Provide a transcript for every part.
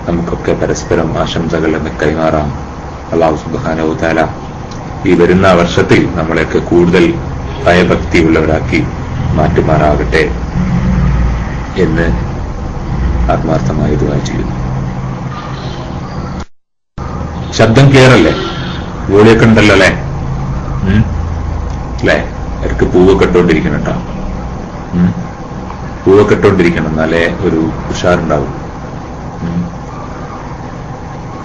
നമുക്കൊക്കെ പരസ്പരം ആശംസകൾ എന്ന് കൈമാറാം. അല്ലാഹു സുബ്ഹാനഹു വ തആല ഈ വരുന്ന വർഷത്തിൽ നമ്മളെയൊക്കെ കൂടുതൽ ഭയഭക്തിയുള്ളവരാക്കി മാറ്റുമാറാകട്ടെ എന്ന് ആത്മാർത്ഥമായി ദുആ ചെയ്യുന്നു. ശബ്ദം ക്ലിയർ അല്ലേ? വോളിയൊക്കെ ഉണ്ടല്ലോ അല്ലേ? അല്ലേ? അവർക്ക് പൂവൊക്കെ ഇട്ടുകൊണ്ടിരിക്കണം കേട്ടോ. പൂവൊക്കെ ഇട്ടുകൊണ്ടിരിക്കണം, എന്നാലേ ഒരു ഉഷാറുണ്ടാവും.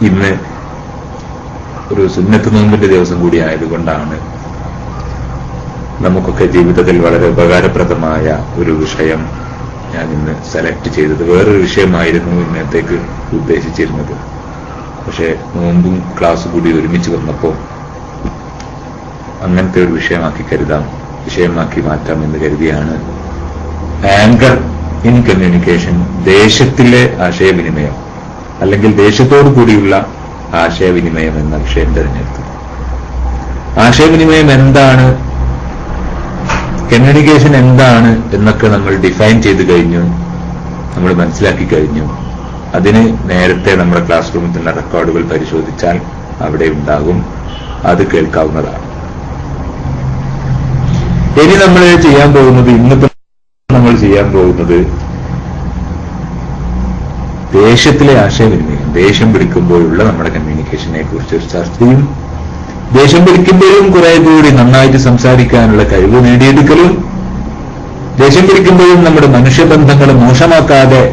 ഇന്ന് ഒരു സുന്നത്ത് നോമ്പിന്റെ ദിവസം കൂടി ആയതുകൊണ്ടാണ് നമുക്കൊക്കെ ജീവിതത്തിൽ വളരെ ഉപകാരപ്രദമായ ഒരു വിഷയം ഞാൻ ഇന്ന് സെലക്ട് ചെയ്തത്. വേറൊരു വിഷയമായിരുന്നു ഇന്നത്തേക്ക് ഉദ്ദേശിച്ചിരുന്നത്. പക്ഷെ നോമ്പും ക്ലാസ് കൂടി ഒരുമിച്ച് വന്നപ്പോൾ അങ്ങനത്തെ ഒരു വിഷയമാക്കി മാറ്റാം എന്ന് കരുതിയാണ് ആങ്കർ ഇൻ കമ്മ്യൂണിക്കേഷൻ, ദേശത്തിലെ ആശയവിനിമയം അല്ലെങ്കിൽ ദേശത്തോടു കൂടിയുള്ള ആശയവിനിമയം എന്ന വിഷയം തിരഞ്ഞെടുത്തു. ആശയവിനിമയം എന്താണ്, കമ്മ്യൂണിക്കേഷൻ എന്താണ് എന്നൊക്കെ നമ്മൾ ഡിഫൈൻ ചെയ്ത് കഴിഞ്ഞു, നമ്മൾ മനസ്സിലാക്കി കഴിഞ്ഞു. അതിന് നേരത്തെ നമ്മുടെ ക്ലാസ് റൂമിൽ തന്നെ റെക്കോർഡുകൾ പരിശോധിച്ചാൽ അവിടെ ഉണ്ടാകും, അത് കേൾക്കാവുന്നതാണ്. ഇനി നമ്മൾ ചെയ്യാൻ പോകുന്നത്, ഇന്നിപ്പോ നമ്മൾ ചെയ്യാൻ പോകുന്നത് ദേശത്തിലെ ആശയവിനിമയം, ദേഷ്യം പിടിക്കുമ്പോഴുള്ള നമ്മുടെ കമ്മ്യൂണിക്കേഷനെ കുറിച്ച് ഒരു ചർച്ചയും, ദേഷ്യം പിടിക്കുമ്പോഴും കുറെ കൂടി നന്നായിട്ട് സംസാരിക്കാനുള്ള കഴിവ് നേടിയെടുക്കലും, ദേഷ്യം പിടിക്കുമ്പോഴും നമ്മുടെ മനുഷ്യബന്ധങ്ങൾ മോശമാക്കാതെ,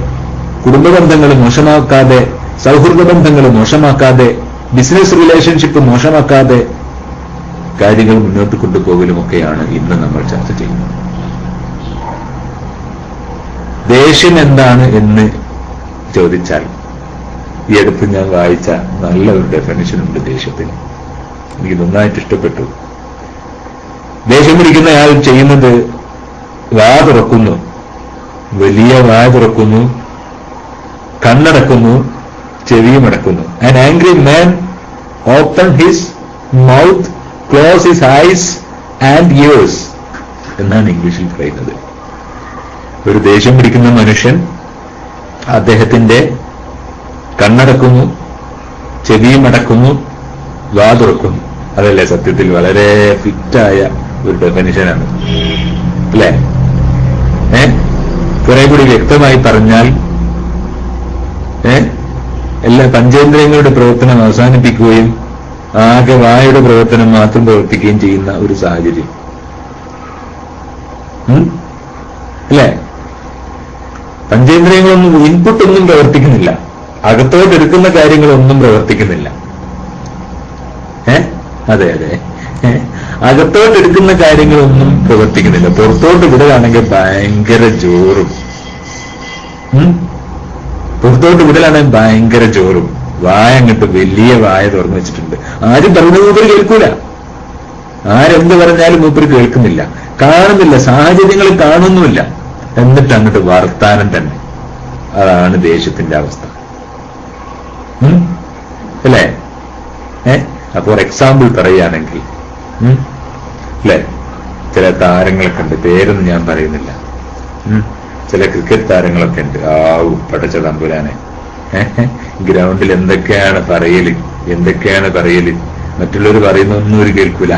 കുടുംബ ബന്ധങ്ങൾ മോശമാക്കാതെ, സൗഹൃദ ബന്ധങ്ങൾ മോശമാക്കാതെ, ബിസിനസ് റിലേഷൻഷിപ്പ് മോശമാക്കാതെ കാര്യങ്ങൾ മുന്നോട്ട് കൊണ്ടുപോകലുമൊക്കെയാണ് ഇന്ന് നമ്മൾ ചർച്ച ചെയ്യുന്നത്. ദേഷ്യം എന്താണ് എന്ന് ചോദിച്ചാൽ, ഈ അടുത്ത് ഞാൻ വായിച്ച നല്ല ഒരു ഡെഫിനിഷൻ ഉണ്ട് ദേഷ്യത്തിന്. എനിക്ക് നന്നായിട്ട് ഇഷ്ടപ്പെട്ടു. ദേഷ്യം പിടിക്കുന്നയാൾ ചെയ്യുന്നത് വാ തുറക്കുന്നു, വലിയ വാ തുറക്കുന്നു, കണ്ണടക്കുന്നു, ചെവിയുമടക്കുന്നു. An angry man open his mouth, close his eyes and ears എന്നാണ് ഇംഗ്ലീഷിൽ പറയുന്നത്. ഒരു ദേഷ്യം പിടിക്കുന്ന മനുഷ്യൻ അദ്ദേഹത്തിന്റെ കണ്ണടക്കുന്നു, ചെവിയും അടക്കുന്നു, വാ തുറക്കുന്നു. അതല്ലേ സത്യത്തിൽ വളരെ ഫിറ്റായ ഒരു ഡെഫിനിഷനാണ് അല്ലേ? കുറെ കൂടി വ്യക്തമായി പറഞ്ഞാൽ എല്ലാ പഞ്ചേന്ദ്രിയങ്ങളുടെ പ്രവർത്തനം അവസാനിപ്പിക്കുകയും ആകെ വായുടെ പ്രവർത്തനം മാത്രം പ്രവർത്തിക്കുകയും ചെയ്യുന്ന ഒരു സാഹചര്യം അല്ലേ? പഞ്ചേന്ദ്രിയങ്ങളൊന്നും ഇൻപുട്ടൊന്നും പ്രവർത്തിക്കുന്നില്ല, അകത്തോട്ടെടുക്കുന്ന കാര്യങ്ങളൊന്നും പ്രവർത്തിക്കുന്നില്ല. അതെ അതെ, അകത്തോട്ടെടുക്കുന്ന കാര്യങ്ങളൊന്നും പ്രവർത്തിക്കുന്നില്ല. പുറത്തോട്ട് വിടലാണെങ്കിൽ ഭയങ്കര ജോറും, പുറത്തോട്ട് വിടലാണെങ്കിൽ ഭയങ്കര ജോറും. വായ അങ്ങോട്ട് വലിയ വായ തുറന്നു വെച്ചിട്ടുണ്ട്. ആരും പറയുന്നത് മൂപ്പര് കേൾക്കൂല, ആരെന്ത് പറഞ്ഞാലും മൂപ്പര് കേൾക്കുന്നില്ല, കാണുന്നില്ല, സാഹചര്യങ്ങൾ കാണുന്നുമില്ല, എന്നിട്ട് അങ്ങോട്ട് വർത്താനം തന്നെ. അതാണ് ദേഷ്യത്തിന്റെ അവസ്ഥ അല്ലേ? ഫോർ എക്സാമ്പിൾ പറയുകയാണെങ്കിൽ അല്ലെ, ചില താരങ്ങളൊക്കെ ഉണ്ട്, പേരൊന്നും ഞാൻ പറയുന്നില്ല, ചില ക്രിക്കറ്റ് താരങ്ങളൊക്കെ ഉണ്ട്. പടച്ച തമ്പുരാനെ, ഗ്രൗണ്ടിൽ എന്തൊക്കെയാണ് പറയല്, മറ്റുള്ളവർ പറയുന്നൊന്നും ഒരു കേൾക്കൂല,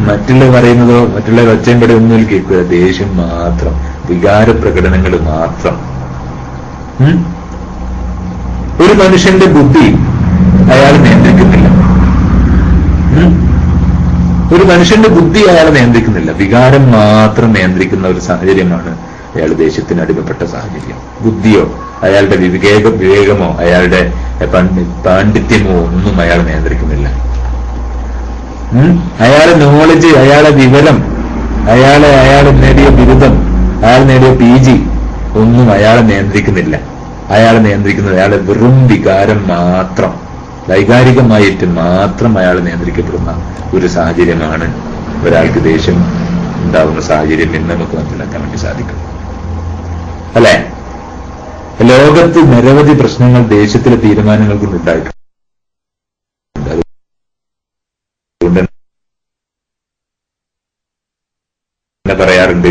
മറ്റുള്ളവർ പറയുന്നതോ മറ്റുള്ളവർ ഒച്ചയും പടി ഒന്നും ഒരു കേൾക്കൂല. ദേഷ്യം മാത്രം, വികാര പ്രകടനങ്ങൾ മാത്രം. ഒരു മനുഷ്യന്റെ ബുദ്ധി അയാൾ നിയന്ത്രിക്കുന്നില്ല, ഒരു മനുഷ്യന്റെ ബുദ്ധി അയാളെ നിയന്ത്രിക്കുന്നില്ല, വികാരം മാത്രം നിയന്ത്രിക്കുന്ന ഒരു സാഹചര്യമാണ് അയാൾ ദേഷ്യത്തിന് അടിമപ്പെട്ട സാഹചര്യം. ബുദ്ധിയോ അയാളുടെ വിവേകമോ അയാളുടെ പാണ്ഡിത്യമോ ഒന്നും അയാൾ നിയന്ത്രിക്കുന്നില്ല. അയാളെ നോളജ്, അയാളെ വിവരം, അയാൾ നേടിയ ബിരുദം, അയാൾ നേടിയ PG ഒന്നും അയാളെ നിയന്ത്രിക്കുന്നില്ല. അയാളെ നിയന്ത്രിക്കുന്നത് അയാളെ വെറും വികാരം മാത്രം, വൈകാരികമായിട്ട് മാത്രം അയാൾ നിയന്ത്രിക്കപ്പെടുന്ന ഒരു സാഹചര്യമാണ് ഒരാൾക്ക് ദേഷ്യം ഉണ്ടാവുന്ന സാഹചര്യം എന്ന് നമുക്ക് മനസ്സിലാക്കാൻ വേണ്ടി സാധിക്കും അല്ലെ? ലോകത്ത് നിരവധി പ്രശ്നങ്ങൾ ദേഷ്യത്തിലെ തീരുമാനങ്ങൾ കൊണ്ടുണ്ടായിട്ടുണ്ട്. അതുകൊണ്ട് തന്നെ പറയാറുണ്ട്,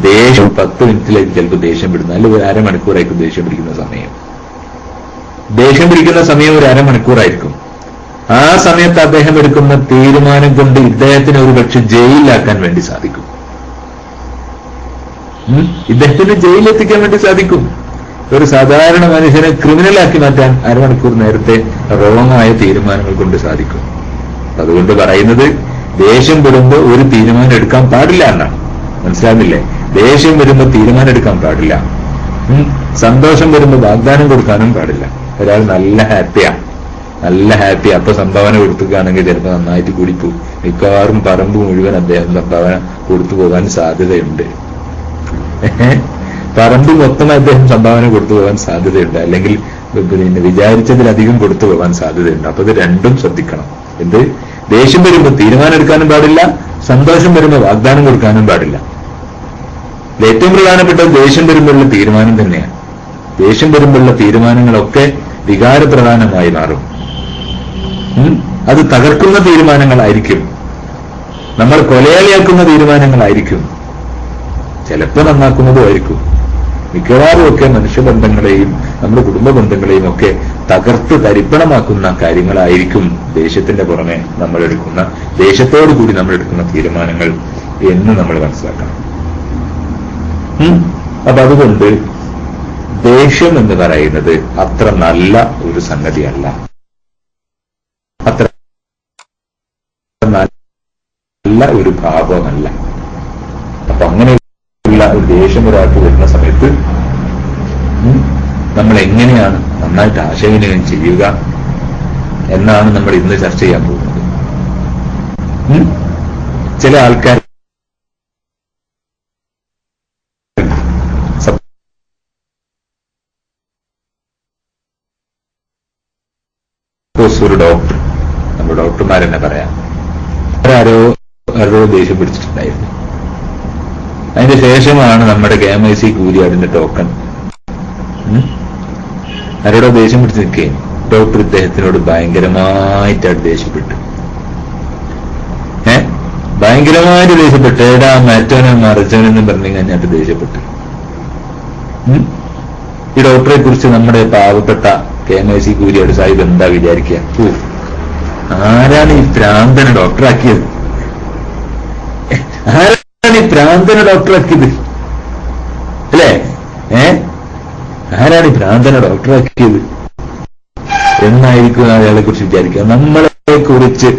ദേഷ്യം 10 മിനിറ്റിലേക്ക് ചിലപ്പോൾ ദേഷ്യം പിടുന്നു, അല്ലെങ്കിൽ ഒരു അരമണിക്കൂറായിരിക്കും ദേഷ്യം പിടിക്കുന്ന സമയം. ദേഷ്യം പിടിക്കുന്ന സമയം ഒരു അരമണിക്കൂറായിരിക്കും. ആ സമയത്ത് അദ്ദേഹം എടുക്കുന്ന തീരുമാനം കൊണ്ട് ഇദ്ദേഹത്തിന് ഒരു പക്ഷെ ജയിലിലാക്കാൻ വേണ്ടി സാധിക്കും. ഇദ്ദേഹത്തിന് ജയിലെത്തിക്കാൻ വേണ്ടി സാധിക്കും. ഒരു സാധാരണ മനുഷ്യനെ ക്രിമിനലാക്കി മാറ്റാൻ അരമണിക്കൂർ നേരത്തെ റോങ്ങായ തീരുമാനങ്ങൾ കൊണ്ട് സാധിക്കും. അതുകൊണ്ട് പറയുന്നത് ദേഷ്യം വരുമ്പോൾ ഒരു തീരുമാനം എടുക്കാൻ പാടില്ല എന്നാണ്. മനസ്സിലാകുന്നില്ലേ? ദേഷ്യം വരുമ്പോൾ തീരുമാനം എടുക്കാൻ പാടില്ല. സന്തോഷം വരുമ്പോൾ വാഗ്ദാനം കൊടുക്കാനും പാടില്ല. ഒരാൾ നല്ല ഹാപ്പിയാ അപ്പൊ സംഭാവന കൊടുക്കുകയാണെങ്കിൽ ചിലപ്പോൾ നന്നായിട്ട് കൂടിപ്പോകും. മിക്കവാറും പറമ്പ് മുഴുവൻ അദ്ദേഹം സംഭാവന കൊടുത്തു പോകാൻ സാധ്യതയുണ്ട്. പറമ്പ് മൊത്തം അദ്ദേഹം സംഭാവന കൊടുത്തു പോകാൻ സാധ്യതയുണ്ട്. അല്ലെങ്കിൽ പിന്നെ വിചാരിച്ചതിലധികം കൊടുത്തു പോകാൻ സാധ്യതയുണ്ട്. അപ്പൊ ഇത് രണ്ടും ശ്രദ്ധിക്കണം. എന്ത്? ദേഷ്യം വരുമ്പോൾ തീരുമാനം എടുക്കാനും പാടില്ല, സന്തോഷം വരുമ്പോൾ വാഗ്ദാനം കൊടുക്കാനും പാടില്ല. ഏറ്റവും പ്രധാനപ്പെട്ടത് ദേഷ്യം വരുമ്പോഴുള്ള തീരുമാനം തന്നെയാണ്. ദേഷ്യം വരുമ്പോഴുള്ള തീരുമാനങ്ങളൊക്കെ വികാരപ്രധാനമായി മാറും. അത് തകർക്കുന്ന തീരുമാനങ്ങളായിരിക്കും, നമ്മൾ കൊലയാളിയാക്കുന്ന തീരുമാനങ്ങളായിരിക്കും, ചിലപ്പോൾ നന്നാക്കുന്നതുമായിരിക്കും. മിക്കവാറും ഒക്കെ മനുഷ്യബന്ധങ്ങളെയും നമ്മുടെ കുടുംബ ബന്ധങ്ങളെയും ഒക്കെ തകർത്ത് തരിപ്പണമാക്കുന്ന കാര്യങ്ങളായിരിക്കും ദേഷ്യത്തിന്റെ പുറമെ നമ്മൾ എടുക്കുന്ന, ദേഷ്യത്തോടു കൂടി നമ്മൾ എടുക്കുന്ന തീരുമാനങ്ങൾ എന്ന് നമ്മൾ മനസ്സിലാക്കണം. അപ്പൊ അതുകൊണ്ട് ദേഷ്യം എന്ന് പറയുന്നത് അത്ര നല്ല ഒരു സംഗതിയല്ല, അത്ര നല്ല ഒരു ഭാവമല്ല. അപ്പൊ അങ്ങനെയുള്ള ഒരു ദേഷ്യം ഒരാൾക്ക് വരുന്ന സമയത്ത് നമ്മൾ എങ്ങനെയാണ് നന്നായിട്ട് ആശയവിനിമയം ചെയ്യുക എന്നാണ് നമ്മൾ ഇന്ന് ചർച്ച ചെയ്യാൻ പോകുന്നത്. ചില ആൾക്കാർ ഒരു ഡോക്ടർ, നമ്മുടെ ഡോക്ടർമാരെന്നെ പറയാം, ആരോ ദേഷ്യം പിടിച്ചിട്ടുണ്ടായിരുന്നു. അതിന്റെ ശേഷമാണ് നമ്മുടെ KMIC കൂലി അതിന്റെ ടോക്കൺ. ആരോടോ ദേഷ്യം പിടിച്ച് നിൽക്കുകയും ഡോക്ടർ ഇദ്ദേഹത്തിനോട് ഭയങ്കരമായിട്ടാണ് ദേഷ്യപ്പെട്ടു. ഭയങ്കരമായിട്ട് ദേഷ്യപ്പെട്ടു. ഏടാ മറ്റവനെ മറിച്ചവനെന്നും പറഞ്ഞു കഴിഞ്ഞാട്ട് ദേഷ്യപ്പെട്ടു. ഈ ഡോക്ടറെ കുറിച്ച് നമ്മുടെ പാവപ്പെട്ട KMIC കൂലിയോട് സാഹിബ് എന്താ വിചാരിക്കുക? ആരാണ് ഈ പ്രാന്തനെ ഡോക്ടറാക്കിയത്? ആരാണ് ഈ പ്രാന്തനെ ഡോക്ടറാക്കിയത്? അല്ലേ? ആരാണ് ഈ പ്രാന്തനെ ഡോക്ടറാക്കിയത് എന്നായിരിക്കും അയാളെ കുറിച്ച് വിചാരിക്കുക. നമ്മളെ കുറിച്ച്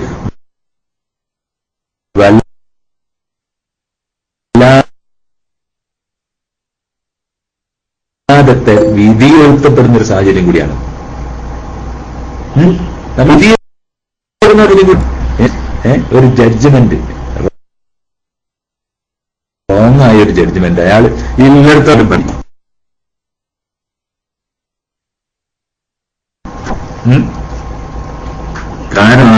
വല്ലാതെ വിധിയെഴുത്തപ്പെടുന്ന ഒരു സാഹചര്യം കൂടിയാണ്. ഒരു ജഡ്ജ്മെന്റ്, റോങ്ങായ ഒരു ജഡ്ജ്മെന്റ് അയാൾ ഇല്ലെടുത്തോട്ട് പഠിക്കും. കാരണം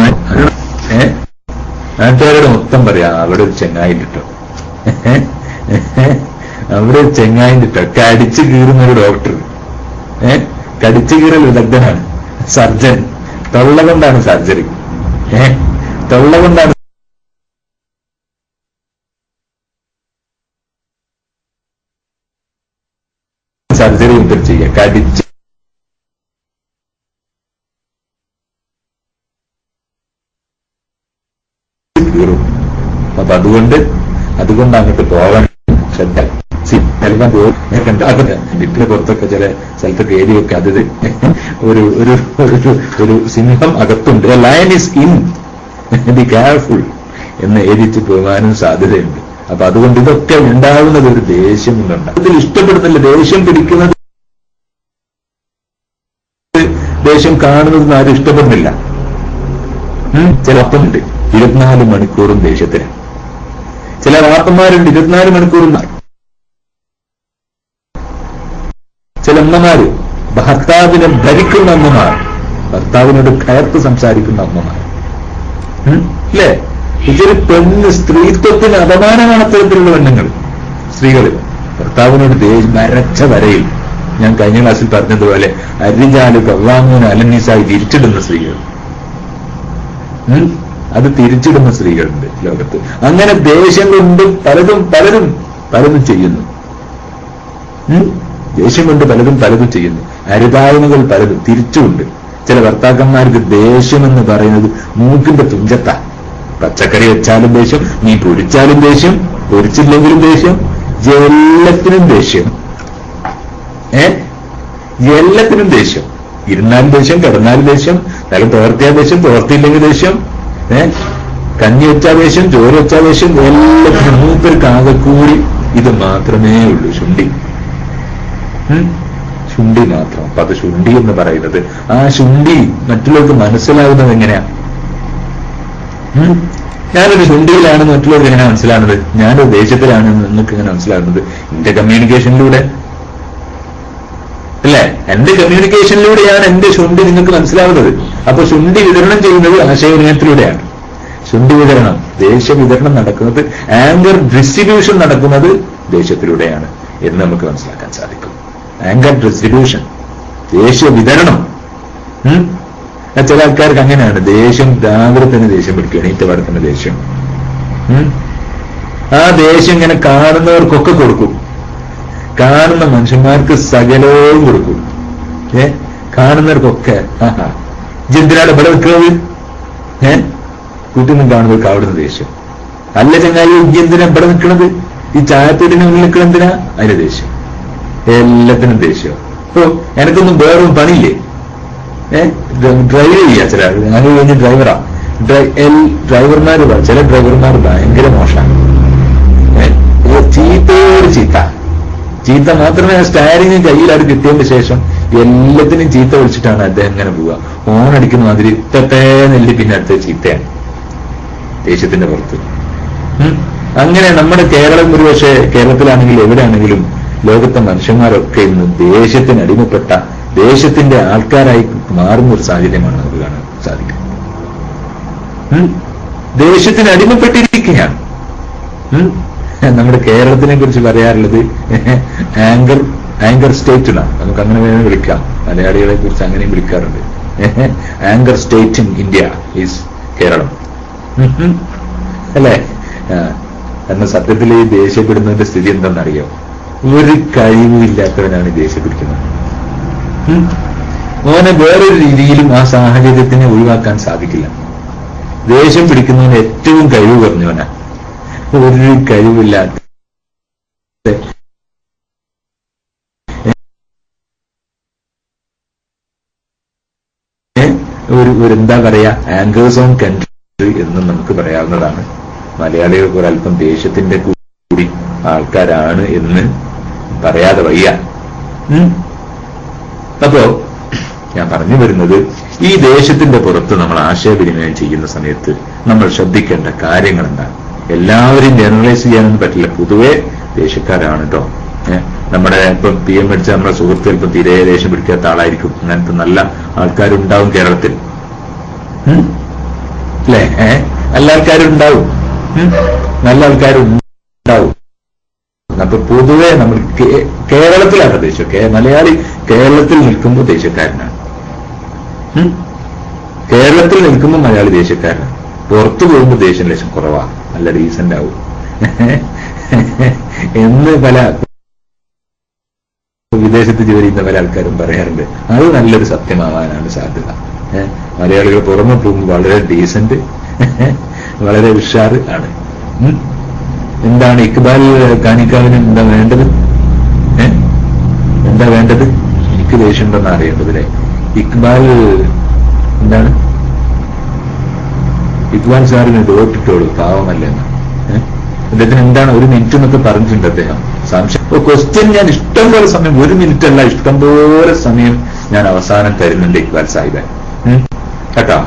നാട്ടുകാരോട് മൊത്തം പറയാം, അവിടെ ഒരു ചെങ്ങായിട്ടോ, അവിടെ ഒരു ചെങ്ങായിട്ടോ, കടിച്ചു കീറുന്ന ഒരു ഡോക്ടർ, കടിച്ചു കീറൽ വിദഗ്ധനാണ്, സർജൻ, തൊള്ള കൊണ്ടാണ് സർജറി, തൊള്ള കൊണ്ടാണ് സർജറി മുതൽ ചെയ്യുക, കടിച്ച് കീറും. അപ്പൊ അതുകൊണ്ട് അങ്ങോട്ട് പോകാൻ ശ്രദ്ധ. വീട്ടിന് പുറത്തൊക്കെ ചില സ്ഥലത്തൊക്കെ എഴുതിയൊക്കെ അത് ഒരു സിംഹം അകത്തുണ്ട്, lion is in, be careful എന്ന് എഴുതിച്ച് പോകാനും സാധ്യതയുണ്ട്. അപ്പൊ അതുകൊണ്ട് ഇതൊക്കെ ഉണ്ടാകുന്നത് ഒരു ദേഷ്യം കൊണ്ടുണ്ട്. അതിൽ ഇഷ്ടപ്പെടുന്നില്ല, ദേഷ്യം പിടിക്കുന്നത്, ദേഷ്യം കാണുന്നത് ആരും ഇഷ്ടപ്പെടുന്നില്ല. ചിലപ്പുണ്ട് 24 മണിക്കൂറും ദേഷ്യത്തിന്. ചില വാപ്പന്മാരുണ്ട് 24 മണിക്കൂറും. ചില അമ്മമാര് ഭർത്താവിനെ ഭരിക്കുന്ന അമ്മമാർ, ഭർത്താവിനോട് കയർത്ത് സംസാരിക്കുന്ന അമ്മമാർ, അല്ലേ? ഇതൊരു പെണ്ണ്, സ്ത്രീത്വത്തിന് അപമാനമാണ് അത്തരത്തിലുള്ള പെണ്ണുങ്ങൾ, സ്ത്രീകൾ. ഭർത്താവിനോട് വരച്ച വരയിൽ ഞാൻ കഴിഞ്ഞ ക്ലാസ്സിൽ പറഞ്ഞതുപോലെ അരിജാല് കവ്വാമൂന അലന്നീസായി തിരിച്ചിടുന്ന സ്ത്രീകൾ, അത് തിരിച്ചിടുന്ന സ്ത്രീകളുണ്ട് ലോകത്ത്. അങ്ങനെ ദേഷ്യം കൊണ്ട് പലതും ചെയ്യുന്നു. ദേഷ്യം കൊണ്ട് പലതും ചെയ്യുന്നു. അരുതായ്മകൾ പലതും തിരിച്ചുണ്ട്. ചില ഭർത്താക്കന്മാർക്ക് ദേഷ്യമെന്ന് പറയുന്നത് മൂക്കിന്റെ തുഞ്ചത്താ. പച്ചക്കറി വെച്ചാലും ദേഷ്യം, നീ പൊരിച്ചാലും ദേഷ്യം, പൊരിച്ചില്ലെങ്കിലും ദേഷ്യം, എല്ലാത്തിനും ദേഷ്യം. എല്ലാത്തിനും ദേഷ്യം. ഇരുന്നാലും ദേഷ്യം, കിടന്നാലും ദേഷ്യം, നല്ല തോർത്തിയാൽ ദേഷ്യം, തോർത്തിയില്ലെങ്കിൽ ദേഷ്യം, കഞ്ഞി വെച്ചാ ദേഷ്യം, ചോറ് വെച്ചാ ദേഷ്യം, എല്ലാത്തിനും മൂപ്പർക്ക് ആകെക്കൂടി ഇത് മാത്രമേ ഉള്ളൂ, ശുണ്ഠി. ശുണ്ഠി മാത്രം. അപ്പൊ അത് ശുണ്ഠി എന്ന് പറയുന്നത്, ആ ശുണ്ഠി മറ്റുള്ളവർക്ക് മനസ്സിലാവുന്നത് എങ്ങനെയാ? ഞാനൊരു ശുണ്ഠിയിലാണെന്ന് മറ്റുള്ളവർക്ക് എങ്ങനെ മനസ്സിലാവുന്നത്? ഞാനൊരു ദേശത്തിലാണ് നിങ്ങൾക്ക് എങ്ങനെ മനസ്സിലാവുന്നത്? എന്റെ കമ്മ്യൂണിക്കേഷനിലൂടെ അല്ലേ? എന്റെ കമ്മ്യൂണിക്കേഷനിലൂടെയാണ് എന്റെ ശുണ്ഠി നിങ്ങൾക്ക് മനസ്സിലാവുന്നത്. അപ്പൊ ശുണ്ഠി വിതരണം ചെയ്യുന്നത് ആശയവിനിമയത്തിലൂടെയാണ്. ശുണ്ഠി വിതരണം, ദേശ വിതരണം നടക്കുന്നത്, ആങ്കർ ഡിസ്ട്രിബ്യൂഷൻ നടക്കുന്നത് ദേശത്തിലൂടെയാണ് എന്ന് നമുക്ക് മനസ്സിലാക്കാൻ സാധിക്കും. ആങ്കർ ഡിസ്ട്രിബ്യൂഷൻ, ദേശീയ വിതരണം. ചില ആൾക്കാർക്ക് അങ്ങനെയാണ്, ദേഷ്യം രാവിലെ തന്നെ ദേഷ്യം പിടിക്കുക, എണീറ്റപാടെ തന്നെ ദേഷ്യം. ആ ദേഷ്യം ഇങ്ങനെ കാണുന്നവർക്കൊക്കെ കൊടുക്കും, കാണുന്ന മനുഷ്യന്മാർക്ക് സകലവും കൊടുക്കും. കാണുന്നവർക്കൊക്കെ എന്തിനാണ് ഇവിടെ നിൽക്കുന്നത്? കൂട്ടിന്നും കാണുന്നവർക്ക് അവിടുന്ന് ദേഷ്യം. അല്ല ചങ്ങായി, എന്തിനാ ഇവിടെ നിൽക്കണത്? ഈ ചായത്തോട്ടിന് മുന്നിൽ നിൽക്കണം എന്തിനാ? അതിന് ദേഷ്യം. എല്ലാത്തിനും ദേഷ്യം. എനിക്കൊന്നും വേറൊന്നും പണിയില്ലേ? ഡ്രൈവ് ചെയ്യാ ചില ആൾ. ഞാൻ കഴിഞ്ഞ ഡ്രൈവറാ. ഡ്രൈവർമാര്, ചില ഡ്രൈവർമാർ ഭയങ്കര മോശമാണ്. ചീത്തയോട് ചീത്ത. ചീത്ത മാത്രമേ സ്റ്റയറിംഗ് കയ്യിലാട് കിട്ടിയതിന് ശേഷം എല്ലാത്തിനും ചീത്ത വിളിച്ചിട്ടാണ് അദ്ദേഹം ഇങ്ങനെ പോവുക. ഹോൺ അടിക്കുന്ന മാതിരി ഇത്തട്ടേ നെല്ലി പിന്നെ അടുത്ത ചീത്തയാണ് ദേശത്തിന്റെ പുറത്ത്. അങ്ങനെ നമ്മുടെ കേരളം, ഒരുപക്ഷെ കേരളത്തിലാണെങ്കിലും എവിടെയാണെങ്കിലും ലോകത്തെ മനുഷ്യന്മാരൊക്കെ ഇന്ന് ദേശത്തിന് അടിമപ്പെട്ട, ദേശത്തിന്റെ ആൾക്കാരായി മാറുന്ന ഒരു സാഹചര്യമാണ് നമുക്ക് കാണാൻ സാധിക്കുന്നത്. ദേശത്തിന് അടിമപ്പെട്ടിരിക്കുകയാണ്. നമ്മുടെ കേരളത്തിനെ കുറിച്ച് പറയാറുള്ളത് ആങ്കർ സ്റ്റേറ്റ് എന്നാണ്. നമുക്ക് അങ്ങനെ വേണം വിളിക്കാം. മലയാളികളെ കുറിച്ച് അങ്ങനെയും വിളിക്കാറുണ്ട്. Anger state in India is Keralam, അല്ലേ? കാരണം സത്യത്തിൽ ഈ ദേഷ്യപ്പെടുന്നതിന്റെ സ്ഥിതി എന്താണെന്നറിയോ? ഒരു കഴിവില്ലാത്തവനാണ് ദേഷ്യപ്പിടിക്കുന്നത്. മോനെ വേറൊരു രീതിയിലും ആ സാഹചര്യത്തിനെ ഒഴിവാക്കാൻ സാധിക്കില്ല. ദേഷ്യം പിടിക്കുന്നവന് ഏറ്റവും കഴിവ് കുറഞ്ഞവനാ. ഒരു കഴിവില്ലാത്ത ഒരു എന്താ പറയാ, ആങ്കേഴ്സ് ഓൺ കൺട്രി എന്ന് നമുക്ക് പറയാവുന്നതാണ്. മലയാളികൾക്ക് ഒരല്പം ദേഷ്യത്തിന്റെ കൂടി ആൾക്കാരാണ് എന്ന് പറയാതെ വയ്യ. അപ്പോ ഞാൻ പറഞ്ഞു വരുന്നത്, ഈ ദേശത്തിന്റെ പുറത്ത് നമ്മൾ ആശയവിനിമയം ചെയ്യുന്ന സമയത്ത് നമ്മൾ ശ്രദ്ധിക്കേണ്ട കാര്യങ്ങൾ എന്താണ്? എല്ലാവരെയും ജനറലൈസ് ചെയ്യാനൊന്നും പറ്റില്ല. പൊതുവെ ദേഷ്യക്കാരാണ് കേട്ടോ. നമ്മുടെ ഇപ്പം PM അടിച്ച നമ്മുടെ സുഹൃത്തുക്കൾ ഇപ്പം തീരെ ദേഷ്യം പിടിക്കാത്ത ആളായിരിക്കും. അങ്ങനത്തെ നല്ല ആൾക്കാരുണ്ടാവും കേരളത്തിൽ, അല്ലേ? നല്ല ആൾക്കാരും ഉണ്ടാവും, നല്ല ആൾക്കാരും ഉണ്ടാവും. അപ്പൊ പൊതുവെ നമ്മൾ കേരളത്തിലാണ് ദേശം. മലയാളി കേരളത്തിൽ നിൽക്കുമ്പോൾ ദേശക്കാരനാണ്. കേരളത്തിൽ നിൽക്കുമ്പോൾ മലയാളി ദേശക്കാരനാണ്. പുറത്തു പോകുമ്പോൾ ദേശം ലേശം കുറവാണ്, നല്ല ഡീസന്റ് ആവും എന്ന് പല വിദേശത്ത് ജോലി ചെയ്യുന്ന പല ആൾക്കാരും പറയാറുണ്ട്. അത് നല്ലൊരു സത്യമാവാനാണ് സാധ്യത. മലയാളികൾ പുറമെ പോകുമ്പോൾ വളരെ ഡീസന്റ്, വളരെ ഉഷാറ് ആണ്. എന്താണ് ഇക്ബാൽ കാണിക്കാവിന് എന്താ വേണ്ടത്? എന്താ വേണ്ടത്? എനിക്ക് ദേഷ്യമുണ്ടെന്ന് അറിയേണ്ടതില്ലേ? ഇക്ബാൽ എന്താണ്? ഇക്ബാൽ സാറിന് ഡോട്ടിട്ടോളൂ, പാവമല്ലെന്ന്. അദ്ദേഹത്തിന് എന്താണ് 1 മിനിറ്റ് എന്നൊക്കെ പറഞ്ഞിട്ടുണ്ട് അദ്ദേഹം. സംശയം ക്വസ്റ്റ്യൻ ഞാൻ ഇഷ്ടം പോലെ സമയം, 1 മിനിറ്റ് അല്ല, ഇഷ്ടം പോലെ സമയം ഞാൻ അവസാനം തരുന്നുണ്ട് ഇക്ബാൽ സാഹിബ് കേട്ടോ.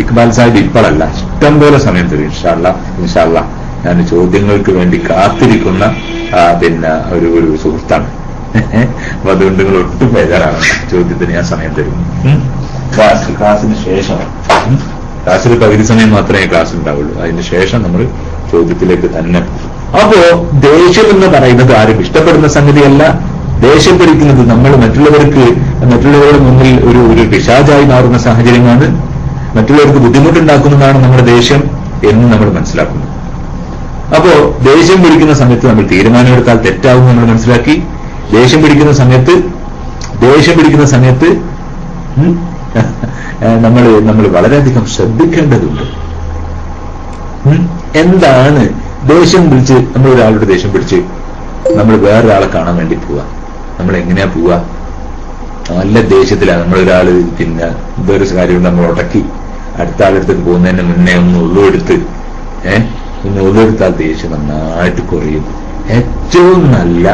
ഇക്ബാൽ സാഹിബ് ഇപ്പോഴല്ല, ഇഷ്ടം പോലെ സമയം തരും. ഇൻഷാല്ല ഞാൻ ചോദ്യങ്ങൾക്ക് വേണ്ടി കാത്തിരിക്കുന്ന പിന്നെ ഒരു സുഹൃത്താണ്. അപ്പൊ അതുകൊണ്ട് നിങ്ങൾ ഒട്ടും ബേജാറാവണ്ട, ചോദ്യത്തിന് ഞാൻ സമയം തരും. ക്ലാസ്സിന് ശേഷം, ക്ലാസ്സിൽ പകുതി സമയം മാത്രമേ ക്ലാസ് ഉണ്ടാവുള്ളൂ. അതിന് ശേഷം നമ്മൾ ചോദ്യത്തിലേക്ക് തന്നെ പോകും. അപ്പോ ദേഷ്യം എന്ന് പറയുന്നത് ആരും ഇഷ്ടപ്പെടുന്ന സംഗതിയല്ല. ദേഷ്യം പിടിക്കുന്നത് നമ്മൾ മറ്റുള്ളവരുടെ മുന്നിൽ ഒരു പിശാചായി മാറുന്ന സാഹചര്യമാണ്. മറ്റുള്ളവർക്ക് ബുദ്ധിമുട്ടുണ്ടാക്കുന്നതാണ് നമ്മുടെ ദേഷ്യം എന്ന് നമ്മൾ മനസ്സിലാക്കുന്നു. അപ്പോ ദേഷ്യം പിടിക്കുന്ന സമയത്ത് നമ്മൾ തീരുമാനമെടുത്താൽ തെറ്റാവും നമ്മൾ മനസ്സിലാക്കി. ദേഷ്യം പിടിക്കുന്ന സമയത്ത് ദേഷ്യം പിടിക്കുന്ന സമയത്ത് നമ്മൾ വളരെയധികം ശ്രദ്ധിക്കേണ്ടതുണ്ട്. എന്താണ് ദേഷ്യം പിടിച്ച് നമ്മൾ ഒരാളുടെ ദേഷ്യം പിടിച്ച് നമ്മൾ വേറൊരാളെ കാണാൻ വേണ്ടി പോവുക? നമ്മൾ എങ്ങനെയാ പോവുക? നല്ല ദേഷ്യത്തിലാണ് നമ്മളൊരാള് പിന്നെ വേറെ കാര്യം നമ്മൾ ഉടക്കി അടുത്ത ആളെടുത്തേക്ക് പോകുന്നതിന് മുന്നേ ഒന്ന് ഉള്ളുവെടുത്ത് ഒന്ന് ഉള്ളുവെടുത്താൽ ദേഷ്യം നന്നായിട്ട് കുറയും. ഏറ്റവും നല്ല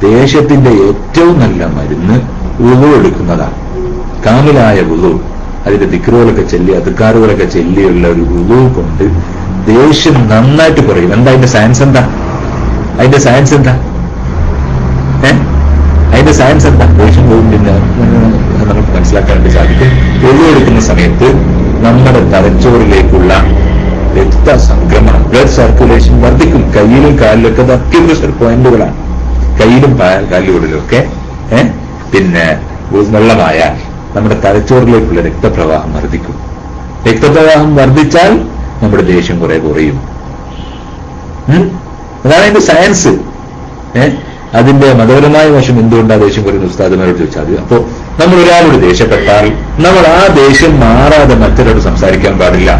ദേഷ്യത്തിന്റെ ഏറ്റവും നല്ല മരുന്ന് ഉളുവെടുക്കുന്നതാണ്. കാമിലായ ഉളു, അതിന്റെ ദിക്റുകളൊക്കെ ചൊല്ലി അതുക്കാറുകളൊക്കെ ചൊല്ലിയുള്ള ഒരു ഉളു കൊണ്ട് ദേഷ്യം നന്നായിട്ട് കുറയും. എന്താ അതിന്റെ സയൻസ് എന്താ? അതിന്റെ സയൻസ് എന്താ? അതിന്റെ സയൻസ് എന്താ? ദേഷ്യം പോകും പിന്നെ നമുക്ക് മനസ്സിലാക്കാൻ വേണ്ടി സാധിക്കും. ഉളുവെടുക്കുന്ന സമയത്ത് നമ്മുടെ തലച്ചോറിലേക്കുള്ള രക്തസംക്രമണം, ബ്ലഡ് സർക്കുലേഷൻ വർദ്ധിക്കും. കയ്യിലും കാലിലൊക്കെ അക്യുപ്രഷർ പോയിന്റുകളാണ്, കയ്യിലും കാലുകളിലും ഒക്കെ. പിന്നെ വെള്ളമായാൽ നമ്മുടെ തലച്ചോറിലേക്കുള്ള രക്തപ്രവാഹം വർദ്ധിക്കും. രക്തപ്രവാഹം വർദ്ധിച്ചാൽ നമ്മുടെ ദേഷ്യം കുറെ കുറയും. അതാണ് അതിന്റെ സയൻസ്. അതിന്റെ മതപരമായ വശം എന്തുകൊണ്ടാണ് ദേഷ്യം കുറയുന്ന ഉസ്താദുമാരോട് ചോദിച്ചാൽ മതി. അപ്പോ നമ്മൾ ഒരാളോട് ദേഷ്യപ്പെട്ടാൽ നമ്മൾ ആ ദേഷ്യം മാറാതെ മറ്റൊരാളോട് സംസാരിക്കാൻ പാടില്ല.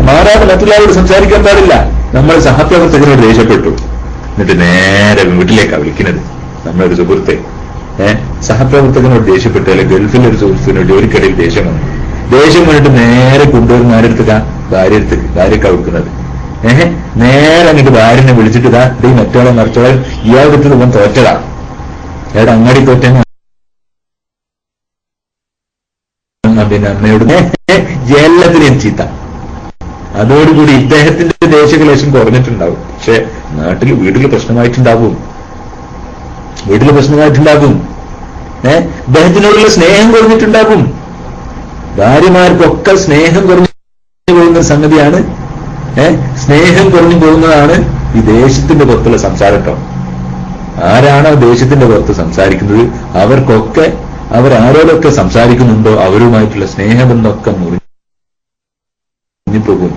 മാറാതെ മറ്റൊരാളോട് സംസാരിക്കാൻ പാടില്ല. നമ്മൾ സഹപ്രവർത്തകരോട് ദേഷ്യപ്പെട്ടു, എന്നിട്ട് നേരെ വീട്ടിലേക്കാണ് വിളിക്കുന്നത്. നമ്മളൊരു സുഹൃത്തെ സഹപ്രവർത്തകനോട് ദേഷ്യപ്പെട്ടു, അല്ലെങ്കിൽ ഗൾഫിലെ ഒരു സുഹൃത്തിനോട് ജോലിക്കിടയിൽ ദേഷ്യം വന്നിട്ട് നേരെ കൊണ്ടുവരുന്ന ആരെടുത്തുക? ഭാര്യക്കാ വിളിക്കുന്നത്. നേരെ അങ്ങോട്ട് ഭാര്യനെ വിളിച്ചിട്ട് ഈ മറ്റോളെ മറിച്ചോളെ ഇയാളെടുത്ത് ഇവൻ തോറ്റതാ, എവിടെ അങ്ങാടി തോറ്റ പിന്നെ അമ്മയോട് എല്ലാത്തിനെയും ചീത്ത. അതോടുകൂടി ഇദ്ദേഹത്തിന്റെ ദേഷ്യകലേശം കുറഞ്ഞിട്ടുണ്ടാവും. പക്ഷെ വീട്ടിൽ പ്രശ്നമായിട്ടുണ്ടാവും. ഇദ്ദേഹത്തിനോടുള്ള സ്നേഹം കുറഞ്ഞിട്ടുണ്ടാകും. ഭാര്യമാർക്കൊക്കെ സ്നേഹം കുറഞ്ഞു പോകുന്ന സംഗതിയാണ്, സ്നേഹം കുറഞ്ഞു പോകുന്നതാണ് ഈ ദേഷ്യത്തിന്റെ പുറത്തുള്ള സംസാരം. ആരാണോ ദേഷ്യത്തിന്റെ പുറത്ത് സംസാരിക്കുന്നത് അവർക്കൊക്കെ അവരാരോടൊക്കെ സംസാരിക്കുന്നുണ്ടോ അവരുമായിട്ടുള്ള സ്നേഹബന്ധമൊക്കെ മുറിഞ്ഞുപോകും.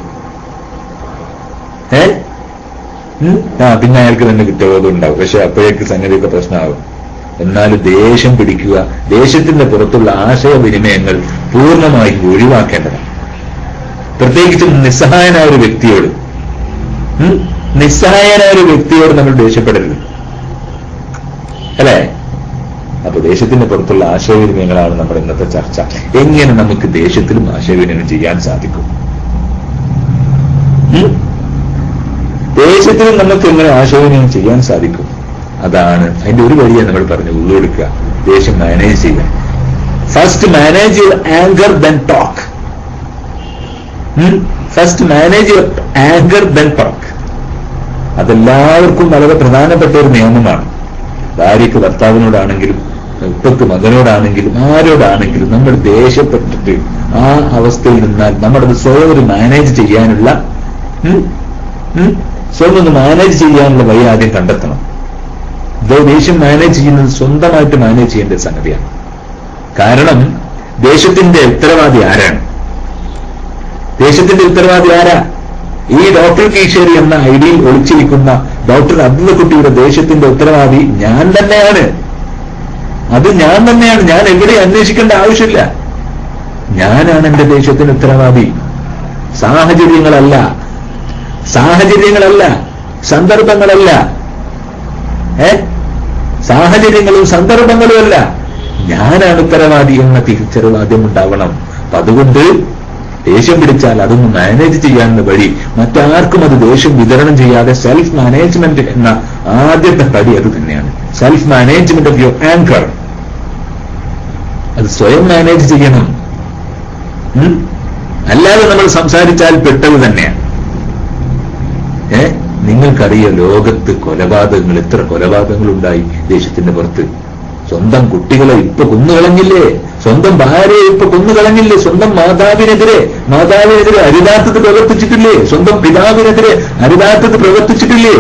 പിന്നെ അയാൾക്ക് തന്നെ കുറ്റബോധം ഉണ്ടാവും. പക്ഷെ അപ്പോഴേക്ക് സംഗതിയൊക്കെ പ്രശ്നമാകും. എന്നാലും ദേഷ്യം പിടിക്കുക, ദേഷ്യത്തിന്റെ പുറത്തുള്ള ആശയവിനിമയങ്ങൾ പൂർണ്ണമായി ഒഴിവാക്കേണ്ടതാണ്. പ്രത്യേകിച്ചും നിസ്സഹായനായ ഒരു വ്യക്തിയോട് നമ്മൾ ദേഷ്യപ്പെടരുത്, അല്ലേ? അപ്പൊ ദേഷ്യത്തിന്റെ പുറത്തുള്ള ആശയവിനിമയങ്ങളാണ് നമ്മുടെ ഇന്നത്തെ ചർച്ച. എങ്ങനെ നമുക്ക് ദേഷ്യത്തിലും ആശയവിനിമയം ചെയ്യാൻ സാധിക്കും? ദേഷ്യത്തിലും നമുക്ക് എങ്ങനെ ആശയവിനിമയം ചെയ്യാൻ സാധിക്കും? അതാണ് അതിന്റെ ഒരു വഴിയാണ് നമ്മൾ പറഞ്ഞു, ഉള്ളുകൊടുക്കുക, ദേഷ്യം മാനേജ് ചെയ്യുക. First manage your anchor then talk. അതെല്ലാവർക്കും വളരെ പ്രധാനപ്പെട്ട ഒരു നിയമമാണ്. ഭാര്യയ്ക്ക് ഭർത്താവിനോടാണെങ്കിലും ഉപ്പക്ക് മകനോടാണെങ്കിലും ആരോടാണെങ്കിലും നമ്മൾ ദേഷ്യപ്പെട്ടിട്ട് ആ അവസ്ഥയിൽ നിന്നാൽ നമ്മളത് സ്വയം ഒരു മാനേജ് ചെയ്യാനുള്ള വഴി ആദ്യം കണ്ടെത്തണം. ദേഷ്യം മാനേജ് ചെയ്യുന്നത് സ്വന്തമായിട്ട് മാനേജ് ചെയ്യേണ്ട സംഗതിയാണ്. കാരണം ദേഷ്യത്തിന്റെ ഉത്തരവാദി ആരാണ്? ഈ ഡോക്ടർ കീശേരി എന്ന ഐഡിയിൽ ഒളിച്ചിരിക്കുന്ന ഡോക്ടർ അബ്ദുള്ളക്കുട്ടിയുടെ ദേഷ്യത്തിന്റെ ഉത്തരവാദി ഞാൻ തന്നെയാണ്. ഞാൻ എവിടെ അന്വേഷിക്കേണ്ട ആവശ്യമില്ല. ഞാനാണ് എന്റെ ദേഷ്യത്തിന് ഉത്തരവാദി. സാഹചര്യങ്ങളല്ല, സന്ദർഭങ്ങളല്ല, സാഹചര്യങ്ങളും സന്ദർഭങ്ങളുമല്ല, ഞാനാണ് ഉത്തരവാദി എന്ന തിരിച്ചറിവ് ആദ്യം ഉണ്ടാവണം. അപ്പൊ അതുകൊണ്ട് ദേഷ്യം പിടിച്ചാൽ അതൊന്ന് മാനേജ് ചെയ്യാനുള്ള വഴി, മറ്റാർക്കും അത് ദേഷ്യം വിതരണം ചെയ്യാതെ സെൽഫ് മാനേജ്മെന്റ് എന്ന ആദ്യത്തെ പടി അത് തന്നെയാണ്. Self management of your anchor. അത് സ്വയം മാനേജ് ചെയ്യണം. അല്ലാതെ നമ്മൾ സംസാരിച്ചാൽ പെട്ടത് തന്നെയാണ്. നിങ്ങൾക്കറിയാം, ലോകത്ത് കൊലപാതകങ്ങൾ, എത്ര കൊലപാതകങ്ങൾ ഉണ്ടായി ദേഷ്യത്തിന്റെ പുറത്ത്. സ്വന്തം കുട്ടികളെ ഇപ്പൊ കൊന്നുകളഞ്ഞില്ലേ, സ്വന്തം ഭാര്യയെ ഇപ്പൊ കൊന്നുകളഞ്ഞില്ലേ, സ്വന്തം മാതാവിനെതിരെ അരുതാത്തത് പ്രവർത്തിച്ചിട്ടില്ലേ, സ്വന്തം പിതാവിനെതിരെ അരുതാത്തത് പ്രവർത്തിച്ചിട്ടില്ലേ?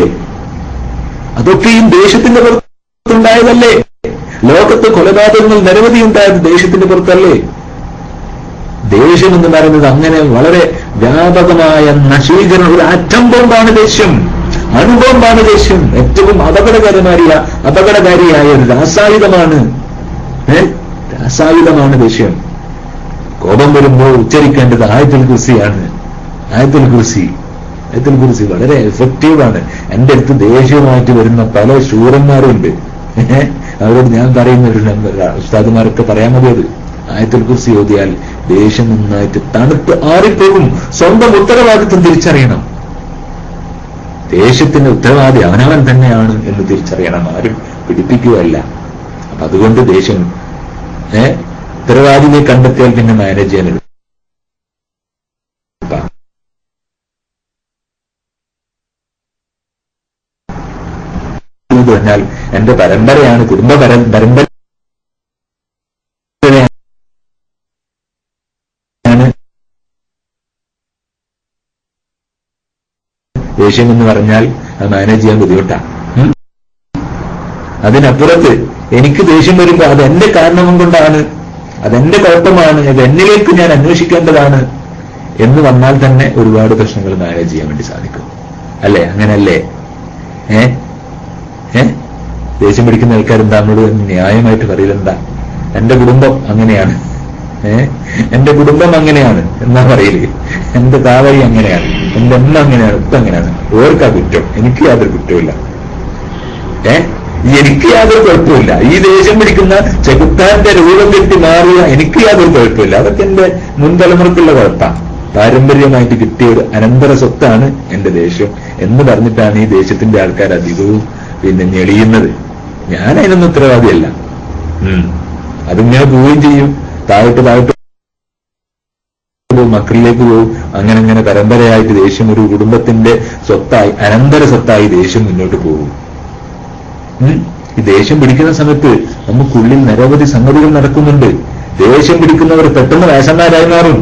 അതൊക്കെയും ദേഷ്യത്തിന്റെ പുറത്തുണ്ടായതല്ലേ? ലോകത്ത് കൊലപാതകങ്ങൾ നിരവധി ഉണ്ടായത് ദേഷ്യത്തിന്റെ പുറത്തല്ലേ? ദേഷ്യം എന്ന് പറയുന്നത് അങ്ങനെ വളരെ വ്യാപകമായ നശീകരണം, ഒരു ആറ്റം ബോംബാണ് ദേഷ്യം. അണുബോംബാണ് ദേഷ്യം. ഏറ്റവും അപകടകാരിയായ ഒരു രാസായുധമാണ്. രാസായുധമാണ് ദേഷ്യം. കോപം വരുമ്പോൾ ഉച്ചരിക്കേണ്ടത് ആയത്തുൽ കുർസിയാണ്. ആയത്തുൽ കുർസി വളരെ എഫക്റ്റീവാണ്. എന്റെ അടുത്ത് ദേഷ്യവുമായിട്ട് വരുന്ന പല ശൂരന്മാരുണ്ട്. അവരോട് ഞാൻ പറയുന്ന ഒരു ഉസ്താദുമാരൊക്കെ പറയാൻ മതി. അത് ആയത്തുൽ കുർസി ഓതിയാൽ ദേഷ്യം നന്നായിട്ട് തണുത്ത് ആറിപ്പോകും. സ്വന്തം ഉത്തരവാദിത്വം തിരിച്ചറിയണം. ദേഷ്യത്തിന്റെ ഉത്തരവാദി അവനവൻ തന്നെയാണ് എന്ന് തിരിച്ചറിയണം. ആരും പിടിപ്പിക്കുകയല്ല. അപ്പൊ അതുകൊണ്ട് ദേഷ്യം ഉത്തരവാദിനെ കണ്ടെത്തിയാൽ പിന്നെ മാനേജ് ചെയ്യാൻ പറഞ്ഞാൽ എന്റെ പരമ്പരയാണ്, കുടുംബ പരമ്പരയാണ് ദേഷ്യം എന്ന് പറഞ്ഞാൽ അത് മാനേജ് ചെയ്യാൻ ബുദ്ധിമുട്ടാണ്. അതിനപ്പുറത്ത് എനിക്ക് ദേഷ്യം വരുമ്പോൾ അത് എന്റെ കാരണവും കൊണ്ടാണ്, അതെന്റെ കുഴപ്പമാണ്, അത് എന്നിലേക്ക് ഞാൻ അന്വേഷിക്കേണ്ടതാണ് എന്ന് വന്നാൽ തന്നെ ഒരുപാട് പ്രശ്നങ്ങൾ മാനേജ് ചെയ്യാൻ വേണ്ടി സാധിക്കും. അല്ലേ? അങ്ങനല്ലേ? ദേഷ്യം പിടിക്കുന്ന ആൾക്കാരെന്താ നമ്മളോട് ന്യായമായിട്ട് പറയില്ലെന്താ? എന്റെ കുടുംബം അങ്ങനെയാണ്, എന്റെ കുടുംബം അങ്ങനെയാണ് എന്നാ പറയില്ലേ? എന്റെ താവഴി അങ്ങനെയാണ്, എന്റെ അമ്മ അങ്ങനെയാണ്, ഉപ്പ അങ്ങനെയാണ്. ഓർക്കാ കുറ്റം, എനിക്ക് യാതൊരു കുറ്റമില്ല. എനിക്ക് യാതൊരു കുഴപ്പമില്ല. ഈ ദേഷ്യം പിടിക്കുന്ന ചെകുത്താന്റെ രൂപം കെട്ടി മാറിയ എനിക്ക് യാതൊരു കുഴപ്പമില്ല. അതൊക്കെ എന്റെ മുൻതലമുറക്കുള്ള കുഴപ്പമാണ്. പാരമ്പര്യമായിട്ട് കിട്ടിയ ഒരു അനന്തര സ്വത്താണ് എന്റെ ദേഷ്യം എന്ന് പറഞ്ഞിട്ടാണ് ഈ ദേശത്തിന്റെ ആൾക്കാർ അധികവും ഞെളിയുന്നത്. ഞാൻ അതിനൊന്നും ഉത്തരവാദിയല്ല. അതിങ്ങനെ പോവുകയും ചെയ്യും. താഴോട്ട് പോകും, മക്കളിലേക്ക് പോകും. അങ്ങനെ പരമ്പരയായിട്ട് ദേഷ്യം ഒരു കുടുംബത്തിന്റെ സ്വത്തായി, അനന്തര സ്വത്തായി ദേഷ്യം മുന്നോട്ട് പോകും. ഈ ദേഷ്യം പിടിക്കുന്ന സമയത്ത് നമുക്കുള്ളിൽ നിരവധി സംഗതികൾ നടക്കുന്നുണ്ട്. ദേഷ്യം പിടിക്കുന്നവർ പെട്ടെന്ന് വയസ്സന്മാരായി മാറും.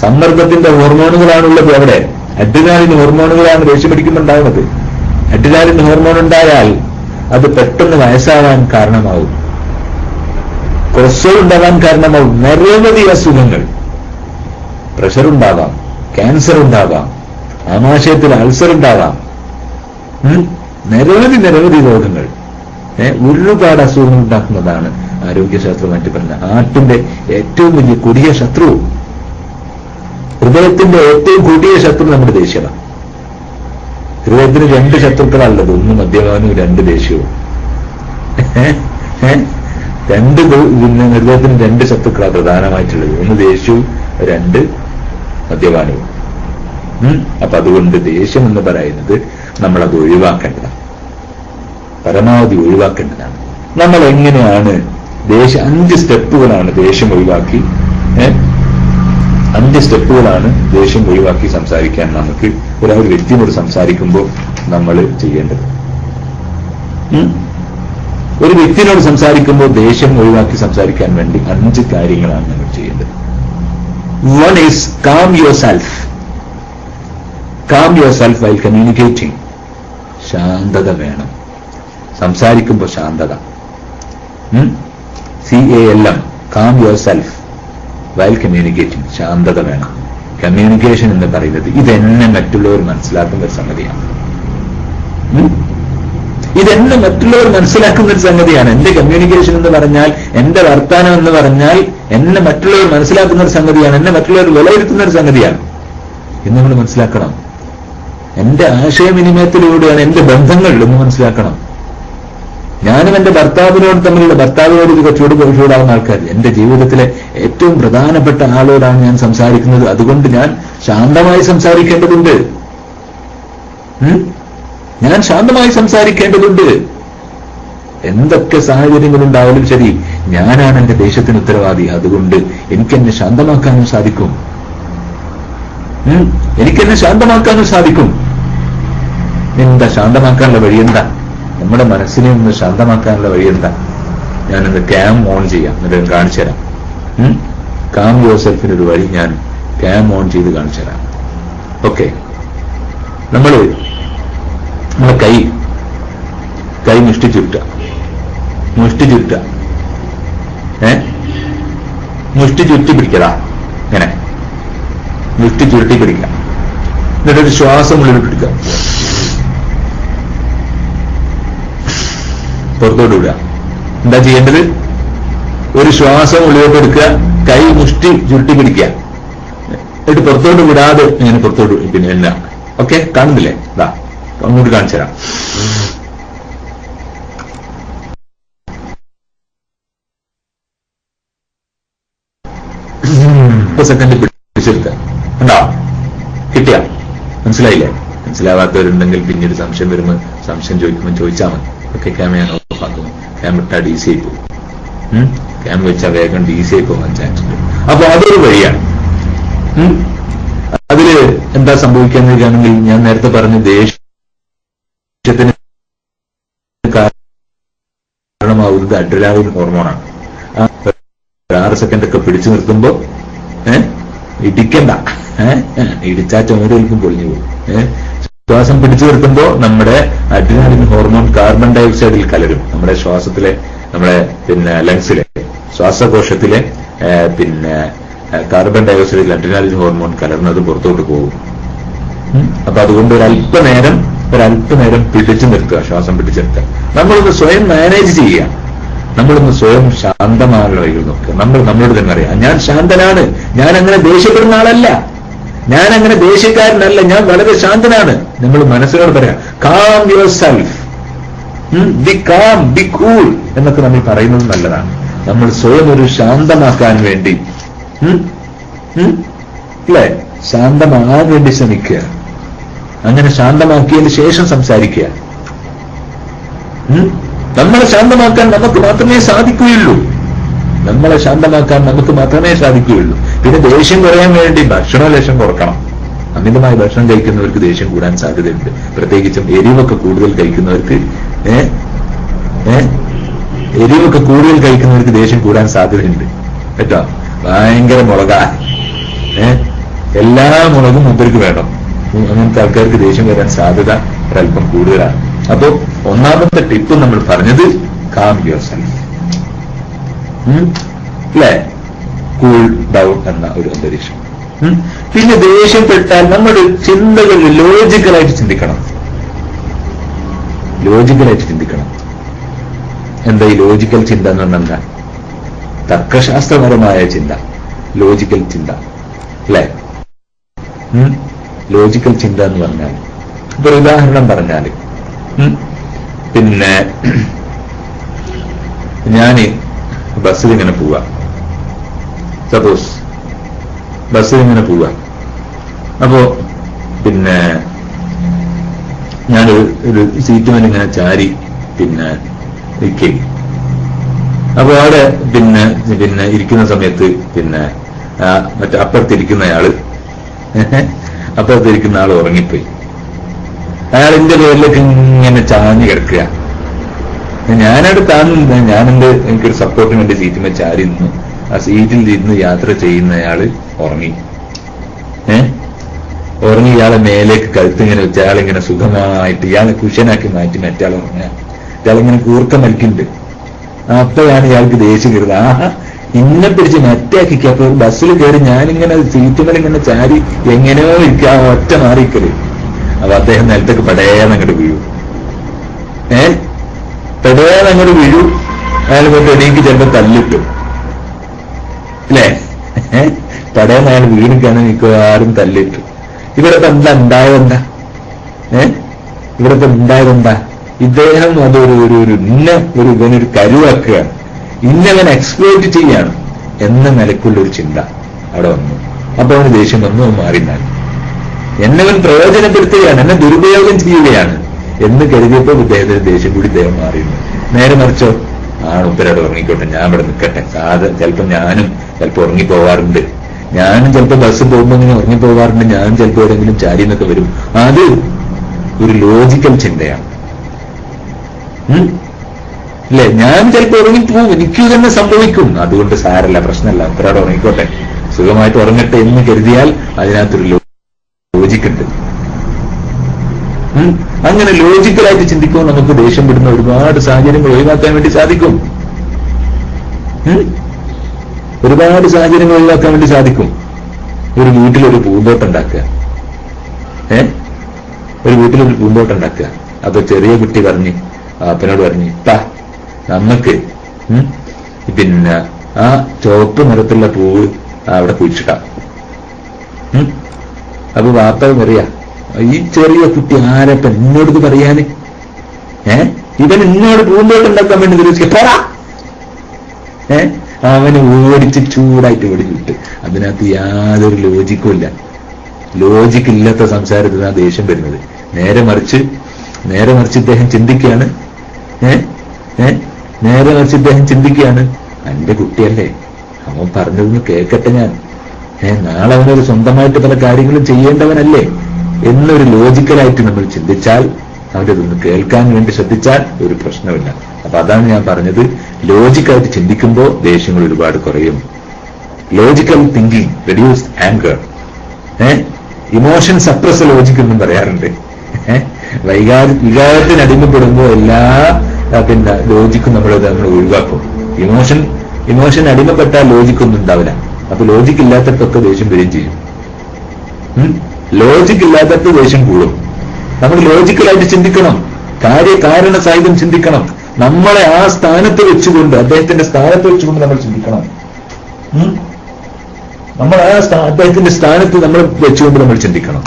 സമ്മർദ്ദത്തിന്റെ ഹോർമോണുകളാണുള്ളത് അവിടെ. അഡ്രിനാലിൻ ഹോർമോണുകളാണ് ദേഷ്യം പിടിക്കുന്നുണ്ടാവുന്നത്. അഡ്രിനാലിൻ ഹോർമോൺ ഉണ്ടായാൽ അത് പെട്ടെന്ന് വയസ്സാവാൻ കാരണമാവും. കൊളസ്ട്രോൾ ഉണ്ടാകാൻ കാരണമാവും. നിരവധി അസുഖങ്ങൾ, പ്രഷർ ഉണ്ടാവാം, ക്യാൻസർ ഉണ്ടാവാം, ആമാശയത്തിൽ അൾസർ ഉണ്ടാവാം, നിരവധി രോഗങ്ങൾ, ഒരുപാട് അസുഖങ്ങൾ ഉണ്ടാക്കുന്നതാണ് ആരോഗ്യശാസ്ത്രമായിട്ട് പറഞ്ഞ ഹാർട്ടിന്റെ ഏറ്റവും വലിയ കൊടിയ ശത്രു, ഹൃദയത്തിന്റെ ഏറ്റവും കൊടിയ ശത്രു നമ്മുടെ ദേഷ്യമാണ്. ഹൃദയത്തിന് 2 ശത്രുക്കളാണുള്ളത്. ഒന്ന് മദ്യപാനവും 2 ദേഷ്യവും. ഹൃദയത്തിന് 2 ശത്രുക്കളാണ് പ്രധാനമായിട്ടുള്ളത്. 1 ദേഷ്യവും 2 മദ്യപാനവും. അപ്പൊ അതുകൊണ്ട് ദേഷ്യം എന്ന് പറയുന്നത് നമ്മളത് ഒഴിവാക്കേണ്ടതാണ്, പരമാവധി ഒഴിവാക്കേണ്ടതാണ്. നമ്മൾ എങ്ങനെയാണ് 5 സ്റ്റെപ്പുകളാണ് ദേഷ്യം ഒഴിവാക്കി 5 സ്റ്റെപ്പുകളാണ് ദേഷ്യം ഒഴിവാക്കി സംസാരിക്കാൻ നമുക്ക് ഒരു വ്യക്തിയോട് സംസാരിക്കുമ്പോൾ നമ്മൾ ചെയ്യേണ്ടത്. ഒരു വ്യക്തിയോട് സംസാരിക്കുമ്പോൾ ദേഷ്യം ഒഴിവാക്കി സംസാരിക്കാൻ വേണ്ടി 5 കാര്യങ്ങളാണ് നമ്മൾ ചെയ്യേണ്ടത്. 1 is calm yourself. Calm yourself while communicating. ശാന്തത വേണം സംസാരിക്കുമ്പോൾ. ശാന്തത, CALM, calm yourself while communicating. ശാന്തത വേണം. കമ്മ്യൂണിക്കേഷൻ എന്ന് പറയുന്നത് ഇതെന്നെ മറ്റുള്ളവർ മനസ്സിലാക്കുന്ന ഒരു സംഗതിയാണ്. ഇതെന്നെ മറ്റുള്ളവർ മനസ്സിലാക്കുന്ന ഒരു സംഗതിയാണ്. എന്റെ കമ്മ്യൂണിക്കേഷൻ എന്ന് പറഞ്ഞാൽ, എന്റെ വർത്താനം എന്ന് പറഞ്ഞാൽ എന്നെ മറ്റുള്ളവർ മനസ്സിലാക്കുന്ന ഒരു സംഗതിയാണ്, എന്നെ മറ്റുള്ളവർ വിലയിരുത്തുന്ന ഒരു സംഗതിയാണ് എന്ന് നമ്മൾ മനസ്സിലാക്കണം. എന്റെ ആശയവിനിമയത്തിലൂടെയാണ് എന്റെ ബന്ധങ്ങൾ എന്ന് മനസ്സിലാക്കണം. ഞാനും എന്റെ ഭർത്താവിനോട് തമ്മിലുള്ള, ഭർത്താവിനോട് ഇത് ചൂടാവുന്ന ആൾക്കാർ, എന്റെ ജീവിതത്തിലെ ഏറ്റവും പ്രധാനപ്പെട്ട ആളോടാണ് ഞാൻ സംസാരിക്കുന്നത്. അതുകൊണ്ട് ഞാൻ ശാന്തമായി സംസാരിക്കേണ്ടതുണ്ട്. ഞാൻ ശാന്തമായി സംസാരിക്കേണ്ടതുണ്ട്. എന്തൊക്കെ സാഹചര്യങ്ങളുണ്ടായാലും ശരി, ഞാനാണ് എന്റെ ദേശത്തിന് ഉത്തരവാദി. അതുകൊണ്ട് എനിക്കെന്നെ ശാന്തമാക്കാനും സാധിക്കും. എനിക്കെന്നെ ശാന്തമാക്കാനും സാധിക്കും. എന്താ ശാന്തമാക്കാനുള്ള വഴി? എന്താ നമ്മുടെ മനസ്സിനെ ഒന്ന് ശാന്തമാക്കാനുള്ള വഴി? എന്താ? ഞാനൊന്ന് ക്യാം ഓൺ ചെയ്യാം, എന്നിട്ട് കാണിച്ചു തരാം. കാം യുവർസെൽഫിനൊരു വഴി ഞാൻ ക്യാം ഓൺ ചെയ്ത് കാണിച്ചു തരാം. ഓക്കെ, നമ്മളെ കൈ മുഷ്ടി ചുരുട്ടുക. മുഷ്ടി ചുരുട്ടി പിടിക്കതാ. ഇങ്ങനെ മുഷ്ടി ചുരുട്ടി പിടിക്കാം. എന്നിട്ടൊരു ശ്വാസം ഉള്ളിലോട്ട് എടുക്കുക, പുറത്തോട്ട് വിടുക. എന്താ ചെയ്യേണ്ടത്? ഒരു ശ്വാസം ഉള്ളിലോട്ട് എടുക്കുക, കൈ മുഷ്ടി ചുരുട്ടി പിടിക്കുക, എന്നിട്ട് പുറത്തോട്ട് വിടാതെ ഇങ്ങനെ പുറത്തോട്ട് പിന്നെ എന്നാ. ഓക്കെ, കാണുന്നില്ലേ? ഇതാ അങ്ങോട്ട് കാണിച്ചു തരാം. സെക്കൻഡ് പിടിച്ചെടുക്കുക. ഉണ്ടോ? കിട്ടിയ? മനസ്സിലായില്ലേ? മനസ്സിലാവാത്തവരുണ്ടെങ്കിൽ പിന്നീട് സംശയം വരുമ്പോൾ സംശയം ചോദിക്കുമ്പോൾ ചോദിച്ചാൽ മതി. ഓക്കെ, ക്യാമറ ഓഫ് ആക്കുന്നു. ക്യാമ ഇട്ടാൽ DC ആയി പോകും. ക്യാമ വെച്ചാൽ വേഗം DC ആയി പോകാൻ ചാൻസ് ഉണ്ട്. അപ്പൊ അതൊരു വഴിയാണ്. അതില് എന്താ സംഭവിക്കാന്നിരിക്കുകയാണെങ്കിൽ, ഞാൻ നേരത്തെ പറഞ്ഞ ദേഷ്യത്തിന് കാരണമാവുന്നത് അഡ്രിനാലിൻ ഹോർമോണാണ്. 6 സെക്കൻഡ് ഒക്കെ പിടിച്ചു നിർത്തുമ്പോ ഇടിക്കണ്ട, ഇടിച്ചാ ചുമരേൽക്കും പൊളിഞ്ഞു പോകും. ശ്വാസം പിടിച്ചു നിർത്തുമ്പോ നമ്മുടെ അഡ്രിനാലിൻ ഹോർമോൺ കാർബൺ ഡയോക്സൈഡിൽ കലരും. നമ്മുടെ ശ്വാസത്തിലെ, നമ്മുടെ പിന്നെ ലങ്സിലെ, ശ്വാസകോശത്തിലെ പിന്നെ കാർബൺ ഡയോക്സൈഡിൽ അഡ്രിനാലിൻ ഹോർമോൺ കലർന്നത് പുറത്തോട്ട് പോകും. അപ്പൊ അതുകൊണ്ട് ഒരല്പനേരം പിടിച്ചു നിർത്തുക, ശ്വാസം പിടിച്ചു നിർത്തുക. നമ്മളൊന്ന് സ്വയം മാനേജ് ചെയ്യുക, നമ്മളൊന്ന് സ്വയം ശാന്തമായുള്ള വഴികൾ നോക്കുക. നമ്മളോട് തന്നെ അറിയാം, ഞാൻ ശാന്തനാണ്, ഞാൻ അങ്ങനെ ദേഷ്യപ്പെടുന്ന ആളല്ല, ഞാൻ അങ്ങനെ ദേഷ്യക്കാരനല്ല, ഞാൻ വളരെ ശാന്തനാണ്. നമ്മൾ മനസ്സിനോട് പറയാം, calm your self, B calm, B cool എന്നൊക്കെ നമ്മൾ പറയുന്നത് നല്ലതാണ്. നമ്മൾ സ്വയം ഒരു ശാന്തമാക്കാൻ വേണ്ടി, അല്ലേ, ശാന്തമാകാൻ വേണ്ടി ശ്രമിക്കുക. അങ്ങനെ ശാന്തമാക്കിയതിന് ശേഷം സംസാരിക്കുക. നമ്മളെ ശാന്തമാക്കാൻ നമുക്ക് മാത്രമേ സാധിക്കുകയുള്ളൂ. നമ്മളെ ശാന്തമാക്കാൻ നമുക്ക് മാത്രമേ സാധിക്കുകയുള്ളൂ. പിന്നെ ദേഷ്യം കുറയാൻ വേണ്ടി ഭക്ഷണ ലേശം കുറക്കണം. അമിതമായി ഭക്ഷണം കഴിക്കുന്നവർക്ക് ദേഷ്യം കൂടാൻ സാധ്യതയുണ്ട്. പ്രത്യേകിച്ചും എരിവൊക്കെ കൂടുതൽ കഴിക്കുന്നവർക്ക് ദേഷ്യം കൂടാൻ സാധ്യതയുണ്ട് കേട്ടോ. ഭയങ്കര മുളക, എല്ലാ മുളകും മുമ്പർക്ക് വേണം. അങ്ങനത്തെ ആൾക്കാർക്ക് ദേഷ്യം വരാൻ സാധ്യത ഒരല്പം കൂടുതലാണ്. അപ്പോ ഒന്നാമത്തെ ടിപ്പ് നമ്മൾ പറഞ്ഞത് കാം യുവർ സെൽഫ്, അല്ലേ, കൂൾ ഡൗൺ എന്ന ഒരു അന്തരീക്ഷം. പിന്നെ ദേഷ്യപ്പെട്ടാൽ നമ്മുടെ ചിന്തകൾ ലോജിക്കലായിട്ട് ചിന്തിക്കണം. എന്താ ഈ ലോജിക്കൽ ചിന്ത എന്ന് പറഞ്ഞാൽ എന്താ? തർക്കശാസ്ത്രപരമായ ചിന്ത, ലോജിക്കൽ ചിന്ത, അല്ലേ? ലോജിക്കൽ ചിന്ത എന്ന് പറഞ്ഞാൽ, ഇപ്പൊ ഒരു ഉദാഹരണം പറഞ്ഞാല്, പിന്നെ ഞാന് ബസ്സിലിങ്ങനെ പോവാ, സപ്പോസ് ബസ്സിലിങ്ങനെ പോവാ. അപ്പോ പിന്നെ ഞാനൊരു സീറ്റുമേൽ ഇങ്ങനെ ചാരി പിന്നെ ഇരിക്കും. അപ്പൊ അവിടെ പിന്നെ ഇരിക്കുന്ന സമയത്ത് പിന്നെ അപ്പുറത്തിരിക്കുന്ന ആള് ഉറങ്ങിപ്പോയി. അയാൾ എന്റെ പേരിലേക്ക് ഇങ്ങനെ ചാഞ്ഞു കിടക്കുക. ഞാനവിടെ താന്നുന്നത്, എനിക്കൊരു സപ്പോർട്ടിന് വേണ്ടി സീറ്റുമേ ചാരി നിന്ന് ആ സീറ്റിൽ ഇരുന്ന് യാത്ര ചെയ്യുന്ന അയാള് ഉറങ്ങി. ഇയാളെ മേലേക്ക് കഴുത്തിങ്ങനെ വെച്ച് അയാളിങ്ങനെ സുഖമായിട്ട് ഇയാളെ കുഷ്യനാക്കി മാറ്റി മറ്റാൾ ഉറങ്ങുക. ഇയാളിങ്ങനെ കൂർക്കം വലിക്കുന്നുണ്ട്. അപ്പോഴാണ് ഇയാൾക്ക് ദേഷ്യം കയറുന്നത്. ആഹാ, ഇന്നെ പിടിച്ച് മറ്റാക്കിക്കുക. അപ്പൊ ബസ്സിൽ കയറി ഞാനിങ്ങനെ സീറ്റുമേൽ ഇങ്ങനെ ചാരി എങ്ങനെയോ ഇരിക്കുക, ഒറ്റ മാറിക്കല്. അപ്പൊ അദ്ദേഹം നിലത്തേക്ക് പടേന്നങ്ങോട്ട് വീഴൂ. പെടേന്നങ്ങോട്ട് വീഴൂ. അയാൾ പോയിട്ട് എനിക്ക് ചിലപ്പോ തല്ലിട്ടു, അല്ലേ? പടേന്ന് അയാൾ വീണിക്കാണ് മിക്കവാറും തല്ലിട്ടു. ഇവിടെ ഇപ്പൊ ഉണ്ടായതെന്താ? ഇവിടെ ഇപ്പൊ ഉണ്ടായതെന്താ? ഇദ്ദേഹം ഇവനൊരു കരുവാക്കുകയാണ്, ഇന്നവൻ എക്സ്പ്ലോയിറ്റ് ചെയ്യാണ് എന്ന നിലക്കുള്ളൊരു ചിന്ത അവിടെ വന്നു. അപ്പൊ അവന് ദേഷ്യം വന്നു, മാറിന്നാണ്. എന്നവൻ പ്രയോജനപ്പെടുത്തുകയാണ്, എന്നെ ദുരുപയോഗം ചെയ്യുകയാണ് എന്ന് കരുതിയപ്പോൾ ഇദ്ദേഹത്തിന് ദേഷ്യം കൂടി ഇദ്ദേഹം മാറിയിരുന്നു. നേരെ മറിച്ചോ, ഉത്തരവിടെ ഉറങ്ങിക്കോട്ടെ, ഞാൻ ഇവിടെ നിൽക്കട്ടെ. ഞാനും ചിലപ്പോൾ ഉറങ്ങിപ്പോവാറുണ്ട്. ഞാനും ചിലപ്പോൾ ബസ് പോകുമ്പോൾ ഇങ്ങനെ ഉറങ്ങിപ്പോവാറുണ്ട്. ഞാനും ചിലപ്പോൾ എവിടെയെങ്കിലും ചാരി എന്നൊക്കെ വരും. അത് ഒരു ലോജിക്കൽ ചിന്തയാണ്, അല്ലേ? ഞാൻ ചിലപ്പോൾ ഉറങ്ങിപ്പോവും, എനിക്കും തന്നെ സംഭവിക്കും. അതുകൊണ്ട് സാരല്ല, പ്രശ്നമല്ല, ഉത്തരവിടെ ഉറങ്ങിക്കോട്ടെ, സുഖമായിട്ട് ഉറങ്ങട്ടെ എന്ന് കരുതിയാൽ അതിനകത്തൊരു ലോജിക്കുണ്ട്. അങ്ങനെ ലോജിക്കലായിട്ട് ചിന്തിക്കുമ്പോൾ നമുക്ക് ദേഷ്യം പെടുന്ന ഒരുപാട് സാഹചര്യങ്ങൾ ഒഴിവാക്കാൻ വേണ്ടി സാധിക്കും. ഒരു വീട്ടിലൊരു പൂന്തോട്ടം ഉണ്ടാക്കുക, ഒരു വീട്ടിലൊരു പൂന്തോട്ടം ഉണ്ടാക്കുക. അപ്പൊ ചെറിയ കുട്ടി പറഞ്ഞ് അപ്പനോട് പറഞ്ഞ് നമുക്ക് പിന്നെ ആ ചുവപ്പ് നിറത്തുള്ള പൂവ് അവിടെ കുഴിച്ചിട്ടാം. അപ്പൊ വാപ്പ പറയാ, ഈ ചെറിയ കുട്ടി ആരപ്പ എന്നോട് പറയാന്? ഇവൻ എന്നോട് പൂന്തോട്ടം ഉണ്ടാക്കാൻ വേണ്ടി നിരൂപിക്കപ്പാ. അവന് ഓടിച്ച് ചൂടായിട്ട് ഓടിച്ചിട്ട് അതിനകത്ത് യാതൊരു ലോജിക്കും ഇല്ല. ലോജിക്കില്ലാത്ത സംസാരത്തിൽ ആ ദേഷ്യം വരുന്നത്. നേരെ മറിച്ച് ഇദ്ദേഹം ചിന്തിക്കുകയാണ്. നേരെ മറിച്ച് ഇദ്ദേഹം ചിന്തിക്കുകയാണ്, എന്റെ കുട്ടിയല്ലേ, അവൻ പറഞ്ഞതൊന്ന് കേൾക്കട്ടെ ഞാൻ. നാളെ അവനൊരു സ്വന്തമായിട്ട് പല കാര്യങ്ങളും ചെയ്യേണ്ടവനല്ലേ എന്നൊരു ലോജിക്കലായിട്ട് നമ്മൾ ചിന്തിച്ചാൽ, അവന്റെ ഇതൊന്ന് കേൾക്കാൻ വേണ്ടി ശ്രദ്ധിച്ചാൽ ഒരു പ്രശ്നമില്ല. അപ്പൊ അതാണ് ഞാൻ പറഞ്ഞത്, ലോജിക്കായിട്ട് ചിന്തിക്കുമ്പോൾ ദേഷ്യങ്ങൾ ഒരുപാട് കുറയും. Logical thinking reduce anchor. Emotion suppress logic എന്നും പറയാറുണ്ട്. വികാരത്തിന് അടിമപ്പെടുമ്പോൾ എല്ലാ പിന്നെ ലോജിക്കും നമ്മൾ ഒഴിവാക്കും. ഇമോഷൻ അടിമപ്പെട്ടാൽ ലോജിക്കൊന്നും ഉണ്ടാവില്ല. അപ്പൊ ലോജിക്ക് ഇല്ലാത്തടത്തൊക്കെ ദേഷ്യം വരികയും ചെയ്യും. ലോജിക്ക് ഇല്ലാത്തടത്ത് ദേഷ്യം കൂടും. നമ്മൾ ലോജിക്കലായിട്ട് ചിന്തിക്കണം, കാരണ സഹിതം ചിന്തിക്കണം. നമ്മളെ ആ സ്ഥാനത്ത് വെച്ചുകൊണ്ട്, അദ്ദേഹത്തിന്റെ സ്ഥാനത്ത് വെച്ചുകൊണ്ട് നമ്മൾ ചിന്തിക്കണം. നമ്മൾ അദ്ദേഹത്തിന്റെ സ്ഥാനത്ത് നമ്മൾ വെച്ചുകൊണ്ട് നമ്മൾ ചിന്തിക്കണം.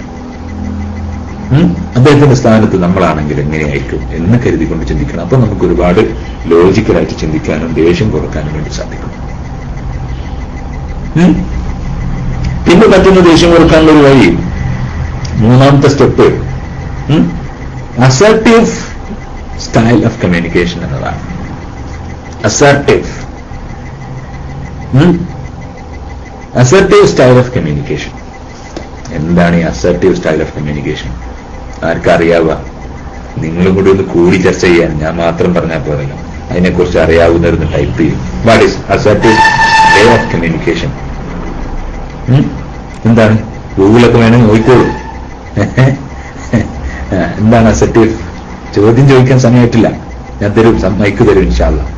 അദ്ദേഹത്തിന്റെ സ്ഥാനത്ത് നമ്മളാണെങ്കിൽ എങ്ങനെയായിരിക്കും എന്ന് കരുതിക്കൊണ്ട് ചിന്തിക്കണം. അപ്പൊ നമുക്ക് ഒരുപാട് ലോജിക്കലായിട്ട് ചിന്തിക്കാനും ദേഷ്യം കുറക്കാനും വേണ്ടി സാധിക്കും. പിന്നെ പറ്റുന്ന ദേഷ്യം കുറക്കാനുള്ള ഒരു വഴി, മൂന്നാമത്തെ step assertive style of communication എന്നതാണ്. Assertive style of communication. എന്താണ് ഈ അസർട്ടീവ് സ്റ്റൈൽ ഓഫ് കമ്മ്യൂണിക്കേഷൻ? ആർക്കറിയാവുക? നിങ്ങളും കൂടി ഒന്ന് കൂടി ചർച്ച ചെയ്യാൻ, ഞാൻ മാത്രം പറഞ്ഞാൽ പോരല്ലോ. അതിനെക്കുറിച്ച് അറിയാവുന്നവരൊന്ന് ടൈപ്പ് ചെയ്യും. What is assertive way of communication? എന്താണ്? ഗൂഗിളൊക്കെ വേണമെങ്കിൽ നോക്കിക്കോളൂ. എന്താണ് അസർട്ടീവ്? ചോദ്യം ചോദിക്കാൻ സമയമായിട്ടില്ല, ഞാൻ തരും, മൈക്ക് തരും ഇൻഷാ അല്ലാഹ്.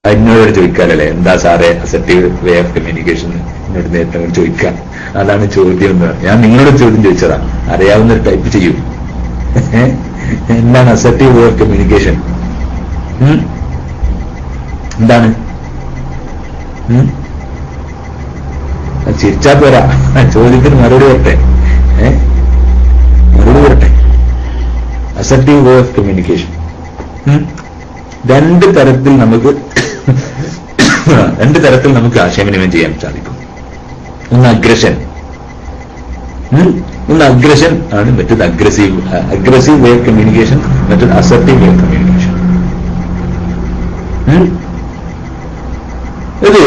എന്നോട് ചോദിക്കാനല്ലേ, എന്താ സാറേ അസർട്ടീവ് വേ ഓഫ് കമ്മ്യൂണിക്കേഷൻ? എന്നോട് നേരത്തെ ചോദിക്കാം. അതാണ് ചോദ്യം എന്ന്. ഞാൻ നിങ്ങളോട് ചോദ്യം ചോദിച്ചതാ, അറിയാവുന്നൊരു ടൈപ്പ് ചെയ്യൂ. എന്താണ് അസർട്ടീവ് വേ ഓഫ് കമ്മ്യൂണിക്കേഷൻ? എന്താണ്? ചിരിച്ചാ പോരാ, ചോദ്യത്തിന് മറുപടി വരട്ടെ. മറുപടി വരട്ടെ. അസർട്ടീവ് വേ ഓഫ് കമ്മ്യൂണിക്കേഷൻ രണ്ട് തരത്തിൽ നമുക്ക് ആശയവിനിമയം ചെയ്യാൻ സാധിക്കും. ഒന്ന് അഗ്രഷൻ ആണ്, മറ്റൊരു അഗ്രസീവ് വേ ഓഫ് കമ്മ്യൂണിക്കേഷൻ, മറ്റൊരു അസർട്ടീവ് വേ ഓഫ് കമ്മ്യൂണിക്കേഷൻ. ഇത്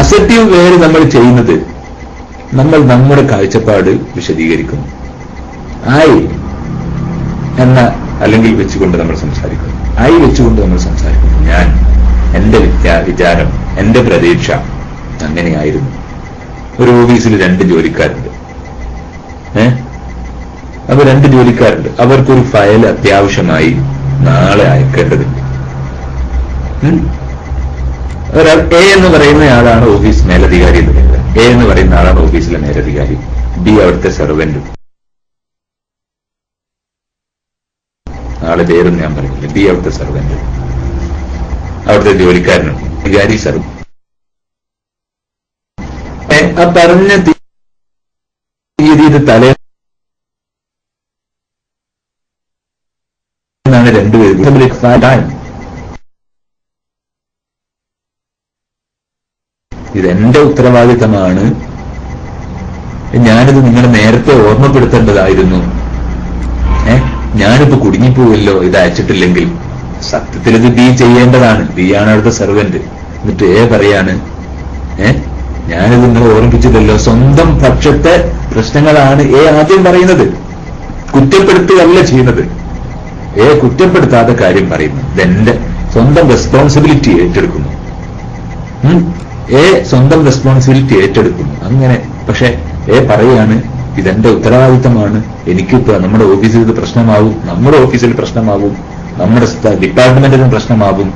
അസർട്ടീവ് വേയിൽ നമ്മൾ ചെയ്യുന്നത്, നമ്മൾ നമ്മുടെ കാഴ്ചപ്പാട് വിശദീകരിക്കുന്നു. എന്ന അല്ലെങ്കിൽ വെച്ചുകൊണ്ട് നമ്മൾ സംസാരിക്കുന്നു. വെച്ചുകൊണ്ട് നമ്മൾ സംസാരിക്കുന്നു. ഞാൻ, എന്റെ വിചാരം, എന്റെ പ്രതീക്ഷ അങ്ങനെയായിരുന്നു. ഒരു ഓഫീസിൽ 2 ജോലിക്കാരുണ്ട്. അപ്പൊ 2 ജോലിക്കാരുണ്ട്. അവർക്കൊരു ഫയൽ അത്യാവശ്യമായി നാളെ അയക്കേണ്ടതുണ്ട്. ഒരാൾ എ എന്ന് പറയുന്ന ആളാണ് ഓഫീസ് മേലധികാരി എന്ന് പറയുന്നത്. എ എന്ന് പറയുന്ന ആളാണ് ഓഫീസിലെ മേലധികാരി. ബി അവിടുത്തെ സെർവന്റ്. ആളെ പേരൊന്നും ഞാൻ പറയുന്നില്ല. ബി അവിടുത്തെ സെർവന്റ്, അവിടുത്തെ ജോലിക്കാരനാണ്. അധികാരി സെർവന്റ്. ആ പറഞ്ഞ തീയതി തലേന്നാണ് 2 പേര്. ഇതെന്റെ ഉത്തരവാദിത്തമാണ്, ഞാനിത് നിങ്ങളെ നേരത്തെ ഓർമ്മപ്പെടുത്തേണ്ടതായിരുന്നു. ഞാനിപ്പോ കുടുങ്ങിപ്പോവല്ലോ ഇത് അയച്ചിട്ടില്ലെങ്കിൽ. സത്യത്തിൽ ഇത് ബി ചെയ്യേണ്ടതാണ്. ബി ആണ് അവിടുത്തെ സെർവന്റ്. എന്നിട്ട് പറയാണ്, ഞാനിത് നിങ്ങളെ ഓർമ്മിപ്പിച്ചില്ലല്ലോ. സ്വന്തം പക്ഷത്തെ പ്രശ്നങ്ങളാണ് ആദ്യം പറയുന്നത്. കുറ്റപ്പെടുത്തുകയല്ല ചെയ്യുന്നത്. കുറ്റപ്പെടുത്താതെ കാര്യം പറയുന്നു. ഇതെന്റെ സ്വന്തം റെസ്പോൺസിബിലിറ്റി ഏറ്റെടുക്കുന്നു. സ്വന്തം റെസ്പോൺസിബിലിറ്റി ഏറ്റെടുക്കുന്നു. അങ്ങനെ പക്ഷെ പറയാണ്, ഇതെന്റെ ഉത്തരവാദിത്തമാണ്, എനിക്കിപ്പോ നമ്മുടെ ഓഫീസിൽ ഇത് പ്രശ്നമാവും, നമ്മുടെ ഓഫീസിൽ പ്രശ്നമാവും, നമ്മുടെ ഡിപ്പാർട്ട്മെന്റിനും പ്രശ്നമാവും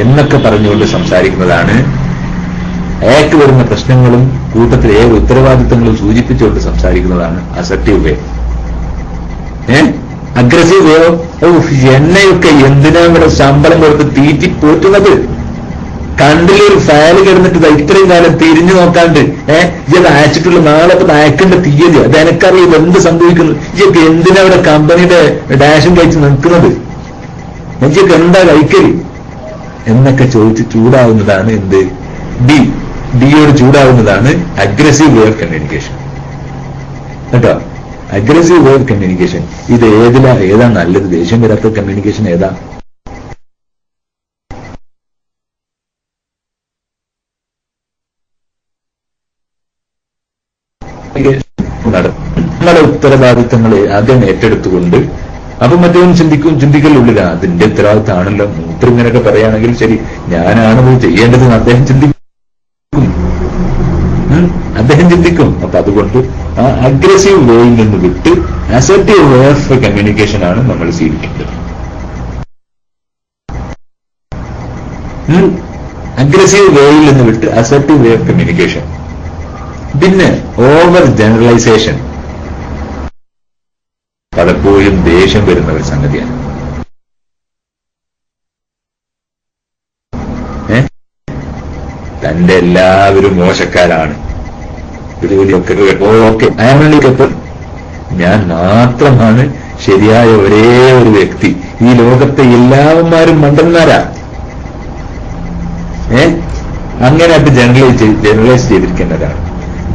എന്നൊക്കെ പറഞ്ഞുകൊണ്ട് സംസാരിക്കുന്നതാണ് അയാൾക്ക് വരുന്ന പ്രശ്നങ്ങളും കൂട്ടത്തിൽ ഏത് ഉത്തരവാദിത്തങ്ങളും സൂചിപ്പിച്ചുകൊണ്ട് സംസാരിക്കുന്നതാണ് അസർട്ടീവ് വേ. അഗ്രസീവ് വേയോ എന്നെയൊക്കെ എന്തിനാ ഇവിടെ ശമ്പളം കൊടുത്ത് തീറ്റി പോറ്റുന്നത്? കണ്ടിലൊരു ഫയല് കിടന്നിട്ട് ഇത്രയും കാലം തിരിഞ്ഞു നോക്കാണ്ട് ഇത് അയച്ചിട്ടുള്ള നാളെ അയക്കേണ്ട തീയതി അത് എനക്കറിയാം എന്ത് സംഭവിക്കുന്നു. ഇതൊക്കെ എന്തിനാ ഇവിടെ കമ്പനിയുടെ ഡാഷും കഴിച്ച് നിൽക്കുന്നത്? ഇതൊക്കെ എന്താ കഴിക്കല് എന്നൊക്കെ ചോദിച്ച് ചൂടാവുന്നതാണ് എന്ത് ഡിയോട് ചൂടാവുന്നതാണ് അഗ്രസീവ് വേ ഓഫ് കമ്മ്യൂണിക്കേഷൻ കേട്ടോ. അഗ്രസീവ് വേ ഓഫ് കമ്മ്യൂണിക്കേഷൻ ഇത് ഏതാ നല്ലത്? ദേഷ്യം വരാത്ത കമ്മ്യൂണിക്കേഷൻ ഏതാ? നിങ്ങളുടെ ഉത്തരവാദിത്തങ്ങളെ ആദ്യം ഏറ്റെടുത്തുകൊണ്ട് അപ്പൊ മറ്റവൻ ചിന്തിക്കലുള്ളില്ല അതിന്റെ ഉത്തരവാദിത്തമാണല്ലോ മൂപ്പർ ഇങ്ങനെയൊക്കെ പറയുകയാണെങ്കിൽ ശരി ഞാനാണ് ചെയ്യേണ്ടതെന്ന് അദ്ദേഹം ചിന്തിക്കും. അപ്പൊ അതുകൊണ്ട് ആ അഗ്രസീവ് വേയിൽ നിന്ന് വിട്ട് അസർട്ടീവ് വേ ഓഫ് കമ്മ്യൂണിക്കേഷൻ ആണ് നമ്മൾ സ്വീകരിക്കേണ്ടത്. അഗ്രസീവ് വേയിൽ നിന്ന് വിട്ട് അസർട്ടീവ് വേ ഓഫ് കമ്മ്യൂണിക്കേഷൻ. പിന്നെ ഓവർ ജനറലൈസേഷൻ പലപ്പോഴും ദേഷ്യം വരുന്ന ഒരു സംഗതിയാണ്. തന്റെ എല്ലാവരും മോശക്കാരാണ്, ഞാൻ മാത്രമാണ് ശരിയായ ഒരേ ഒരു വ്യക്തി, ഈ ലോകത്തെ എല്ലാവന്മാരും മണ്ടന്മാരാ. അങ്ങനെയായിട്ട് ജനറലൈസ് ചെയ്തിരിക്കുന്നവരാണ്.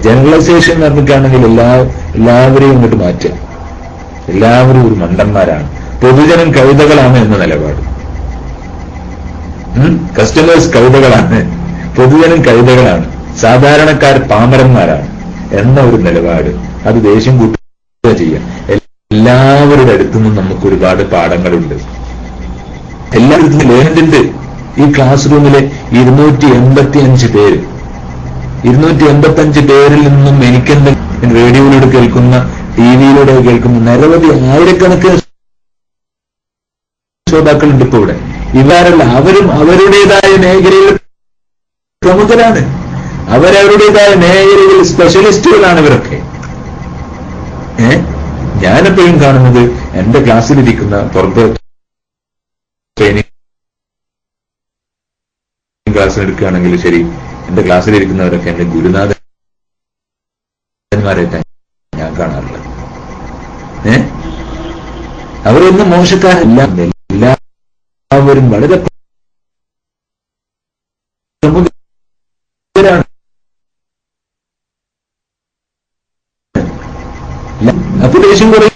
ജനറലൈസേഷൻ നടന്നിട്ടാണെങ്കിൽ എല്ലാവരെയും ഇങ്ങോട്ട് മാറ്റുക, എല്ലാവരും ഒരു മണ്ടന്മാരാണ്, പൊതുജനം കഴുതകളാണ് എന്ന നിലപാട്. കസ്റ്റമേഴ്സ് കഴുതകളാണ്, പൊതുജനം കഴുതകളാണ്, സാധാരണക്കാർ പാമരന്മാരാണ് എന്ന ഒരു നിലപാട്. അത് ദേഷ്യം കൂട്ടുക ചെയ്യാം. എല്ലാവരുടെ അടുത്തുനിന്നും നമുക്ക് ഒരുപാട് പാഠങ്ങളുണ്ട്. എല്ലായിടത്തും ലേഖനത്തിന്റെ ഈ ക്ലാസ് റൂമിലെ 285 പേര്, 285 പേരിൽ നിന്നും എനിക്കെന്തെങ്കിലും റേഡിയോയിലൂടെ കേൾക്കുന്ന, ടിവിയിലൂടെ കേൾക്കുന്ന നിരവധി ആയിരക്കണക്കിന് ശ്രോതാക്കളുണ്ട് ഇപ്പൊ ഇവിടെ. ഇവരല്ല, അവരും അവരുടേതായ മേഖലയിൽ പ്രമുഖരാണ്, അവരവരുടേതായ മേഖലയിൽ സ്പെഷ്യലിസ്റ്റുകളാണ് ഇവരൊക്കെ. ഞാനെപ്പോഴും കാണുന്നത് എന്റെ ക്ലാസ്സിലിരിക്കുന്ന പുറത്ത് ട്രെയിനിങ് ക്ലാസ്സിലെടുക്കുകയാണെങ്കിൽ ശരി, എന്റെ ക്ലാസ്സിലിരിക്കുന്നവരൊക്കെ എന്റെ ഗുരുനാഥന്മാരായിട്ട് ഞാൻ കാണാറില്ല. അവരൊന്നും മോശക്കാരല്ല, എല്ലാവരും വളരെ പ്രമുഖരാണ്. അപ്പൊ ദേഷ്യം കുറയും.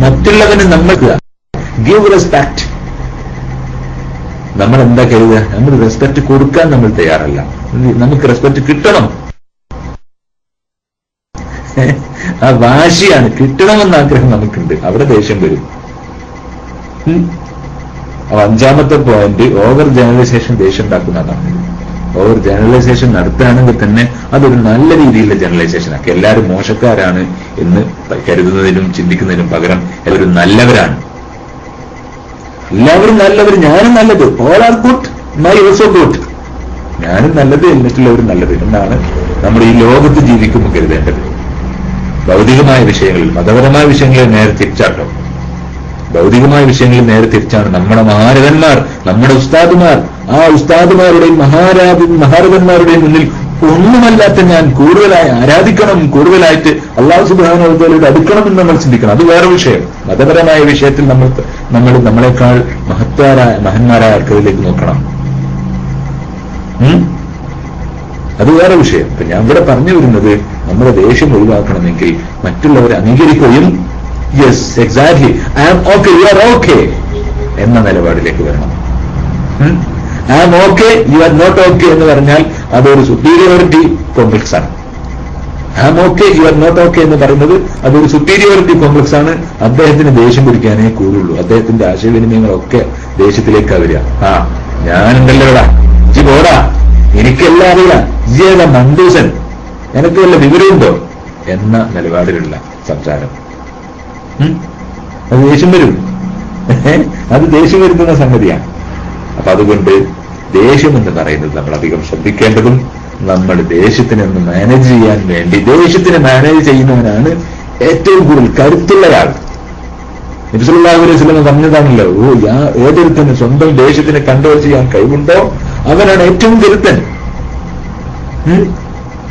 മറ്റുള്ളവന് നമ്മൾ ഗീവ് റെസ്പെക്ട്. നമ്മൾ എന്താ കരുതുക? നമ്മൾ റെസ്പെക്ട് കൊടുക്കാൻ നമ്മൾ തയ്യാറല്ല. നമുക്ക് റെസ്പെക്ട് കിട്ടണം, ആ വാശിയാണ്, കിട്ടണമെന്ന ആഗ്രഹം നമുക്കുണ്ട്. അവിടെ ദേഷ്യം വരും. അഞ്ചാമത്തെ പോയിന്റ് ഓവർ ജനറലൈസേഷൻ ദേഷ്യം ഉണ്ടാക്കുന്നതാണ്. ഓവർ ജനറലൈസേഷൻ നടത്തുകയാണെങ്കിൽ തന്നെ അതൊരു നല്ല രീതിയിലുള്ള ജനറലൈസേഷൻ ആക്കി. എല്ലാവരും മോശക്കാരാണ് എന്ന് കരുതുന്നതിനും ചിന്തിക്കുന്നതിനും പകരം എല്ലാവരും നല്ലവരാണ്, എല്ലാവരും നല്ലവർ, ഞാനും നല്ലത്, all are good, my also good, ഞാനും നല്ലത് എന്നിട്ടുള്ളവരും നല്ലത് എന്നാണ് നമ്മൾ ഈ ലോകത്ത് ജീവിക്കുമ്പോൾ കരുതേണ്ടത്. ഭൗതികമായ വിഷയങ്ങളിൽ, മതപരമായ വിഷയങ്ങളിൽ നേരെ തിരിച്ചാട്ടോ. ഭൗതികമായ വിഷയങ്ങളിൽ നേരെ തിരിച്ചാണ് നമ്മുടെ മഹാരഥന്മാർ, നമ്മുടെ ഉസ്താദുമാർ. ആ ഉസ്താദുമാരുടെയും മഹാരഥന്മാരുടെയും മുന്നിൽ ഒന്നുമല്ലാത്ത ഞാൻ കൂടുതലായി ആരാധിക്കണം, കൂടുതലായിട്ട് അല്ലാഹു സുബ്ഹാനഹു വ തആലയോട് അടുക്കണമെന്ന് നമ്മൾ ചിന്തിക്കണം. അത് വേറെ വിഷയം. മതപരമായ വിഷയത്തിൽ നമ്മൾ നമ്മളെക്കാൾ മഹന്മാരായ ആൾക്കാരിലേക്ക് നോക്കണം. അത് വേറെ വിഷയം. ഇപ്പൊ ഞാൻ ഇവിടെ പറഞ്ഞു വരുന്നത് നമ്മുടെ ദേഷ്യം ഒഴിവാക്കണമെങ്കിൽ മറ്റുള്ളവരെ അംഗീകരിക്കുകയും yes exactly I am okay, you are okay എന്ന നിലപാടിലേക്ക് വരണം. I am okay, you are not okay എന്ന് പറഞ്ഞാൽ അതൊരു സുപ്പീരിയോറിറ്റി കോംപ്ലക്സ് ആണ്. I am okay, you are not okay എന്ന് പറയുന്നത് അതൊരു സുപ്പീരിയോറിറ്റി കോംപ്ലക്സ് ആണ്. അദ്ദേഹത്തിന് ദേഷ്യം പിടിക്കാനേ കൂടുള്ളൂ. അദ്ദേഹത്തിന്റെ ആശയവിനിമയങ്ങളൊക്കെ ദേഷ്യത്തിലേക്കാ വരിക. ഞാനുണ്ടല്ലോടാ, ജി പോടാ, എനിക്കെല്ലാം അറിയാം, ജി ഏതാ മണ്ടൂസൻ, എനിക്ക് വല്ല വിവരമുണ്ടോ എന്ന നിലപാടിലുള്ള സംസാരം. അത് ദേഷ്യം വരും. അത് ദേഷ്യം വരുത്തുന്ന സംഗതിയാണ്. അപ്പൊ അതുകൊണ്ട് ദേഷ്യം എന്ന് പറയുന്നത് നമ്മൾ അധികം ശ്രദ്ധിക്കേണ്ടതും, നമ്മൾ ദേഷ്യത്തിനൊന്ന് മാനേജ് ചെയ്യാൻ വേണ്ടി, ദേഷ്യത്തിനെ മാനേജ് ചെയ്യുന്നവനാണ് ഏറ്റവും കൂടുതൽ കരുത്തുള്ളയാൾ. നബി സല്ലല്ലാഹു അലൈഹി വസല്ലം പറഞ്ഞതാണല്ലോ, ഏതൊരുത്തന് സ്വന്തം ദേഷ്യത്തിനെ കൺട്രോൾ ചെയ്യാൻ കഴിവുണ്ടോ അവനാണ് ഏറ്റവും കരുത്തൻ.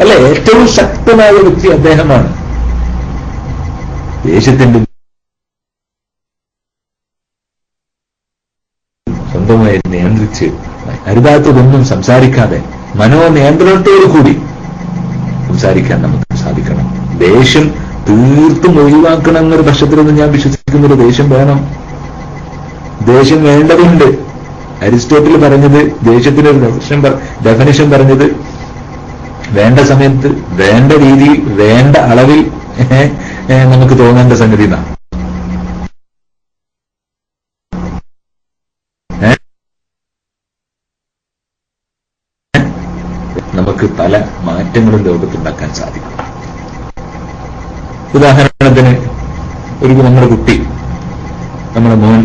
അല്ലെ, ഏറ്റവും ശക്തമായ വ്യക്തി അദ്ദേഹമാണ്. ദേഷ്യത്തിന്റെ സ്വന്തമായി നിയന്ത്രിച്ച് അരുതാത്തതൊന്നും സംസാരിക്കാതെ മനോനിയന്ത്രണത്തോടു കൂടി സംസാരിക്കാൻ നമുക്ക് സാധിക്കണം. ദേഷ്യം തീർത്തും ഒഴിവാക്കണം എന്നൊരു പക്ഷത്തിലൊന്നും ഞാൻ വിശ്വസിക്കുന്നത്. ദേഷ്യം വേണം, ദേഷ്യം വേണ്ടതുണ്ട്. അരിസ്റ്റോട്ടിൽ പറഞ്ഞത്, ദേഷ്യത്തിന് ഡെഫിനിഷൻ പറഞ്ഞത്, വേണ്ട സമയത്ത് വേണ്ട രീതിയിൽ വേണ്ട അളവിൽ നമുക്ക് തോന്നേണ്ട സംഗതി എന്നാണ്. നമുക്ക് പല മാറ്റങ്ങളും ലോകത്തുണ്ടാക്കാൻ സാധിക്കും. ഉദാഹരണത്തിന് നമ്മുടെ കുട്ടി, നമ്മുടെ മോൻ,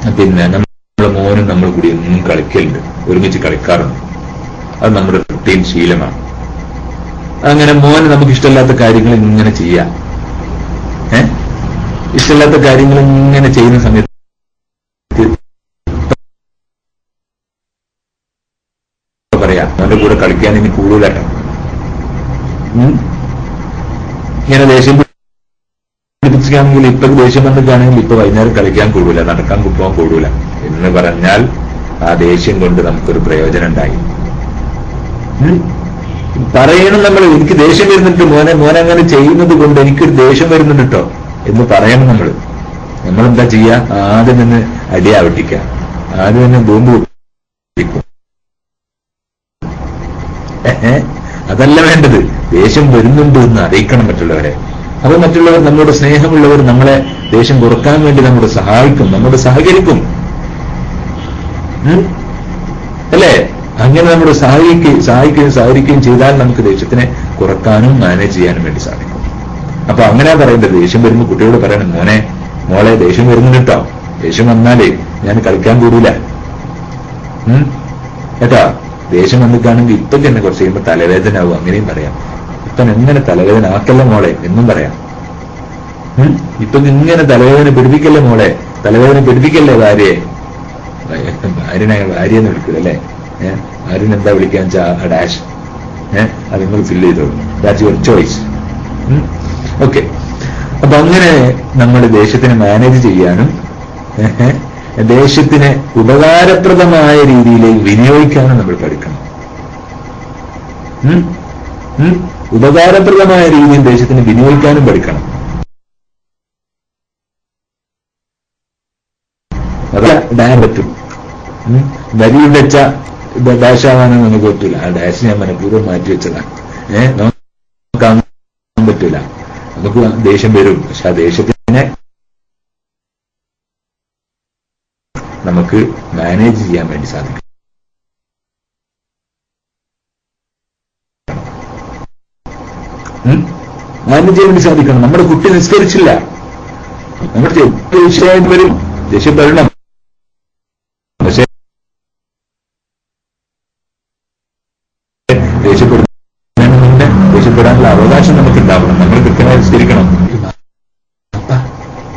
നമ്മുടെ മോനും നമ്മൾ കൂടി എന്നും കളിക്കലുണ്ട്, ഒരുമിച്ച് കളിക്കാറുണ്ട്. അത് നമ്മുടെ റുട്ടീൻ ശീലമാണ്. അങ്ങനെ മോന് നമുക്ക് ഇഷ്ടമില്ലാത്ത കാര്യങ്ങൾ ഇങ്ങനെ ചെയ്യാം. ഇഷ്ടമില്ലാത്ത കാര്യങ്ങൾ ഇങ്ങനെ ചെയ്യുന്ന സമയത്ത് പറയാം, അവന്റെ കൂടെ കളിക്കാൻ ഇനി കൂടുതലാട്ടോ. ഇങ്ങനെ ദേഷ്യം പിടിപ്പിക്കുകയാണെങ്കിൽ, ഇപ്പൊ ദേഷ്യം വന്നിട്ടാണെങ്കിൽ ഇപ്പൊ വൈകുന്നേരം കളിക്കാൻ കൂടൂല, നടക്കാൻ പോകാൻ കൂടൂല എന്ന് പറഞ്ഞാൽ ആ ദേഷ്യം കൊണ്ട് നമുക്കൊരു പ്രയോജനം ഉണ്ടായി. പറയണം നമ്മൾ, എനിക്ക് ദേഷ്യം വരുന്നുണ്ട് മോനെ അങ്ങനെ ചെയ്യുന്നത് കൊണ്ട് എനിക്കൊരു ദേഷ്യം വരുന്നുണ്ട് കേട്ടോ എന്ന് പറയണം. നമ്മളെന്താ ചെയ്യാ? ആദ്യം നിന്ന് അടിയാവട്ടിക്ക, ആദ്യം തന്നെ ബോംബ് പൊട്ടിക്കും. അതല്ല വേണ്ടത്. ദേഷ്യം വരുന്നുണ്ട് എന്ന് അറിയിക്കണം മറ്റുള്ളവരെ. അപ്പൊ മറ്റുള്ളവർ, നമ്മുടെ സ്നേഹമുള്ളവർ നമ്മളെ ദേഷ്യം കുറക്കാൻ വേണ്ടി നമ്മോട് സഹായിക്കും, നമ്മോട് സഹകരിക്കും. അല്ലേ? അങ്ങനെ നമ്മൾ സഹായിക്കുകയും ചെയ്താൽ നമുക്ക് ദേഷ്യത്തിനെ കുറക്കാനും മാനേജ് ചെയ്യാനും വേണ്ടി സാധിക്കും. അപ്പൊ അങ്ങനെ പറയേണ്ടത്. ദേഷ്യം വരുമ്പോൾ കുട്ടിയോട് പറയണം, മോളെ ദേഷ്യം വരുന്നുണ്ട് കേട്ടോ, ദേഷ്യം വന്നാലേ ഞാൻ കളിക്കാൻ കൂടൂല കേട്ടാ. ദേഷ്യം വന്നിട്ടാണെങ്കിൽ ഇപ്പൊ തന്നെ കുറച്ച് കഴിയുമ്പോൾ തലവേദന ആവും, അങ്ങനെയും പറയാം. ഇപ്പൊ എങ്ങനെ തലവേദന ആക്കല്ല മോളെ എന്നും പറയാം. ഇപ്പൊ ഇങ്ങനെ തലവേദന പിടിപ്പിക്കല്ലേ മോളെ, തലവേദന പിടിപ്പിക്കല്ലേ ഭാര്യയെ. ഭാര്യനെ വിളിക്കുക അല്ലേ? ഭാര്യനെന്താ വിളിക്കാൻ വെച്ചാൽ ഡാഷ്, അത് നിങ്ങൾ ഫില്ല് ചെയ്തോളൂ. That's your choice. ഓക്കെ. അപ്പൊ അങ്ങനെ നമ്മൾ ദേഷ്യത്തിനെ മാനേജ് ചെയ്യാനും ദേഷ്യത്തിനെ ഉപകാരപ്രദമായ രീതിയിലേക്ക് വിനിയോഗിക്കാനും നമ്മൾ പഠിക്കണം. ഉപകാരപ്രദമായ രീതിയിൽ ദേഷ്യത്തിന് വിനിയോഗിക്കാനും പഠിക്കണം. അത് ഡാൻ പറ്റും. വരിയുടെ വെച്ച ഡാഷാവാനും നമുക്ക് പറ്റൂല. ആ ഡാഷ് ഞാൻ മനഃപൂർവ്വം മാറ്റി വെച്ചതാണ്. നമുക്ക് പറ്റൂല. നമുക്ക് ദേഷ്യം വരും, പക്ഷെ ആ ദേഷ്യത്തിനെ നമുക്ക് മാനേജ് ചെയ്യാൻ വേണ്ടി സാധിക്കും. മാനേജ് ചെയ്യാൻ വേണ്ടി സാധിക്കണം. നമ്മുടെ കുട്ടി നിസ്കരിച്ചില്ല, നമ്മുടെ ദേഷ്യമായിട്ട് വരും, ദേഷ്യം വരണം. പക്ഷെ ദേഷ്യപ്പെടാനുള്ള അവകാശം നമുക്ക് ഉണ്ടാവണം. നമ്മൾ കൃത്യമായി നിസ്കരിക്കണം.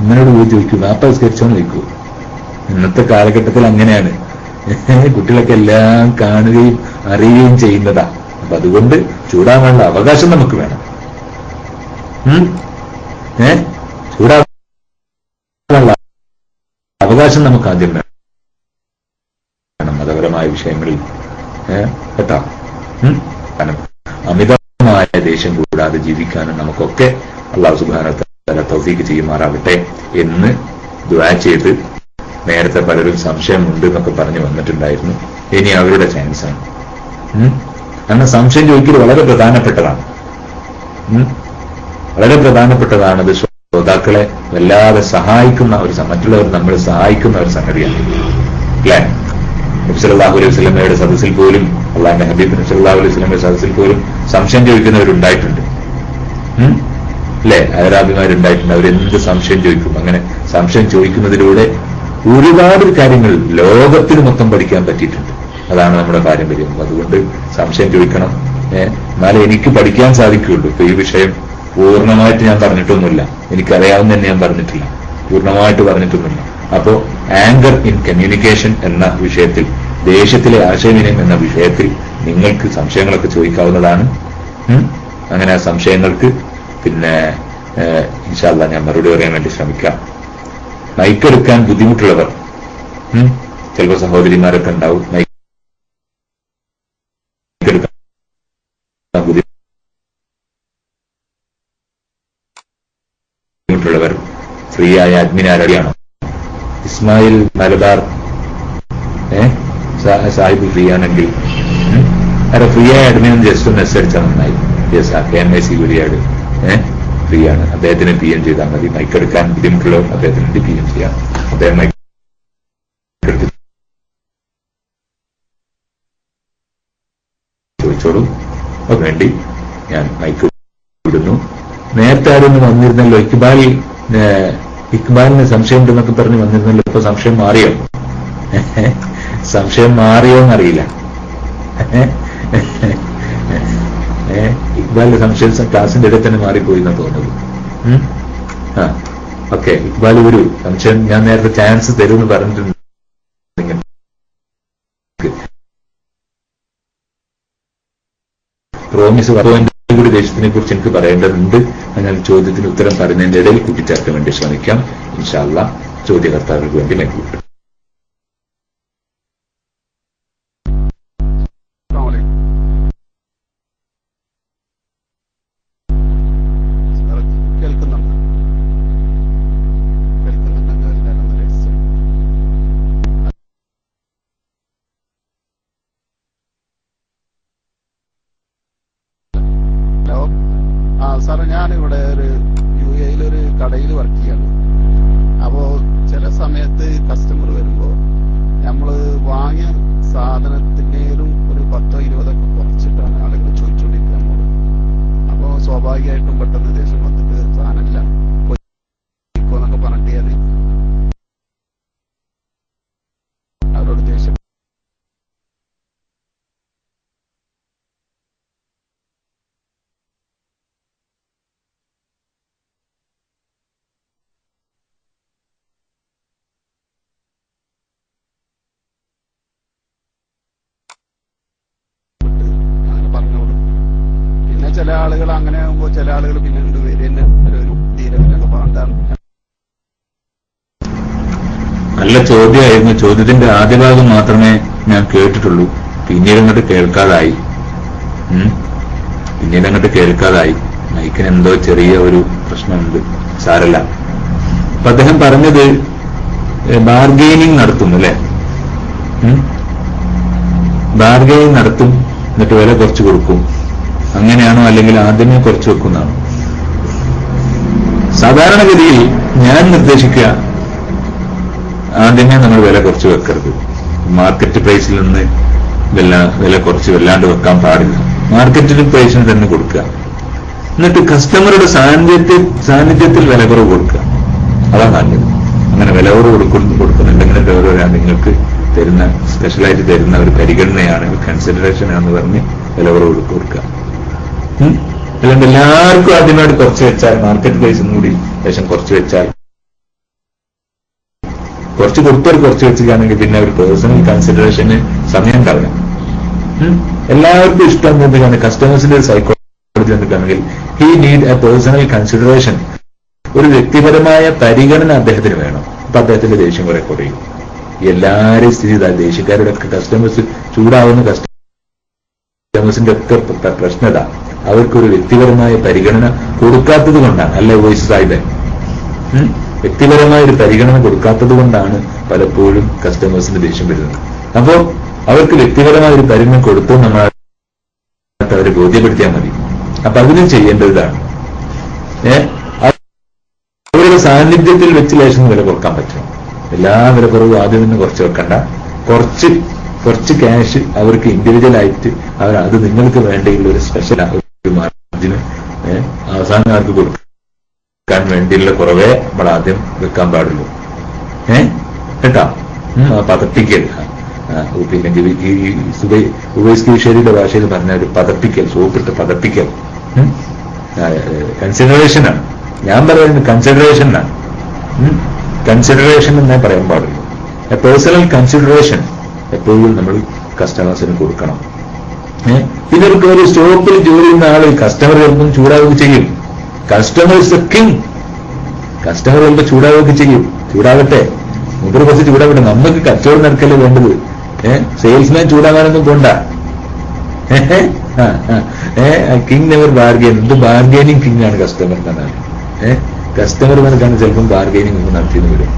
ഇങ്ങനോട് പോയി ചോദിക്കൂ, വാപ്പ നിസ്കരിച്ചോന്ന് ചോദിക്കൂ. ഇന്നത്തെ കാലഘട്ടത്തിൽ അങ്ങനെയാണ്. കുട്ടികളൊക്കെ എല്ലാം കാണുകയും അറിയുകയും ചെയ്യുന്നതാ. അപ്പൊ അതുകൊണ്ട് ചൂടാവാനുള്ള അവകാശം നമുക്ക് വേണം. ചൂടാവാനുള്ള അവകാശം നമുക്ക് ആദ്യം വേണം മതപരമായ വിഷയങ്ങളിൽ കേട്ടോ. കാരണം അമിതമായ ദേഷ്യം കൂടാതെ ജീവിക്കാനും നമുക്കൊക്കെ അല്ലാഹു സുബ്ഹാനഹു വ തആല തൗഫീഖ് ചെയ്യുമാറാവട്ടെ എന്ന് ദുആ ചെയ്ത്, നേരത്തെ പലരും സംശയമുണ്ട് എന്നൊക്കെ പറഞ്ഞു വന്നിട്ടുണ്ടായിരുന്നു. ഇനി അവരുടെ ചാൻസാണ്. കാരണം സംശയം ചോദിക്കൽ വളരെ പ്രധാനപ്പെട്ടതാണ്. വളരെ പ്രധാനപ്പെട്ടതാണ്. അത് ശ്രോതാക്കളെ വല്ലാതെ സഹായിക്കുന്ന മറ്റുള്ളവർ നമ്മളെ സഹായിക്കുന്ന ഒരു സംഗതിയാണ്. അല്ലേ? നബി സല്ലല്ലാഹു അലൈഹി വസല്ലമയുടെ സദസ്സിൽ പോലും, അള്ളാഹുവിന്റെ ഹബീബ് നബി സല്ലല്ലാഹു അലൈഹി വസല്ലമയുടെ സദസ്സിൽ പോലും സംശയം ചോദിക്കുന്നവരുണ്ടായിട്ടുണ്ട്. അല്ലെ? അയറാബിമാരുണ്ടായിട്ടുണ്ട്. അവരെന്ത് സംശയം ചോദിക്കും. അങ്ങനെ സംശയം ചോദിക്കുന്നതിലൂടെ ഒരുപാട് കാര്യങ്ങൾ ലോകത്തിന് മൊത്തം പഠിക്കാൻ പറ്റിയിട്ടുണ്ട്. അതാണ് നമ്മുടെ പാരമ്പര്യം. അതുകൊണ്ട് സംശയം ചോദിക്കണം. എന്നാലേ എനിക്ക് പഠിക്കാൻ സാധിക്കുകയുള്ളൂ. ഇപ്പൊ ഈ വിഷയം പൂർണ്ണമായിട്ട് ഞാൻ പറഞ്ഞിട്ടൊന്നുമില്ല, എനിക്കറിയാവുന്ന തന്നെ ഞാൻ പറഞ്ഞിട്ടില്ല, പൂർണ്ണമായിട്ട് പറഞ്ഞിട്ടൊന്നുമില്ല. അപ്പോ ആങ്കർ ഇൻ കമ്മ്യൂണിക്കേഷൻ എന്ന വിഷയത്തിൽ, ദേശത്തിലെ ആശയവിനിമയം എന്ന വിഷയത്തിൽ നിങ്ങൾക്ക് സംശയങ്ങളൊക്കെ ചോദിക്കാവുന്നതാണ്. അങ്ങനെ ആ സംശയങ്ങൾക്ക് പിന്നെ ഇൻഷാ അല്ലാഹ് ഞാൻ മറുപടി പറയാൻ വേണ്ടി ശ്രമിക്കാം. മൈക്കെടുക്കാൻ ബുദ്ധിമുട്ടുള്ളവർ, ചിലപ്പോൾ സഹോദരിമാരൊക്കെ ഉണ്ടാവും മൈക്കെടുക്കാൻ ബുദ്ധിമുട്ടുള്ളവർ, ഫ്രീ ആയ അഡ്മിൻ ആരാണ്? ഇസ്മായിൽ മലബാർ സാഹിബ് ഫ്രീ ആണെങ്കിൽ ഫ്രീ ആയ അഡ്മിൻ ജസ്റ്റ് ഒന്ന് മെസ്സേജ് അടിച്ചാൽ നന്നായി. KMIC കുരിയാട് ഫ്രീ ആണ്, അദ്ദേഹത്തിന് PM ചെയ്താൽ മതി. മൈക്കെടുക്കാൻ ബുദ്ധിമുട്ടുള്ളവർ അദ്ദേഹത്തിന് വേണ്ടി PM ചെയ്യാം. അദ്ദേഹം മൈക്കെടുത്ത് ചോദിച്ചോളൂ. അതിന് വേണ്ടി ഞാൻ മൈക്ക് വിടുന്നു. നേരത്തെ ആരൊന്ന് വന്നിരുന്നല്ലോ, ഇക്ബാലിന് സംശയം ഉണ്ടെന്നൊക്കെ പറഞ്ഞ് വന്നിരുന്നല്ലോ. ഇപ്പൊ സംശയം മാറിയോ? സംശയം മാറിയോന്നറിയില്ല. ഇക്ബാലിന്റെ സംശയം ക്ലാസിന്റെ ഇടയിൽ തന്നെ മാറിപ്പോയി എന്നാണ് തോന്നുന്നത്. ഓക്കെ, ഇക്ബാൽ ഒരു സംശയം ഞാൻ നേരത്തെ ചാൻസ് തരുമെന്ന് പറഞ്ഞിട്ടുണ്ട്. പ്രോമിസ് കൂടി ദേശത്തിനെ കുറിച്ച് എനിക്ക് പറയേണ്ടതുണ്ട്. ഞാൻ ചോദ്യത്തിന് ഉത്തരം പറയുന്നതിന്റെ ഇടയിൽ കൂട്ടിച്ചേർക്കാൻ വേണ്ടി ശ്രമിക്കാം. ഇൻഷാ അല്ലാഹ് ചോദ്യകർത്താക്കൾക്ക് വേണ്ടി മൈക്ക്. സാറേ, ഞാനിവിടെ ഒരു UAE ഒരു കടയിൽ വർക്ക് ചെയ്യാണ്. അപ്പോ ചില സമയത്ത് കസ്റ്റമർ വരുമ്പോ നമ്മള് വാങ്ങിയ സാധനത്തിനേലും ഒരു 10-20 കുറച്ചിട്ടാണ് ആളുകൾ ചോദിച്ചുകൊണ്ടിരിക്കുക നമ്മളോട്. അപ്പോ സ്വാഭാവികമായിട്ടും പെട്ടെന്ന് ദേഷ്യം വന്നിട്ട് സാധനമില്ല എന്നൊക്കെ പറഞ്ഞിട്ട് അവരോട് ദേഷ്യം ചില ആളുകൾ അങ്ങനെ ആകുമ്പോ ചില ആളുകൾ പിന്നെ വരെ ഒരു തീരമില്ലൊക്കെ പറഞ്ഞാണ്. നല്ല ചോദ്യമായിരുന്നു. ചോദ്യത്തിന്റെ ആദ്യ ഭാഗം മാത്രമേ ഞാൻ കേട്ടിട്ടുള്ളൂ. പിന്നീട് അങ്ങോട്ട് കേൾക്കാതായി. മൈക്കിന് എന്തോ ചെറിയ ഒരു പ്രശ്നമുണ്ട്, സാരല്ല. അപ്പൊ അദ്ദേഹം പറഞ്ഞത് ബാർഗെയിനിങ് നടത്തും അല്ലെ? ബാർഗെയിനിങ് നടത്തും, എന്നിട്ട് വില കുറച്ച് കൊടുക്കും. അങ്ങനെയാണോ, അല്ലെങ്കിൽ ആദ്യമേ കുറച്ച് വെക്കുന്നതാണോ? സാധാരണഗതിയിൽ ഞാൻ നിർദ്ദേശിക്കുക, ആദ്യമേ നമ്മൾ വില കുറച്ച് വെക്കരുത്. മാർക്കറ്റ് പ്രൈസിൽ നിന്ന് വില കുറച്ച് വല്ലാണ്ട് വെക്കാൻ പാടില്ല. മാർക്കറ്റ് പ്രൈസിന് തന്നെ കൊടുക്കുക. എന്നിട്ട് കസ്റ്റമറുടെ സാന്നിധ്യത്തിൽ വില കുറവ് കൊടുക്കുക. അതാണ് നല്ലത്. അങ്ങനെ വില കുറവ് കൊടുക്കുന്നുണ്ടെങ്കിൽ നിങ്ങൾക്ക് തരുന്ന സ്പെഷ്യലായിട്ട് തരുന്ന ഒരു പരിഗണനയാണ്, കൺസിഡറേഷൻ ആണെന്ന് പറഞ്ഞ് വില കുറവ് കൊടുക്കുക. അല്ലാണ്ട് എല്ലാവർക്കും ആദ്യമായിട്ട് കുറച്ച് വെച്ചാൽ, മാർക്കറ്റ് പ്രൈസും കൂടി ലേശം കുറച്ച് വെച്ചാൽ, കുറച്ച് കൊടുത്തവർ കുറച്ച് വെച്ചിട്ടാണെങ്കിൽ പിന്നെ ഒരു പേഴ്സണൽ കൺസിഡറേഷന് സമയം ഉണ്ടാവില്ല. എല്ലാവർക്കും ഇഷ്ടം എന്താണ്, കസ്റ്റമേഴ്സിന്റെ ഒരു സൈക്കോളജി എന്തൊക്കെയാണെങ്കിൽ he need a personal consideration. ഒരു വ്യക്തിപരമായ പരിഗണന അദ്ദേഹത്തിന് വേണം. അപ്പൊ അദ്ദേഹത്തിന്റെ ദേഷ്യം കുറെ കുറയും. എല്ലാവരെയും സ്ഥിതി ദേഷ്യക്കാരുടെ ഒക്കെ കസ്റ്റമേഴ്സ് ചൂടാവുന്ന കസ്റ്റമേഴ്സിന്റെ ഒക്കെ പ്രശ്നത അവർക്കൊരു വ്യക്തിപരമായ പരിഗണന കൊടുക്കാത്തത് കൊണ്ടാണ്. അല്ലെ വോയിസ് സാഹിബ്, വ്യക്തിപരമായ ഒരു പരിഗണന കൊടുക്കാത്തത് കൊണ്ടാണ് പലപ്പോഴും കസ്റ്റമേഴ്സിന്റെ ദേഷ്യം വരുന്നത്. അപ്പോ അവർക്ക് വ്യക്തിപരമായ ഒരു പരിഗണന കൊടുത്തു നമ്മൾ അവരെ ബോധ്യപ്പെടുത്തിയാൽ മതി. അപ്പൊ അതിനും ചെയ്യേണ്ടതാണ്. അവരുടെ സാന്നിധ്യത്തിൽ വെച്ച് ലേശം വില കുറക്കാൻ പറ്റും. എല്ലാ വില കുറവും ആദ്യം തന്നെ കുറച്ച് വെക്കണ്ട. കുറച്ച് ക്യാഷ് അവർക്ക് ഇൻഡിവിജ്വൽ ആയിട്ട് അത് നിങ്ങൾക്ക് വേണ്ടിയുള്ള ഒരു സ്പെഷ്യൽ ഒരു മാർജിന് അവസാനം അവർക്ക് കൊടുക്കും. വെക്കാൻ വേണ്ടിയുള്ള കുറവേ നമ്മൾ ആദ്യം വെക്കാൻ പാടുള്ളൂ. കേട്ടാ, പതപ്പിക്കൽ. പിന്നെ ഈ ഉവൈസ് കീശേരിയുടെ ഭാഷയിൽ പറഞ്ഞ ഒരു പതപ്പിക്കൽ, സോപ്പിട്ട് പതപ്പിക്കൽ കൺസിഡറേഷനാണ്. ഞാൻ പറയുന്നത് കൺസിഡറേഷനാണ്. കൺസിഡറേഷൻ എന്നേ പറയാൻ പാടുള്ളൂ. പേഴ്സണൽ കൺസിഡറേഷൻ എപ്പോഴും നമ്മൾ കസ്റ്റമേഴ്സിന് കൊടുക്കണം. ഇവർക്ക് ഒരു സ്റ്റോപ്പിൽ ജോലി ചെയ്യുന്ന ആള് കസ്റ്റമർ ചിലപ്പം ചൂടാവുകയും ചെയ്യും. Customer is A king. Customer ചിലപ്പോൾ ചൂടാവുകയൊക്കെ ചെയ്യും. ചൂടാവട്ടെ, മുമ്പ് കുറച്ച് ചൂടാവട്ടെ. നമുക്ക് കച്ചവടം നടക്കല്ലേ വേണ്ടത്. സെയിൽസ്മാൻ ചൂടാകാനൊന്നും പോണ്ട. King never bargain. എന്ത് ബാർഗെയിനിങ് കിങ് ആണ് കസ്റ്റമർ എന്നാണ്. കസ്റ്റമർ കണക്കാണ് ചിലപ്പം ബാർഗെയിനിങ് ഒക്കെ നടത്തിയെന്ന് വരും.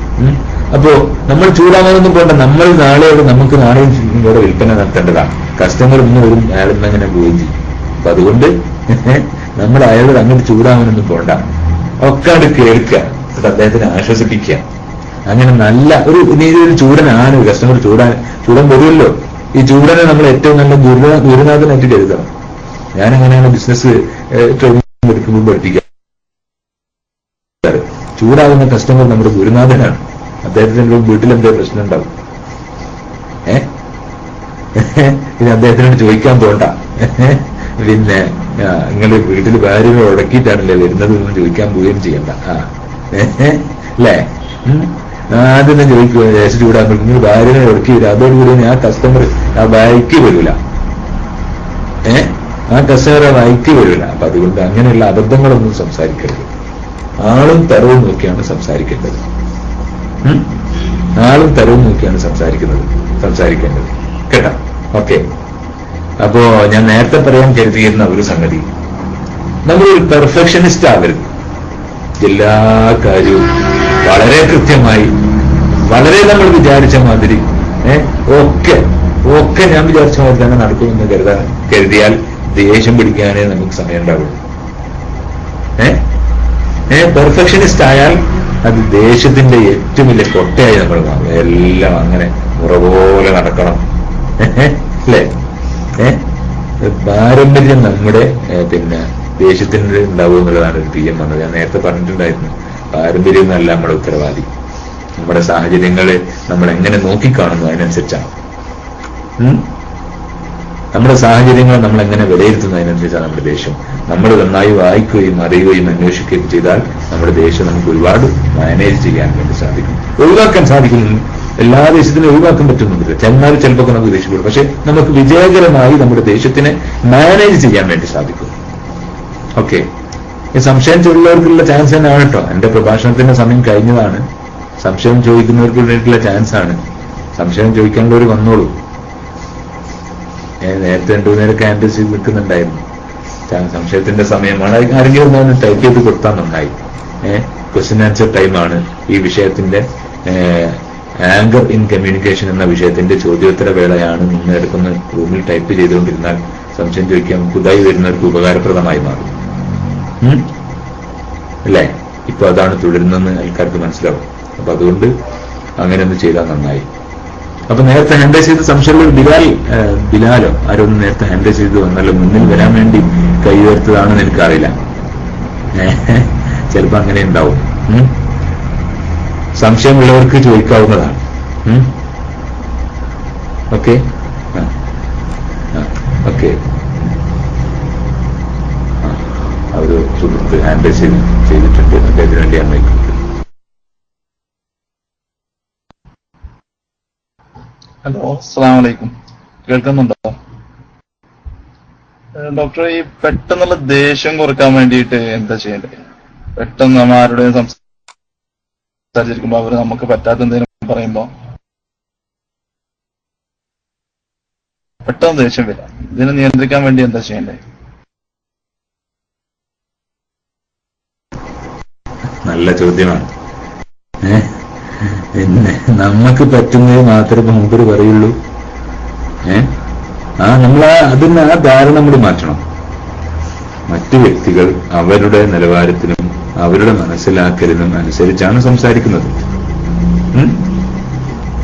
അപ്പോ നമ്മൾ ചൂടാകാനൊന്നും പോണ്ട. നമ്മൾ നാളെയോട് നമുക്ക് നാളെയും ഇവിടെ വിൽപ്പന നടത്തേണ്ടതാണ്. കസ്റ്റമർ ഇന്ന് വരും, അയാളിന്ന് അങ്ങനെ പോവുകയും ചെയ്യും. അപ്പൊ അതുകൊണ്ട് നമ്മൾ അയാളോട് അങ്ങോട്ട് ചൂടാകാനൊന്നും പോണ്ട. ഒക്കെ അത് കേൾക്കുക, എന്നിട്ട് അദ്ദേഹത്തിനെ ആശ്വസിപ്പിക്കുക. അങ്ങനെ നല്ല ഒരു ചൂടനാണ് കസ്റ്റമർ. ചൂടൻ വരുമല്ലോ. ഈ ചൂടനെ നമ്മൾ ഏറ്റവും നല്ല ഗുരുനാഥനായിട്ട് കരുതണം. ഞാനങ്ങനെയാണ് ബിസിനസ് ട്രെയിനിങ് എടുക്കുമ്പോൾ പഠിപ്പിക്കുക. ചൂടാകുന്ന കസ്റ്റമർ നമ്മുടെ ഗുരുനാഥനാണ്. അദ്ദേഹത്തിന്റെ വീട്ടിൽ എന്തോ പ്രശ്നം ഉണ്ടാവും. ഇനി അദ്ദേഹത്തിനോട് ചോദിക്കാൻ പോണ്ട. പിന്നെ നിങ്ങൾ വീട്ടിൽ ഭാര്യനെ ഉടക്കിയിട്ടാണല്ലേ വരുന്നത് എന്ന് ചോദിക്കാൻ പോവുകയും ചെയ്യണ്ട. അല്ലേ? ആദ്യം തന്നെ ചോദിക്കുക, ദേശം ചൂടാകുമ്പോൾ നിങ്ങൾ ഭാര്യനെ ഉടക്കി വരും. അതോടുകൂടി ആ കസ്റ്റമർ ആ ബൈക്ക് വരില്ല. ആ കസ്റ്റമർ ആ ബൈക്ക് വരില്ല. അപ്പൊ അതുകൊണ്ട് അങ്ങനെയുള്ള അബദ്ധങ്ങളൊന്നും സംസാരിക്കരുത്. ആളും തരവും നോക്കിയാണ് സംസാരിക്കേണ്ടത്. ആളും തരവും നോക്കിയാണ് സംസാരിക്കേണ്ടത്. കേട്ടോ? ഓക്കെ. അപ്പോ ഞാൻ നേരത്തെ പറയാൻ കരുതിയിരുന്ന ഒരു സംഗതി, നമ്മളൊരു പെർഫെക്ഷനിസ്റ്റ് ആവരുത്. എല്ലാ കാര്യവും വളരെ കൃത്യമായി, വളരെ നമ്മൾ വിചാരിച്ച മാതിരി ഒക്കെ ഞാൻ വിചാരിച്ച മാതിരി തന്നെ നടക്കുമെന്ന് കരുതിയാൽ ദേഷ്യം പിടിക്കാനേ നമുക്ക് സമയം ഉണ്ടാവുള്ളൂ. പെർഫെക്ഷനിസ്റ്റ് ആയാൽ അത് ദേഷ്യത്തിന്റെ ഏറ്റവും വലിയ കൊട്ടയായി നമ്മൾ കാണും. എല്ലാം അങ്ങനെ മുറപോലെ നടക്കണം. അല്ലേ? പാരമ്പര്യം നമ്മുടെ പിന്നെ ദേഷ്യത്തിന് ഉണ്ടാവും എന്നുള്ളതാണ് ഒരു PM വന്നത്. ഞാൻ നേരത്തെ പറഞ്ഞിട്ടുണ്ടായിരുന്നു. പാരമ്പര്യം എന്നല്ല നമ്മുടെ ഉത്തരവാദി. നമ്മുടെ സാഹചര്യങ്ങളെ നമ്മൾ എങ്ങനെ നോക്കിക്കാണുന്നു അതിനനുസരിച്ചാണ്. നമ്മുടെ സാഹചര്യങ്ങളെ നമ്മൾ എങ്ങനെ വിലയിരുത്തുന്നതിനനുസരിച്ചാണ് നമ്മുടെ ദേഷ്യം. നമ്മൾ നന്നായി വായിക്കുകയും അറിയുകയും അന്വേഷിക്കുകയും ചെയ്താൽ നമ്മുടെ ദേഷ്യം നമുക്ക് ഒരുപാട് മാനേജ് ചെയ്യാൻ വേണ്ടി സാധിക്കും, ഒഴിവാക്കാൻ സാധിക്കും. എല്ലാ ദേഷ്യത്തിനും ഒഴിവാക്കാൻ പറ്റുന്നുണ്ട്. ചെന്നാൽ ചിലപ്പോൾ നമുക്ക് ദേഷ്യപ്പെടും. പക്ഷെ നമുക്ക് വിജയകരമായി നമ്മുടെ ദേഷ്യത്തിനെ മാനേജ് ചെയ്യാൻ വേണ്ടി സാധിക്കും. ഓക്കെ. ഈ സംശയം ചോദിക്കുന്നവർക്കുള്ള ചാൻസ് തന്നെയാണ് കേട്ടോ. എന്റെ പ്രഭാഷണത്തിന്റെ സമയം കഴിഞ്ഞതാണ്. സംശയം ചോദിക്കുന്നവർക്ക് വേണ്ടിയിട്ടുള്ള ചാൻസ് ആണ്. സംശയം ചോദിക്കാനുള്ളവർ വന്നോളൂ. നേരത്തെ 2 നേരം ക്യാൻഡിൽസ് ചെയ്ത് നിൽക്കുന്നുണ്ടായിരുന്നു. സംശയത്തിന്റെ സമയമാണ്. ആരെങ്കിലും ഒന്ന് ടൈപ്പ് ചെയ്ത് കൊടുത്താൽ നന്നായി. ക്വസ്റ്റ്യൻ ആൻസർ ടൈമാണ്. ഈ വിഷയത്തിന്റെ ആങ്കർ ഇൻ കമ്മ്യൂണിക്കേഷൻ എന്ന വിഷയത്തിന്റെ ചോദ്യോത്തര വേളയാണ്. നിന്ന് എടുക്കുന്ന റൂമിൽ ടൈപ്പ് ചെയ്തുകൊണ്ടിരുന്നാൽ സംശയം ചോദിക്കാൻ പുതുതായി വരുന്നവർക്ക് ഉപകാരപ്രദമായി മാറും. അല്ലേ? ഇപ്പൊ അതാണ് തുടരുന്നതെന്ന് ആൾക്കാർക്ക് മനസ്സിലാവും. അപ്പൊ അതുകൊണ്ട് അങ്ങനെ ഒന്ന് ചെയ്താൽ നന്നായി. അപ്പൊ നേരത്തെ ഹാൻഡിൽ ചെയ്ത സംശയമുള്ള ബിലാലോ ആരൊന്നും നേരത്തെ ഹാൻഡിൽ ചെയ്ത് വന്നല്ലോ. മുന്നിൽ വരാൻ വേണ്ടി കൈ ഉയർത്തതാണെന്ന് എനിക്കറിയില്ല. ചിലപ്പോ അങ്ങനെ ഉണ്ടാവും. സംശയമുള്ളവർക്ക് ചോദിക്കാവുന്നതാണ്. ഓക്കെ. ഓക്കെ. ഒരു സുഹൃത്ത് ഹാൻഡിൽ ചെയ്തിട്ടുണ്ട്. അദ്ദേഹത്തിന് വേണ്ടി ഞാൻ വയ്ക്കുന്നത്. ഹലോ, അസ്സലാമു അലൈക്കും. കേൾക്കുന്നുണ്ടോ ഡോക്ടർ? ഈ പെട്ടെന്നുള്ള ദേഷ്യം കുറക്കാൻ വേണ്ടിയിട്ട് എന്താ ചെയ്യേണ്ടത്? പെട്ടെന്ന് നമ്മൾ ആരുടെയും സംസാരിച്ചിരിക്കുമ്പോ അവര് നമുക്ക് പറ്റാത്ത എന്തെങ്കിലും പറയുമ്പോ പെട്ടെന്ന് ദേഷ്യം വരാം. ഇതിനെ നിയന്ത്രിക്കാൻ വേണ്ടി എന്താ ചെയ്യേണ്ടത്? നല്ല ചോദ്യമാണ്. പിന്നെ നമുക്ക് പറ്റുന്നത് മാത്രമേ മുമ്പ് പറയുള്ളൂ. നമ്മൾ അതിന് ആ ധാരണ നമ്മൾ മാറ്റണം. മറ്റു വ്യക്തികൾ അവരുടെ നിലവാരത്തിനും അവരുടെ മനസ്സിലാക്കലിനും അനുസരിച്ചാണ് സംസാരിക്കുന്നത്.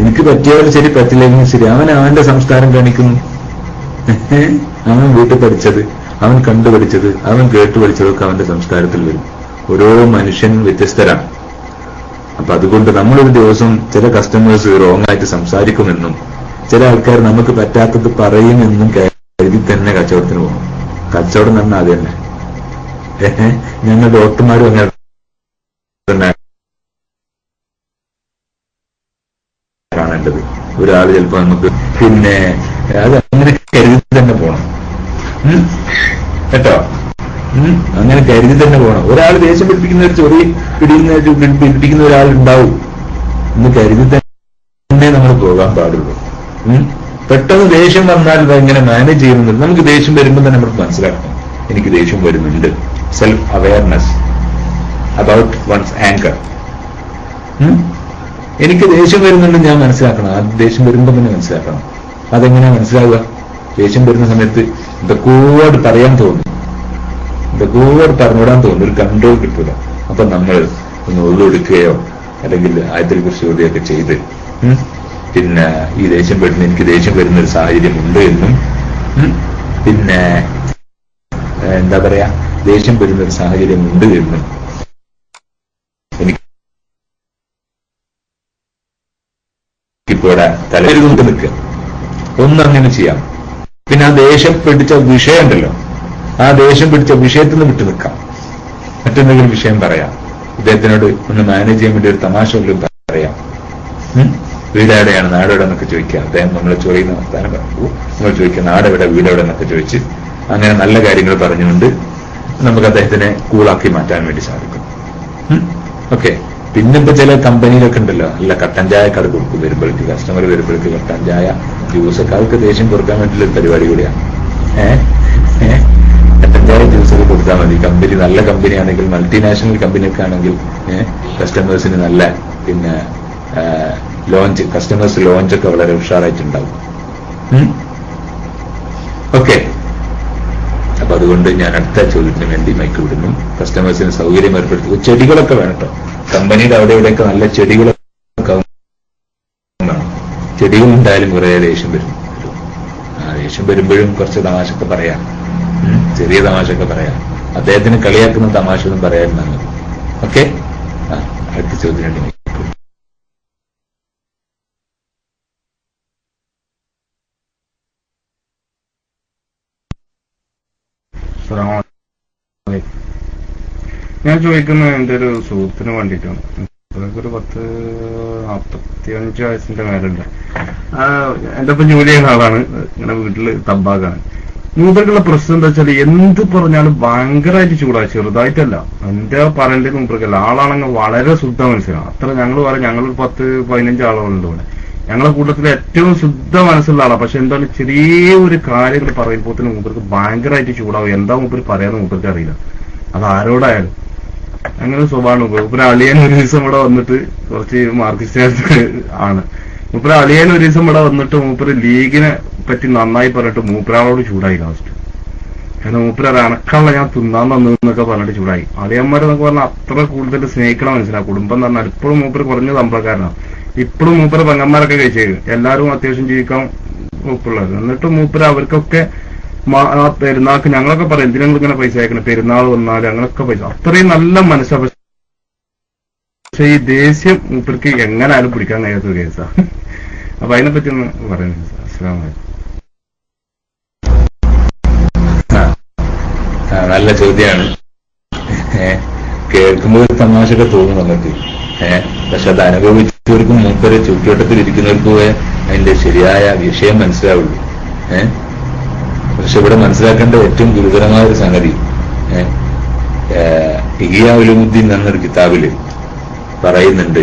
എനിക്ക് പറ്റിയാലും ശരി, പറ്റില്ലെങ്കിൽ ശരി, അവൻ അവന്റെ സംസ്കാരം കാണിക്കുന്നു. അവൻ വീട്ടിൽ പഠിച്ചത്, അവൻ കണ്ടുപഠിച്ചത്, അവൻ കേട്ടു പഠിച്ചതൊക്കെ അവന്റെ സംസ്കാരത്തിൽ വരും. ഓരോ മനുഷ്യൻ വ്യത്യസ്തരാണ്. അപ്പൊ അതുകൊണ്ട് നമ്മളൊരു ദിവസം ചില കസ്റ്റമേഴ്സ് റോങ് ആയിട്ട് സംസാരിക്കുമെന്നും ചില ആൾക്കാർ നമുക്ക് പറ്റാത്തത് പറയുമെന്നും കരുതി തന്നെ കച്ചവടത്തിന് പോകും. കച്ചവടം തന്നെ അത് തന്നെ. ഞങ്ങൾ ഡോക്ടർമാരും അങ്ങനെ തന്നെ കാണേണ്ടത്. ഒരാൾ ചിലപ്പോ നമുക്ക് പിന്നെ അത് അങ്ങനെ കരുതി തന്നെ പോണം കേട്ടോ. അങ്ങനെ കരുതി തന്നെ പോകണം. ഒരാൾ ദേഷ്യം പിടിപ്പിക്കുന്ന ഒരു ചൊറി പിടിപ്പിക്കുന്ന ഒരാളുണ്ടാവും എന്ന് കരുതി തന്നെ നമ്മൾ പോകാൻ പാടുള്ളൂ. പെട്ടെന്ന് ദേഷ്യം വന്നാൽ എങ്ങനെ മാനേജ് ചെയ്യുന്നുണ്ട്. നമുക്ക് ദേഷ്യം വരുമ്പോൾ തന്നെ നമുക്ക് മനസ്സിലാക്കണം എനിക്ക് ദേഷ്യം വരുന്നുണ്ട്. Self awareness about one's anger. എനിക്ക് ദേഷ്യം വരുന്നുണ്ട് ഞാൻ മനസ്സിലാക്കണം. ആ ദേഷ്യം വരുമ്പോൾ തന്നെ മനസ്സിലാക്കണം. അതെങ്ങനെയാ മനസ്സിലാവുക? ദേഷ്യം വരുന്ന സമയത്ത് ഇതൊക്കെ പറയാൻ തോന്നും, ഇതൊക്കെ പറഞ്ഞുവിടാൻ തോന്നും, ഒരു കൺട്രോൾ കിട്ടൂല. അപ്പൊ നമ്മൾ ഒന്ന് ഒഴിവെടുക്കുകയോ അല്ലെങ്കിൽ ആയതിനെ കുറിച്ച് ചോദ്യമൊക്കെ ചെയ്ത് പിന്നെ ഈ ദേഷ്യം വരുന്ന എനിക്ക് ദേഷ്യം വരുന്ന ഒരു സാഹചര്യം ഉണ്ട് എന്നും പിന്നെ എന്താ പറയാ ദേഷ്യം വരുന്ന ഒരു സാഹചര്യം ഉണ്ട് എന്നും എനിക്കിപ്പോടെ തലകൊണ്ട് നിൽക്കുക ഒന്നങ്ങനെ ചെയ്യാം. പിന്നെ ആ ദേഷ്യം പിടിച്ച വിഷയം ഉണ്ടല്ലോ, ആ ദേഷ്യം പിടിച്ച വിഷയത്തിൽ നിന്ന് വിട്ടു നിൽക്കാം. മറ്റെന്തെങ്കിലും വിഷയം പറയാം. ഇദ്ദേഹത്തിനോട് ഒന്ന് മാനേജ് ചെയ്യാൻ വേണ്ടി ഒരു തമാശ വല്ലതും പറയാം. വീടെവിടെയാണ് നാടെവിടെ എന്നൊക്കെ ചോദിക്കുക. അദ്ദേഹം നമ്മളെ ചോദിക്കുന്ന വർത്താനം പറഞ്ഞു നമ്മൾ ചോദിക്കുക നാടെവിടെ വീടെവിടെ എന്നൊക്കെ ചോദിച്ച് അങ്ങനെ നല്ല കാര്യങ്ങൾ പറഞ്ഞുകൊണ്ട് നമുക്ക് അദ്ദേഹത്തിനെ കൂളാക്കി മാറ്റാൻ വേണ്ടി സാധിക്കും. ഓക്കെ. പിന്നിപ്പോ ചില കമ്പനിയിലൊക്കെ ഉണ്ടല്ലോ നല്ല കട്ടൻ ചായ കട കൊടുക്കും. വരുമ്പോഴേക്ക് കസ്റ്റമർ വരുമ്പോഴേക്ക് കട്ടൻ ചായ ജ്യൂസൊക്കെ അതൊക്കെ ദേഷ്യം കൊടുക്കാൻ വേണ്ടിയുള്ള ഒരു പരിപാടി കൂടിയാണ്. കട്ടൻ ചായ ജ്യൂസൊക്കെ കൊടുത്താൽ മതി. കമ്പനി നല്ല കമ്പനിയാണെങ്കിൽ മൾട്ടിനാഷണൽ കമ്പനിയൊക്കെ ആണെങ്കിൽ കസ്റ്റമേഴ്സിന് നല്ല പിന്നെ ലോഞ്ച് കസ്റ്റമേഴ്സ് ലോഞ്ചൊക്കെ വളരെ ഉഷാറായിട്ടുണ്ടാവും. ഓക്കെ. അപ്പൊ അതുകൊണ്ട് ഞാൻ അടുത്ത ചോദ്യത്തിന് വേണ്ടി മൈക്ക് വിടുന്നു. കസ്റ്റമേഴ്സിന് സൗകര്യം ഏർപ്പെടുത്തുക. ചെടികളൊക്കെ വേണം കേട്ടോ. കമ്പനിയുടെ അവിടെ ഇവിടെയൊക്കെ നല്ല ചെടികളൊക്കെ വേണം. ചെടികളുണ്ടായാലും കുറെ ദേഷ്യം വരും. ആ ദേഷ്യം വരുമ്പോഴും കുറച്ച് തമാശയൊക്കെ പറയാം. ചെറിയ തമാശയൊക്കെ പറയാം. അദ്ദേഹത്തിന് കളിയാക്കുന്ന തമാശ ഒന്നും പറയാൻ നല്ലത്. ഓക്കെ. അടുത്ത ചോദ്യം വേണ്ടി ഞാൻ ചോദിക്കുന്നത് എന്റെ ഒരു സുഹൃത്തിന് വേണ്ടിയിട്ടാണ്. ഒരു 45 വയസ്സിന്റെ മേലുണ്ട്. എന്റെ ഒപ്പം ജോലി ചെയ്യുന്ന ആളാണ്. ഇങ്ങനെ വീട്ടില് തമ്പാക്കാണ്. മൂപ്പർക്കുള്ള പ്രശ്നം എന്താ വെച്ചാൽ എന്ത് പറഞ്ഞാലും ഭയങ്കരമായിട്ട് ചൂടായി. ചെറുതായിട്ടല്ല, എന്റെ പറയേണ്ടത് മൂപ്പർക്കല്ല. ആളാണെങ്കിൽ വളരെ ശുദ്ധ മനസ്സിലാണ്. അത്ര ഞങ്ങൾ പറയും ഞങ്ങൾ 10-15 ആളുകളുണ്ട് ഇവിടെ. ഞങ്ങളെ കൂട്ടത്തിലെ ഏറ്റവും ശുദ്ധ മനസ്സുള്ള ആളാണ്. പക്ഷെ എന്താണ് ചെറിയ ഒരു കാര്യങ്ങൾ പറയുമ്പോൾ തന്നെ മൂപ്പർക്ക് ഭയങ്കരമായിട്ട് ചൂടാവും. എന്താ മൂപ്പർ പറയാന്ന് മൂപ്പർക്ക് അറിയില്ല. അത് ആരോടായാലും അങ്ങനെ സ്വഭാവമാണ്. മൂപ്പര് അളിയൻ ഒരു ദിവസം ഇവിടെ വന്നിട്ട് കുറച്ച് മാർക്സിസ്റ്റ് ആണ്. മൂപ്പര് അളിയൻ ഒരു ദിവസം ഇവിടെ വന്നിട്ട് മൂപ്പര് ലീഗിനെ പറ്റി നന്നായി പറഞ്ഞിട്ട് മൂപ്പരാളോട് ചൂടായി ലാസ്റ്റ്. കാരണം മൂപ്പര് അനക്കാനുള്ള ഞാൻ തിന്നാൻ തന്നു എന്നൊക്കെ പറഞ്ഞിട്ട് ചൂടായി. അളിയന്മാരെന്നൊക്കെ പറഞ്ഞാൽ അത്ര കൂടുതൽ സ്നേഹിക്കണം മനസ്സിലാവും. കുടുംബം എന്ന് പറഞ്ഞാൽ ഇപ്പോഴും മൂപ്പര് കുറഞ്ഞ സംഭവക്കാരനാണ്. ഇപ്പോഴും മൂപ്പര് പെങ്ങന്മാരൊക്കെ കഴിച്ചേക്കും. എല്ലാവരും അത്യാവശ്യം ജീവിക്കാൻ ഒപ്പുള്ളത്. എന്നിട്ട് മൂപ്പര് അവർക്കൊക്കെ പെരുന്നാൾക്ക് ഞങ്ങളൊക്കെ പറയും എന്തിനാ ഇങ്ങനെ പൈസ അയക്കണം, പെരുന്നാൾ വന്നാലും അങ്ങനെയൊക്കെ പൈസ. അത്രയും നല്ല മനസ്സാ. പക്ഷെ ഈ ദേഷ്യം മൂപ്പർക്ക് എങ്ങനാലും പിടിക്കാൻ കഴിയാത്തൊരു കേസാ. അപ്പൊ അതിനെപ്പറ്റി ഒന്ന് പറയുന്നത്. അസ്സലാമു അലൈക്കും. നല്ല ചോദ്യമാണ്. കേൾക്കുമ്പോൾ തമാശയൊക്കെ തോന്നും നമുക്ക്. പക്ഷെ അത് അനുഭവിച്ചവർക്കും മൂപ്പര് ചുറ്റുവട്ടത്തിൽ ഇരിക്കുന്നവർക്കും അതിന്റെ ശരിയായ വിഷയം മനസ്സിലാവുള്ളൂ. പക്ഷെ ഇവിടെ മനസ്സിലാക്കേണ്ട ഏറ്റവും ഗുരുതരമായ ഒരു സംഗതി ഇഹിയാ ഉലൂമുദ്ദീൻ എന്നൊരു കിതാബില് പറയുന്നുണ്ട്.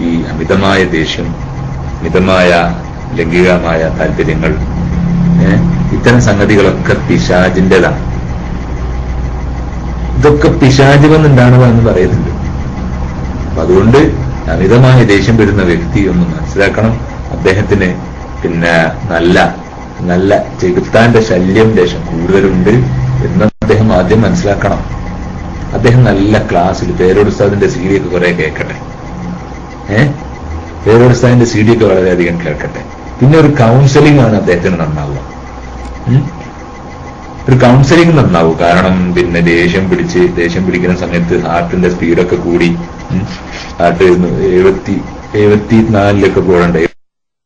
ഈ അമിതമായ ദേഷ്യം, മിതമായ ലൈംഗികമായ താല്പര്യങ്ങൾ, ഇത്തരം സംഗതികളൊക്കെ പിശാചിന്റേതാണ്. ഇതൊക്കെ പിശാച് വന്നുണ്ടാണതെന്ന് പറയുന്നുണ്ട്. അപ്പൊ അതുകൊണ്ട് അമിതമായ ദേഷ്യം വരുന്ന വ്യക്തി ഒന്ന് മനസ്സിലാക്കണം, അദ്ദേഹത്തിന് പിന്നെ നല്ല ചെകുത്താന്റെ ശല്യം ദേശം കൂടുതലുണ്ട് എന്ന് അദ്ദേഹം ആദ്യം മനസ്സിലാക്കണം. അദ്ദേഹം നല്ല ക്ലാസ്സിൽ പേരോട് ഉസ്താദിന്റെ സീഡിയൊക്കെ കുറെ കേൾക്കട്ടെ. പേരോട് ഉസ്താദിന്റെ സീഡിയൊക്കെ വളരെയധികം കേൾക്കട്ടെ. പിന്നെ ഒരു കൗൺസിലിംഗ് ആണ് അദ്ദേഹത്തിന് നന്നാവുക. ഒരു കൗൺസിലിംഗ് നന്നാവും. കാരണം പിന്നെ ദേഷ്യം പിടിക്കുന്ന സമയത്ത് ഹാർട്ടിന്റെ സ്പീഡൊക്കെ കൂടി, ഹാർട്ട് 74 പോകേണ്ട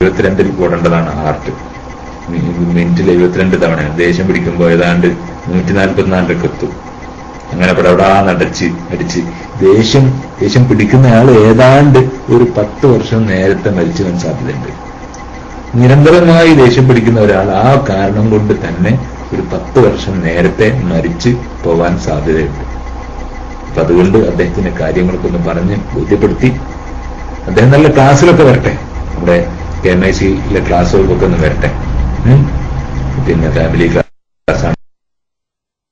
72 പോകേണ്ടതാണ് ഹാർട്ട്. മിനിറ്റിൽ 72 തവണ. ദേഷ്യം പിടിക്കുമ്പോൾ ഏതാണ്ട് 144 എത്തും. അങ്ങനെ പടപടാന്ന് അടിച്ച് ദേഷ്യം പിടിക്കുന്ന ആൾ ഏതാണ്ട് ഒരു 10 വർഷം നേരത്തെ മരിച്ചു വരാൻ സാധ്യതയുണ്ട്. നിരന്തരമായി ദേഷ്യം പിടിക്കുന്ന ഒരാൾ ആ കാരണം കൊണ്ട് തന്നെ ഒരു 10 വർഷം നേരത്തെ മരിച്ചു പോവാൻ സാധ്യതയുണ്ട്. അപ്പൊ അതുകൊണ്ട് അദ്ദേഹത്തിന്റെ കാര്യങ്ങളൊക്കെ പറഞ്ഞ് ബോധ്യപ്പെടുത്തി അദ്ദേഹം നല്ല ക്ലാസ്സിലൊക്കെ വരട്ടെ, നമ്മുടെ KMIC-യിലെ ക്ലാസ്സുകൾക്കൊക്കെ ഒന്ന് വരട്ടെ. പിന്നെ ഫാമിലി ക്ലാസ്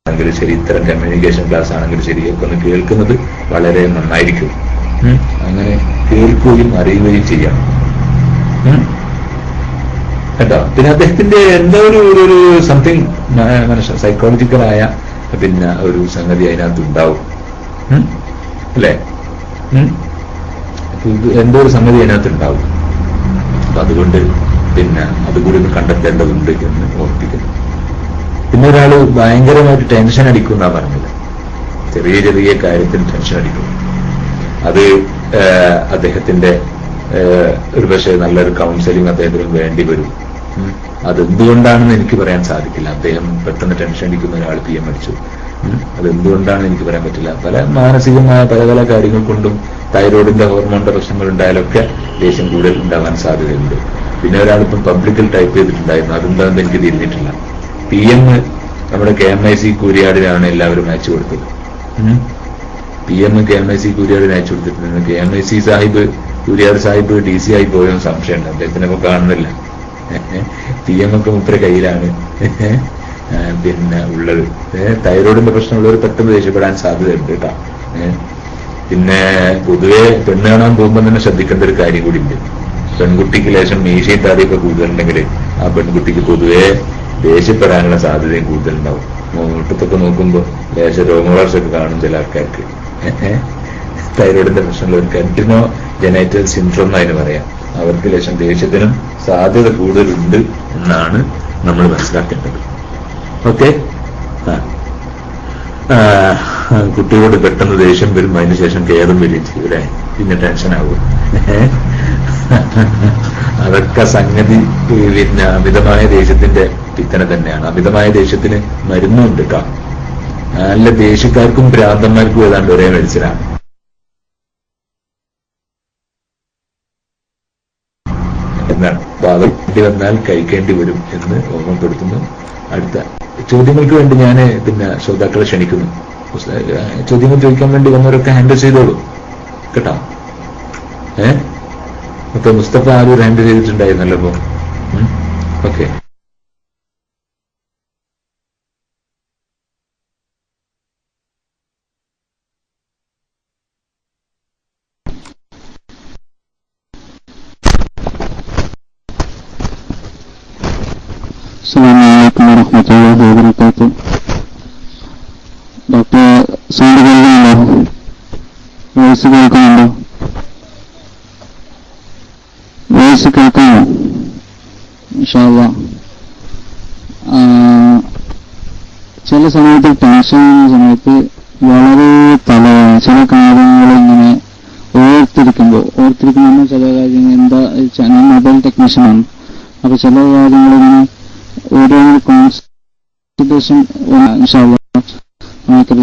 ആണെങ്കിലും ശരി, ഇത്തരം കമ്മ്യൂണിക്കേഷൻ ക്ലാസ് ആണെങ്കിലും ശരി, ഒക്കെ ഒന്ന് കേൾക്കുന്നത് വളരെ നന്നായിരിക്കും. അങ്ങനെ കേൾക്കുകയും അറിയുകയും ചെയ്യാം കേട്ടോ. പിന്നെ അദ്ദേഹത്തിന്റെ എന്താ ഒരു സംതിങ് സൈക്കോളജിക്കലായ പിന്നെ ഒരു സംഗതി അതിനകത്ത് ഉണ്ടാവും അല്ലേ? എന്തോ ഒരു സംഗതി അതിനകത്ത് ഉണ്ടാവും. അപ്പൊ അതുകൊണ്ട് പിന്നെ അതുകൂടി ഒന്ന് കണ്ടെത്തേണ്ടതുണ്ട് എന്ന് ഓർപ്പിക്കുന്നു. പിന്നെ ഒരാള് ഭയങ്കരമായിട്ട് ടെൻഷൻ അടിക്കും എന്നാ പറഞ്ഞത്. ചെറിയ കാര്യത്തിന് ടെൻഷൻ അടിക്കും. അത് അദ്ദേഹത്തിന്റെ ഒരു പക്ഷേ നല്ലൊരു കൗൺസിലിംഗ് അദ്ദേഹത്തിന് വേണ്ടി വരും. അതെന്തുകൊണ്ടാണെന്ന് എനിക്ക് പറയാൻ സാധിക്കില്ല. അദ്ദേഹം പെട്ടെന്ന് ടെൻഷൻ അടിക്കുന്ന ഒരാൾ PM അടിച്ചു. അതെന്തുകൊണ്ടാണെന്ന് എനിക്ക് പറയാൻ പറ്റില്ല. പല മാനസികമായ പല കാര്യങ്ങൾ കൊണ്ടും തൈറോയിഡിന്റെ ഹോർമോണിന്റെ പ്രശ്നങ്ങൾ ഉണ്ടായാലൊക്കെ ദേഷ്യം കൂടുതൽ ഉണ്ടാവാൻ സാധ്യതയുണ്ട്. പിന്നെ ഒരാളിപ്പം പബ്ലിക്കിൽ ടൈപ്പ് ചെയ്തിട്ടുണ്ടായിരുന്നു, അതെന്താണെന്ന് എനിക്ക് തിരിഞ്ഞിട്ടില്ല. PM നമ്മുടെ KMIC കൂരിയാടിനാണ് എല്ലാവരും അയച്ചു കൊടുത്തത്. PM KMIC കൂരിയാടിന് അയച്ചു കൊടുത്തിട്ടുണ്ട്. KMIC സാഹിബ് കൂരിയാട് സാഹിബ് DC ആയി പോയെന്ന് സംശയമുണ്ട്. അദ്ദേഹത്തിനൊക്കെ കാണുന്നില്ല. PM ഒക്കെ മുപ്പര കയ്യിലാണ് പിന്നെ ഉള്ളത്. തൈറോയിഡിന്റെ പ്രശ്നമുള്ളവർ പെട്ടെന്ന് ദേഷ്യപ്പെടാൻ സാധ്യതയുണ്ട് കേട്ടോ. പിന്നെ പൊതുവെ പെണ്ണ് കാണാൻ പോകുമ്പോൾ തന്നെ ശ്രദ്ധിക്കേണ്ട ഒരു കാര്യം കൂടി ഉണ്ട്. പെൺകുട്ടിക്ക് ലേശം മീശയും താടിയൊക്കെ കൂടുതലുണ്ടെങ്കിൽ ആ പെൺകുട്ടിക്ക് പൊതുവെ ദേഷ്യപ്പെടാനുള്ള സാധ്യതയും കൂടുതലുണ്ടാവും. മുട്ടത്തൊക്കെ നോക്കുമ്പോൾ ലേശം രോമവളർച്ചയൊക്കെ കാണും ചില ആൾക്കാർക്ക്. തൈറോയിഡിന്റെ പ്രശ്നമുള്ളവർക്ക് എൻട്രിനോ ജനൈറ്റൽ സിൻഡ്രോം എന്നതിന് പറയാം. അവർക്ക് ലേശം ദേഷ്യത്തിനും സാധ്യത കൂടുതലുണ്ട് എന്നാണ് നമ്മൾ മനസ്സിലാക്കേണ്ടത്. ഓക്കെ. കുട്ടിയോട് പെട്ടെന്ന് ദേഷ്യം വരും, അതിനുശേഷം ഖേദം വരികയും ചെയ്യും അല്ലേ? പിന്നെ ടെൻഷനാവും. അതൊക്കെ സംഗതി പിന്നെ അമിതമായ ദേഷ്യത്തിന്റെ പിത്തന തന്നെയാണ്. അമിതമായ ദേഷ്യത്തിന് മരുന്നുണ്ട് കേട്ടോ. നല്ല ദേഷ്യക്കാർക്കും ഭ്രാന്തന്മാർക്കും ഏതാണ്ട് ഒരേ മെഡിസിനാണ്. എന്നാണ് ഭാവി വന്നാൽ കഴിക്കേണ്ടി വരും എന്ന് ഓർമ്മപ്പെടുത്തുന്നു. അടുത്ത ചോദ്യങ്ങൾക്ക് വേണ്ടി ഞാൻ പിന്നെ ശ്രോതാക്കളെ ക്ഷണിക്കുന്നു. ചോദ്യങ്ങൾ ചോദിക്കാൻ വേണ്ടി വന്നവരൊക്കെ ഹാൻഡിൽ ചെയ്തോളൂ കേട്ടോ. ഇപ്പൊ മുസ്തഫ ആരൂർ ഹാൻഡിൽ ചെയ്തിട്ടുണ്ടായിരുന്നല്ലോ ഇപ്പൊ. ഓക്കെ. അസ്സലാമു അലൈക്കും വറഹ്മത്തുള്ളാഹി വബറകാതുഹു. ഡോക്ടർ സൗണ്ട് കേൾക്കുന്നുണ്ടോ? വോയിസ് കേൾക്കുന്നുണ്ടോ? വോയിസ് കേൾക്കാമോ? ഇൻഷാ അല്ലാഹ്. ചില സമയത്ത് ടെൻഷൻ സമയത്ത് വളരെ തലവേദന, ചില കാര്യങ്ങൾ ഇങ്ങനെ ഓർത്തിരിക്കുമ്പോൾ ചില കാര്യങ്ങൾ എന്താ ഞാൻ മൊബൈൽ ടെക്നീഷ്യനാണ്. അപ്പൊ ചില കാര്യങ്ങളിങ്ങനെ ഓരോ കോൺസെൻട്രേഷൻ ഇൻഷാ അല്ലാഹ് നമുക്ക്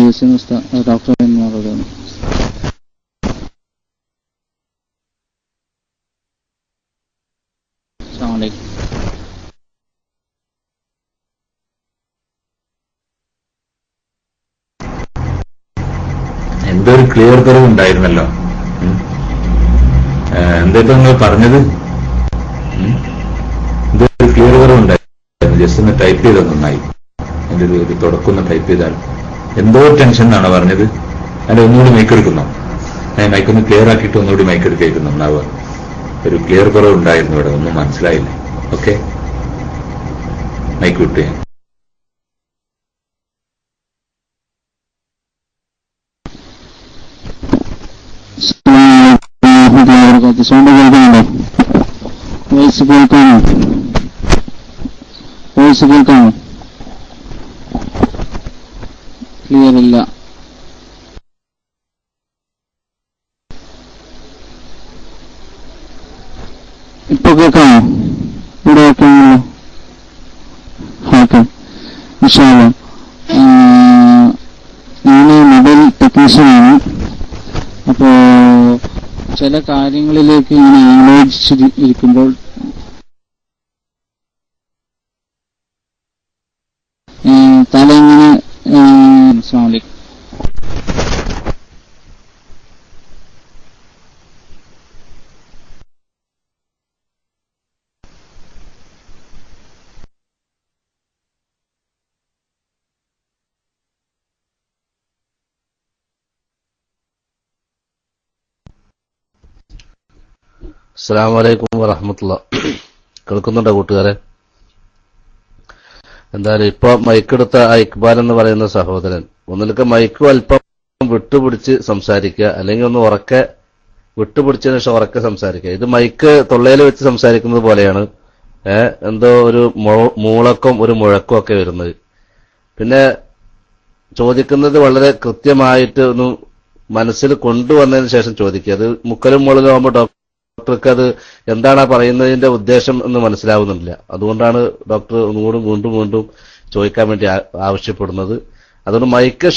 ഡോക്ടർ എന്ന് പറയുന്നത്. അസ്സലാമു അലൈക്കും. എന്തോ ഒരു ക്ലിയർ കുറവ് ഉണ്ടായിരുന്നല്ലോ. എന്തായിപ്പോ നിങ്ങൾ പറഞ്ഞത്? എന്തോ ഒരു ക്ലിയർ കുറവ് ഉണ്ടായിരുന്നു. ജസ്റ്റ് ഒന്ന് ടൈപ്പ് ചെയ്താൽ നന്നായി. എന്റെ ഒരു തുടക്കം ഒന്ന് ടൈപ്പ് ചെയ്താൽ. എന്തോ ടെൻഷൻ എന്നാണ് പറഞ്ഞത്. അതിന്റെ ഒന്നുകൂടി മൈക്കെടുക്കുന്നോ? മൈക്കൊന്ന് ക്ലിയർ ആക്കിയിട്ട് ഒന്നുകൂടി മൈക്കെടുക്കേക്കുന്നു നന്നാവുക. ഒരു ക്ലിയർ കുറവ് ഉണ്ടായിരുന്നു ഇവിടെ, ഒന്നും മനസ്സിലായില്ല. ഓക്കെ, മൈക്ക് വിട്ടേ. സൗണ്ട് കേൾക്കുന്നുണ്ടോ? വോയിസ് കേൾക്കാമോ? വോയിസ് കേൾക്കാമോ? ക്ലിയർ ഇല്ല. ഇപ്പൊ കേൾക്കാമോ? ഇവിടെ ഓക്കെ ആണല്ലോ. ഓക്കെ, ഇൻഷാ അല്ലാ. ഞാൻ മൊബൈൽ ടെക്നീഷ്യനാണ്. അപ്പോ ചില കാര്യങ്ങളിലേക്ക് ഇങ്ങനെ ആലോചിച്ചിരിക്കുമ്പോൾ തല ഇങ്ങനെ അസ്സലാമു അലൈക്കും. അസ്സലാമു അലൈക്കും വറഹ്മത്തുള്ളാഹി. കേൾക്കുന്നുണ്ടോ കൂട്ടുകാരെ? എന്തായാലും ഇപ്പൊ മൈക്കെടുത്ത ആ ഇക്ബാൽ എന്ന് പറയുന്ന സഹോദരൻ ഒന്നിലൊക്കെ മൈക്കും അല്പം വിട്ടുപിടിച്ച് സംസാരിക്കുക, അല്ലെങ്കിൽ ഒന്ന് ഉറക്കെ വിട്ടുപിടിച്ചതിന് ശേഷം ഉറക്കെ സംസാരിക്കുക. ഇത് മൈക്ക് തൊള്ളയിൽ വെച്ച് സംസാരിക്കുന്നത് പോലെയാണ്. എന്തോ ഒരു മൂളക്കം ഒരു മുഴക്കം ഒക്കെ വരുന്നത്. പിന്നെ ചോദിക്കുന്നത് വളരെ കൃത്യമായിട്ട് ഒന്ന് മനസ്സിൽ കൊണ്ടുവന്നതിന് ശേഷം ചോദിക്കുക. അത് മുക്കലും മുകളിലും ആകുമ്പോൾ ഡോക്ടർക്ക് അത് എന്താണ് പറയുന്നതിന്റെ ഉദ്ദേശം എന്ന് മനസ്സിലാവുന്നില്ല. അതുകൊണ്ടാണ് ഡോക്ടർ ഒന്നുകൂടും വീണ്ടും വീണ്ടും ചോദിക്കാൻ വേണ്ടി ആവശ്യപ്പെടുന്നത്. അതുകൊണ്ട് മൈക്ക്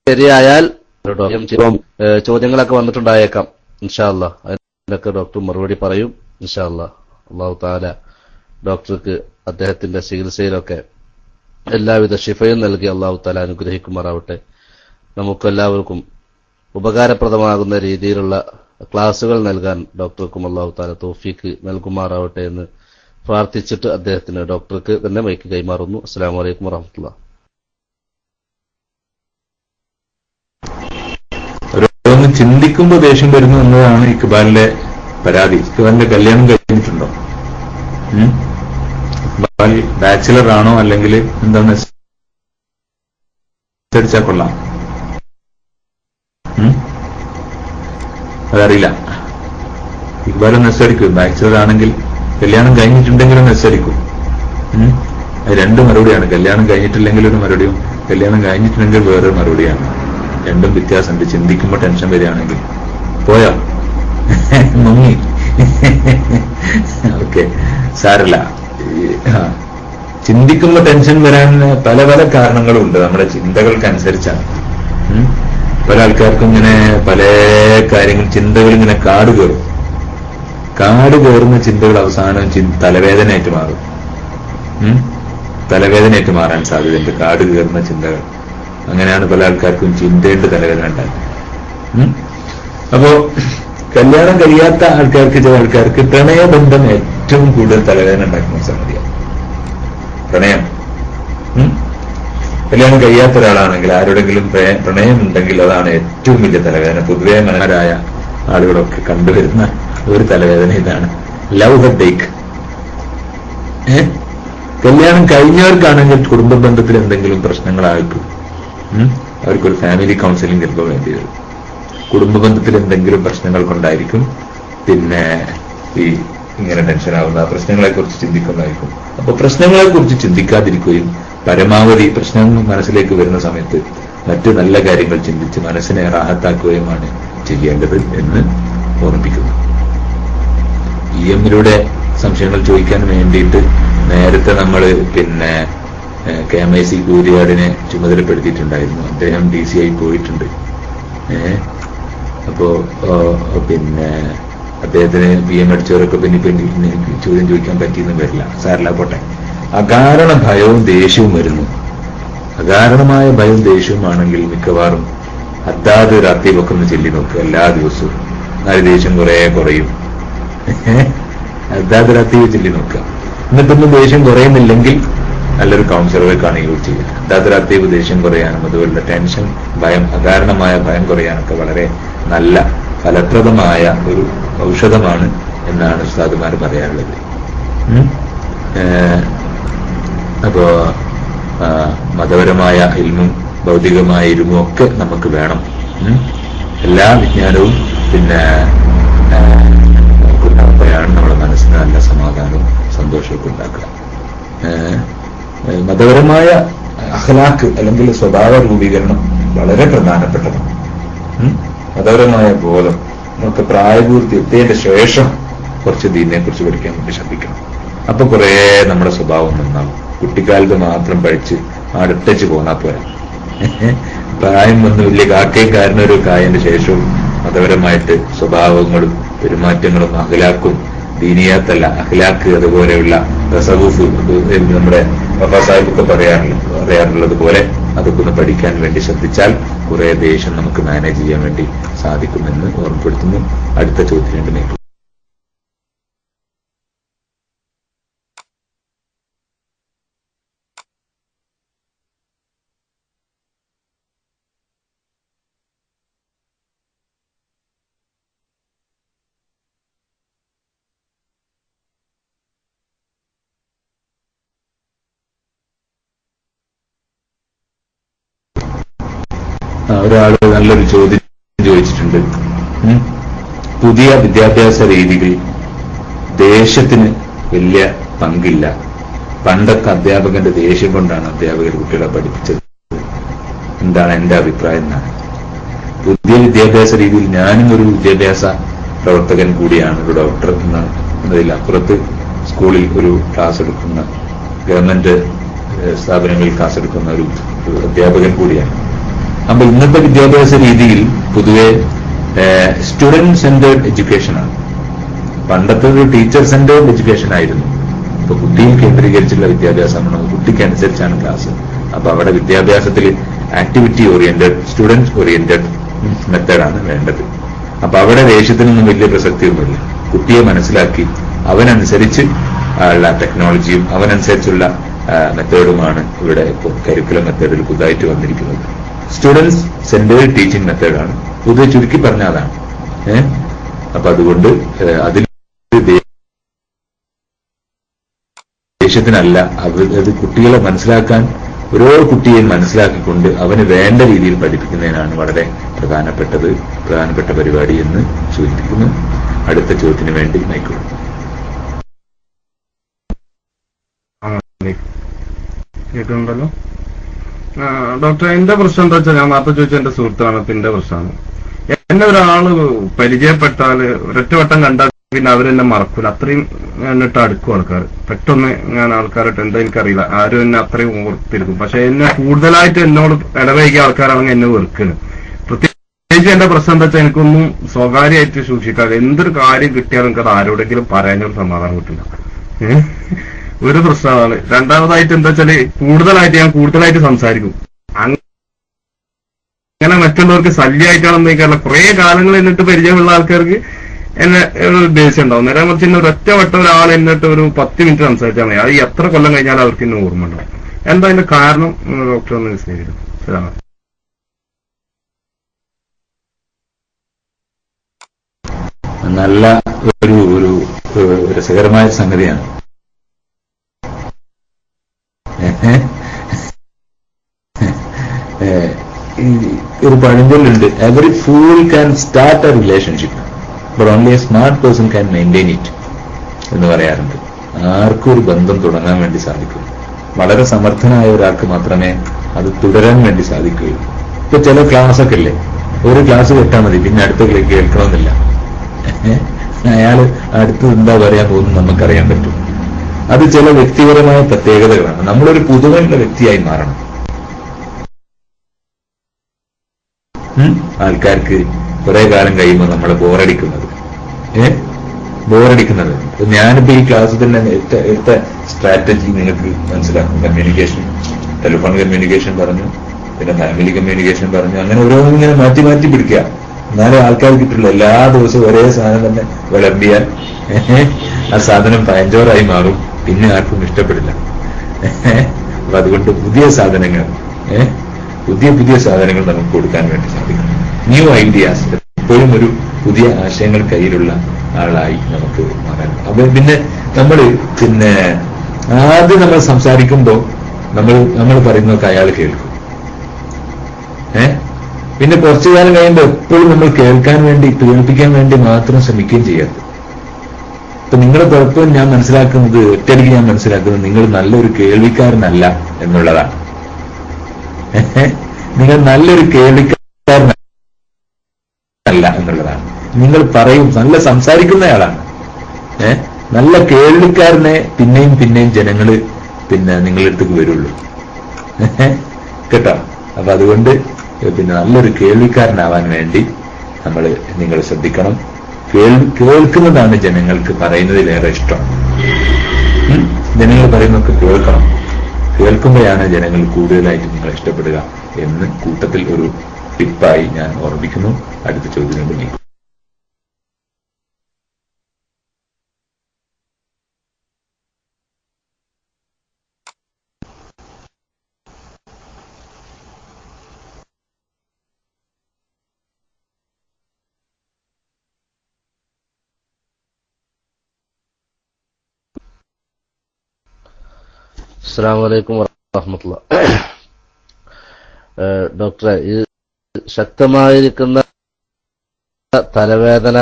ശരിയായാൽ ചോദ്യങ്ങളൊക്കെ വന്നിട്ടുണ്ടായേക്കാം. ഇൻഷാ അല്ലാ അതിനൊക്കെ ഡോക്ടർ മറുപടി പറയും. ഇൻഷാ അല്ലാ. അല്ലാഹു തആല ഡോക്ടർക്ക് അദ്ദേഹത്തിന്റെ ചികിത്സയിലൊക്കെ എല്ലാവിധ ശിഫയും നൽകി അല്ലാഹു തആല അനുഗ്രഹിക്കുമാറാവട്ടെ. നമുക്കെല്ലാവർക്കും ഉപകാരപ്രദമാകുന്ന രീതിയിലുള്ള ക്ലാസുകൾ നൽകാൻ ഡോക്ടർക്കും അല്ലാഹു തആല തൗഫീക്ക് നൽകുമാറാവട്ടെ എന്ന് പ്രാർത്ഥിച്ചിട്ട് അദ്ദേഹത്തിന് ഡോക്ടർക്ക് തന്നെ മൈക്ക് കൈമാറുന്നു. അസ്സലാമു അലൈക്കും വറഹ്മത്തുള്ളാഹി. ഓരോന്ന് ചിന്തിക്കുമ്പോൾ ദേഷ്യം വരുന്നു എന്നതാണ് ഇക്ബാലിന്റെ പരാതി. ഇക്ബാലിന്റെ കല്യാണം കഴിഞ്ഞിട്ടുണ്ടോ? ഇക്ബാൽ ബാച്ചിലർ ആണോ അല്ലെങ്കിൽ എന്താന്ന് അടിച്ചാൽ കൊള്ളാം. അതറിയില്ല. ഇക്ബാലും മെസ്സടിക്കും. ബാച്ചിലർ ആണെങ്കിൽ കല്യാണം കഴിഞ്ഞിട്ടുണ്ടെങ്കിലും മെസ്സടിക്കും. അത് രണ്ട് മറുപടിയാണ്. കല്യാണം കഴിഞ്ഞിട്ടില്ലെങ്കിൽ ഒരു മറുപടിയും കല്യാണം കഴിഞ്ഞിട്ടുണ്ടെങ്കിൽ വേറൊരു മറുപടിയാണ്. രണ്ടും വ്യത്യാസമുണ്ട്. ചിന്തിക്കുമ്പോൾ ടെൻഷൻ വരികയാണെങ്കിൽ പോയോ മുങ്ങി ഓക്കെ സാരല്ല. ചിന്തിക്കുമ്പോൾ ടെൻഷൻ വരാൻ പല പല കാരണങ്ങളും ഉണ്ട്. നമ്മുടെ ചിന്തകൾക്കനുസരിച്ചാണ്. പല ആൾക്കാർക്കും ഇങ്ങനെ പല കാര്യങ്ങൾ ചിന്തകൾ ഇങ്ങനെ കാട് കയറുന്ന ചിന്തകൾ അവസാനം തലവേദനയായിട്ട് മാറും. തലവേദനയായിട്ട് മാറാൻ സാധ്യതയുണ്ട് കാട് കയറുന്ന ചിന്തകൾ. അങ്ങനെയാണ് പല ആൾക്കാർക്കും ചിന്തയുടെ തലവേദന ഉണ്ടാകുന്നത്. അപ്പോ കല്യാണം കഴിയാത്ത ആൾക്കാർക്ക്, ചില ആൾക്കാർക്ക് പ്രണയബന്ധം ഏറ്റവും കൂടുതൽ തലവേദന ഉണ്ടാക്കുന്ന സംഗതിയാണ് പ്രണയം. കല്യാണം കഴിയാത്ത ഒരാളാണെങ്കിൽ ആരോടെങ്കിലും പ്രണയം ഉണ്ടെങ്കിൽ അതാണ് ഏറ്റവും വലിയ തലവേദന. പൊതുവെ മനോഹരായ ആളുകളൊക്കെ കണ്ടുവരുന്ന ഒരു തലവേദന ഇതാണ്, ലവ് ഹെഡ് ഏക്ക്. കല്യാണം കഴിഞ്ഞവർക്കാണെങ്കിൽ കുടുംബ ബന്ധത്തിൽ എന്തെങ്കിലും പ്രശ്നങ്ങളായിരിക്കും, അവർക്കൊരു ഫാമിലി കൗൺസിലിംഗ് ചിലപ്പോൾ വേണ്ടി വരും. കുടുംബ ബന്ധത്തിൽ എന്തെങ്കിലും പ്രശ്നങ്ങൾ കൊണ്ടായിരിക്കും പിന്നെ ഈ ഇങ്ങനെ ടെൻഷനാവുന്ന പ്രശ്നങ്ങളെ കുറിച്ച് ചിന്തിക്കുന്നതായിരിക്കും. അപ്പൊ പ്രശ്നങ്ങളെ കുറിച്ച് ചിന്തിക്കാതിരിക്കുകയും പരമാവധി പ്രശ്നങ്ങൾ മനസ്സിലേക്ക് വരുന്ന സമയത്ത് മറ്റു നല്ല കാര്യങ്ങൾ ചിന്തിച്ച് മനസ്സിനെ റാഹത്താക്കുകയുമാണ് ചെയ്യേണ്ടത് എന്ന് ഓർമ്മിപ്പിക്കുന്നു. EM-ലൂടെ സംശയങ്ങൾ ചോദിക്കാൻ വേണ്ടിയിട്ട് നേരത്തെ നമ്മൾ പിന്നെ KMIC കൂരിയാടിനെ ചുമതലപ്പെടുത്തിയിട്ടുണ്ടായിരുന്നു. അദ്ദേഹം DC ആയി പോയിട്ടുണ്ട്. അപ്പോ പിന്നെ അദ്ദേഹത്തിന് PM അടിച്ചവരൊക്കെ പിന്നെ ചോദ്യം ചോദിക്കാൻ പറ്റിയെന്നും വരില്ല. സാരല്ല, പോട്ടെ. അകാരണ ഭയവും ദേഷ്യവും വരുന്നു. അകാരണമായ ഭയവും ദേഷ്യവുമാണെങ്കിൽ മിക്കവാറും അതാത് രാത്രിയൊക്കെ ഒന്ന് ചെല്ലി നോക്കുക എല്ലാ ദിവസവും. എന്നാലും ദേഷ്യം കുറയും. അതാത് രാത്രി ചെല്ലി നോക്കുക. എന്നിട്ടൊന്നും ദേഷ്യം കുറയുന്നില്ലെങ്കിൽ നല്ലൊരു കൗൺസിലറെ കാണുകയും ചെയ്യുക. അതാത് രാത്രി ദേഷ്യം കുറയാനും അതുപോലെ ടെൻഷൻ, ഭയം, അകാരണമായ ഭയം കുറയാനൊക്കെ വളരെ നല്ല ഫലപ്രദമായ ഒരു ഔഷധമാണ് എന്നാണ് ഉസ്താദുമാർ പറയാറുള്ളത്. അപ്പോ മതപരമായ ഇൽമും ഭൗതികമായ ഇൽമും ഒക്കെ നമുക്ക് വേണം. എല്ലാ വിജ്ഞാനവും പിന്നെ നല്ല സമാധാനവും സന്തോഷമൊക്കെ ഉണ്ടാക്കുക. മതപരമായ അഖ്ലാഖ് അല്ലെങ്കിൽ സ്വഭാവ രൂപീകരണം വളരെ പ്രധാനപ്പെട്ടതാണ്. മതപരമായ ബോധം നമുക്ക് പ്രായപൂർത്തി എത്തിയതിന്റെ ശേഷം കുറച്ച് ദീനിനെ കുറിച്ച് പഠിക്കാൻ വേണ്ടി ശ്രദ്ധിക്കണം. അപ്പൊ കുറെ നമ്മുടെ സ്വഭാവം നന്നാവും. കുട്ടിക്കാലത്ത് മാത്രം പഠിച്ച് അടുത്തച്ച് പോന്നാ പോരാ. പ്രായം വന്ന് വലിയ കാക്കയും കാരണൊരു കായന്റെ ശേഷവും മതപരമായിട്ട് സ്വഭാവങ്ങളും പെരുമാറ്റങ്ങളും അഖ്ലാഖും ദീനിയാത്തല്ല അഖ്ലാഖ് അതുപോലെയുള്ള തസവൂഫ് നമ്മുടെ വഫാ സാഹിബൊക്കെ പറയാറുള്ളത് പോലെ അതൊക്കെ ഒന്ന് പഠിക്കാൻ വേണ്ടി ശ്രദ്ധിച്ചാൽ കുറെ ദേഷ്യം നമുക്ക് മാനേജ് ചെയ്യാൻ വേണ്ടി സാധിക്കുമെന്ന് ഓർമ്മപ്പെടുത്തുന്നു. അടുത്ത ചോദ്യം മേഖല. ഒരാള് നല്ലൊരു ചോദ്യം ചോദിച്ചിട്ടുണ്ട്. പുതിയ വിദ്യാഭ്യാസ രീതികൾ ദേഷ്യത്തിന് വലിയ പങ്കില്ല. പണ്ടൊക്കെ അധ്യാപകന്റെ ദേഷ്യം കൊണ്ടാണ് അധ്യാപകർ കുട്ടികളെ പഠിപ്പിച്ചത്. എന്താണ് എന്റെ അഭിപ്രായം എന്നാണ്. പുതിയ വിദ്യാഭ്യാസ രീതിയിൽ ഞാനും ഒരു വിദ്യാഭ്യാസ പ്രവർത്തകൻ കൂടിയാണ്, ഒരു ഡോക്ടർ എന്നതിൽ അപ്പുറത്ത് സ്കൂളിൽ ഒരു ക്ലാസ് എടുക്കുന്ന, ഗവൺമെന്റ് സ്ഥാപനങ്ങളിൽ ക്ലാസ് എടുക്കുന്ന ഒരു അധ്യാപകൻ കൂടിയാണ്. അപ്പൊ ഇന്നത്തെ വിദ്യാഭ്യാസ രീതിയിൽ പൊതുവെ സ്റ്റുഡന്റ് സെന്റേർഡ് എഡ്യൂക്കേഷനാണ്. പണ്ടത്തെ ഒരു ടീച്ചർ സെന്റേർഡ് എഡ്യൂക്കേഷൻ ആയിരുന്നു. ഇപ്പൊ കുട്ടിയെ കേന്ദ്രീകരിച്ചുള്ള വിദ്യാഭ്യാസമാണ്. കുട്ടിക്ക് അനുസരിച്ചാണ് ക്ലാസ്. അപ്പൊ അവിടെ വിദ്യാഭ്യാസത്തിൽ ആക്ടിവിറ്റി ഓറിയന്റഡ്, സ്റ്റുഡന്റ് ഓറിയന്റഡ് മെത്തേഡാണ് വേണ്ടത്. അപ്പൊ അവിടെ ദേഷ്യത്തിനൊന്നും വലിയ പ്രസക്തിയൊന്നുമില്ല. കുട്ടിയെ മനസ്സിലാക്കി അവനനുസരിച്ച് ഉള്ള ടെക്നോളജിയും അവനനുസരിച്ചുള്ള മെത്തേഡുമാണ് ഇവിടെ ഇപ്പോൾ കരിക്കുലം മെത്തേഡിൽ പുതുതായിട്ട് വന്നിരിക്കുന്നത്. സ്റ്റുഡൻസ് സെന്റേർഡ് ടീച്ചിങ് മെത്തേഡാണ്. പൊതുവെ ചുരുക്കി പറഞ്ഞാൽ അതാണ്. അപ്പൊ അതുകൊണ്ട് അതിൽ ദേഷ്യത്തിനല്ല, അത് കുട്ടികളെ മനസ്സിലാക്കാൻ, ഓരോ കുട്ടിയെയും മനസ്സിലാക്കിക്കൊണ്ട് അവന് വേണ്ട രീതിയിൽ പഠിപ്പിക്കുന്നതിനാണ് വളരെ പ്രധാനപ്പെട്ട പരിപാടി എന്ന് സൂചിപ്പിക്കുന്നു. അടുത്ത ചോദ്യത്തിന് വേണ്ടി മൈക്കോളൂ. കേൾക്കുന്നുണ്ടല്ലോ ഡോക്ടർ. എന്റെ പ്രശ്നം എന്താ വെച്ചാൽ, ഞാൻ നേരത്തെ ചോദിച്ച എന്റെ സുഹൃത്താണ്. എന്റെ പ്രശ്നമാണ്, എന്നെ ഒരാള് പരിചയപ്പെട്ടാല് ഒരൊറ്റ വട്ടം കണ്ടാൽ പിന്നെ അവരെന്നെ മറക്കൂല. അത്രയും എന്നിട്ട് അടുക്കും ആൾക്കാർ. പെട്ടെന്ന് ഞാൻ ആൾക്കാരായിട്ട് എന്താ എനിക്കറിയില്ല, ആരും എന്നെ അത്രയും ഓർത്തിരിക്കും. പക്ഷെ എന്നെ കൂടുതലായിട്ട് എന്നോട് ഇടവൈകിയ ആൾക്കാരാണെങ്കിൽ എന്നെ വെറുക്കുന്നത്. പ്രത്യേകിച്ച് എന്റെ പ്രശ്നം എന്താ വെച്ചാൽ, എനിക്കൊന്നും സ്വകാര്യമായിട്ട് സൂക്ഷിക്കാതെ എന്തൊരു കാര്യം കിട്ടിയാലും എനിക്കത് ആരോടെങ്കിലും പറയാനൊരു സമാധാനം കിട്ടില്ല. ഒരു പ്രശ്നമാണ്. രണ്ടാമതായിട്ട് എന്താ വെച്ചാല്, ഞാൻ കൂടുതലായിട്ട് സംസാരിക്കും. അങ്ങനെ മറ്റുള്ളവർക്ക് ശല്യമായിട്ടാണെന്ന് എനിക്കറിയില്ല. കുറെ കാലങ്ങൾ എന്നിട്ട് പരിചയമുള്ള ആൾക്കാർക്ക് എന്നെ ഒരു ദേഷ്യം ഉണ്ടാവും. നേരെ മറിച്ച് ഇന്ന് ഒരൊറ്റ വട്ടം ഒരാൾ എന്നിട്ട് ഒരു 10 മിനിറ്റ് സംസാരിച്ചാൽ മതി, അത് എത്ര കൊല്ലം കഴിഞ്ഞാൽ അവർക്ക് ഇന്ന് ഓർമ്മ ഉണ്ടാവും. എന്താ അതിന്റെ കാരണം ഡോക്ടർ ഒന്ന് വിശദീകരിക്കും. ശരിയാണ്. നല്ല ഒരു രസകരമായ സംഗതിയാണ്. ഒരു പഴഞ്ചൊല്ലുണ്ട്, every fool can start a relationship but only a smart person can maintain it എന്ന് പറയാറുണ്ട്. ആർക്കും ഒരു ബന്ധം തുടങ്ങാൻ വേണ്ടി സാധിക്കും. വളരെ സമർത്ഥനായ ഒരാൾക്ക് മാത്രമേ അത് തുടരാൻ വേണ്ടി സാധിക്കുകയുള്ളൂ. ഇപ്പൊ ചില ക്ലാസ്സൊക്കെ ഇല്ലേ, ഒരു ക്ലാസ് കേട്ടാൽ മതി, പിന്നെ അടുത്ത കേൾക്കണമെന്നില്ല. അയാൾ അടുത്ത് എന്താ പറയാൻ പോകുന്നത് നമുക്കറിയാൻ പറ്റും. അത് ചില വ്യക്തിപരമായ പ്രത്യേകതകളാണ്. നമ്മളൊരു പുതുമയുള്ള വ്യക്തിയായി മാറണം. ആൾക്കാർക്ക് കുറെ കാലം കഴിയുമ്പോൾ നമ്മളെ ബോറടിക്കുന്നത്. ഞാനിപ്പോ ഈ ക്ലാസ്സിൽ തന്നെ എടുത്ത സ്ട്രാറ്റജി നിങ്ങൾക്ക് മനസ്സിലാക്കും. കമ്മ്യൂണിക്കേഷൻ, ടെലിഫോൺ കമ്മ്യൂണിക്കേഷൻ പറഞ്ഞു, പിന്നെ ഫാമിലി കമ്മ്യൂണിക്കേഷൻ പറഞ്ഞു. അങ്ങനെ ഓരോന്നിങ്ങനെ മാറ്റി മാറ്റി പിടിക്കുക. എന്നാലും ആൾക്കാർ കിട്ടില്ല. എല്ലാ ദിവസവും ഒരേ സാധനം തന്നെ വിളമ്പിയാൽ ആ സാധനം പഴഞ്ചോറായി മാറും. പിന്നെ ആർക്കും ഇഷ്ടപ്പെടില്ല. അപ്പൊ അതുകൊണ്ട് പുതിയ സാധനങ്ങൾ നമുക്ക് കൊടുക്കാൻ വേണ്ടി സാധിക്കും. ന്യൂ ഐഡിയാസ്, എപ്പോഴും ഒരു പുതിയ ആശയങ്ങൾ കയ്യിലുള്ള ആളായി നമുക്ക് മാറാൻ. അപ്പൊ പിന്നെ ആദ്യം നമ്മൾ സംസാരിക്കുമ്പോൾ നമ്മൾ പറയുന്നതൊക്കെ അയാൾ കേൾക്കും. പിന്നെ കുറച്ചു കാലം കഴിയുമ്പോൾ എപ്പോഴും നമ്മൾ കേൾപ്പിക്കാൻ വേണ്ടി മാത്രം ശ്രമിക്കുകയും ചെയ്യരുത്. അപ്പൊ നിങ്ങളുടെ കുഴപ്പം ഞാൻ മനസ്സിലാക്കുന്നത്, ഒറ്റയടിക്ക് ഞാൻ മനസ്സിലാക്കുന്നത് നിങ്ങൾ നല്ലൊരു കേൾവിക്കാരനല്ല എന്നുള്ളതാണ്. നിങ്ങൾ നല്ലൊരു കേൾവിക്കാരനല്ല എന്നുള്ളതാണ്. നിങ്ങൾ പറയും, നല്ല സംസാരിക്കുന്നയാളാണ്. നല്ല കേൾവിക്കാരനെ പിന്നെയും പിന്നെയും ജനങ്ങള് നിങ്ങളുടെ അടുത്തേക്ക് വരുള്ളൂ. കേട്ടോ? അപ്പൊ അതുകൊണ്ട് നല്ലൊരു കേൾവിക്കാരനാവാൻ വേണ്ടി നിങ്ങൾ ശ്രദ്ധിക്കണം. കേൾക്കുന്നതാണ് ജനങ്ങൾക്ക് പറയുന്നതിലേറെ ഇഷ്ടം. ജനങ്ങൾ പറയുന്നതൊക്കെ കേൾക്കണം. കേൾക്കുമ്പോഴാണ് ജനങ്ങൾ കൂടുതലായിട്ട് നിങ്ങൾ ഇഷ്ടപ്പെടുക എന്ന് കൂട്ടത്തിൽ ഒരു ടിപ്പായി ഞാൻ ഓർമ്മിക്കുന്നു. അടുത്ത ചോദ്യം നീക്കും. അസ്സലാമു അലൈക്കും വറഹ്മത്തുള്ളാഹി. ഡോക്ടറെ, ഈ ശക്തമായിരിക്കുന്ന തലവേദന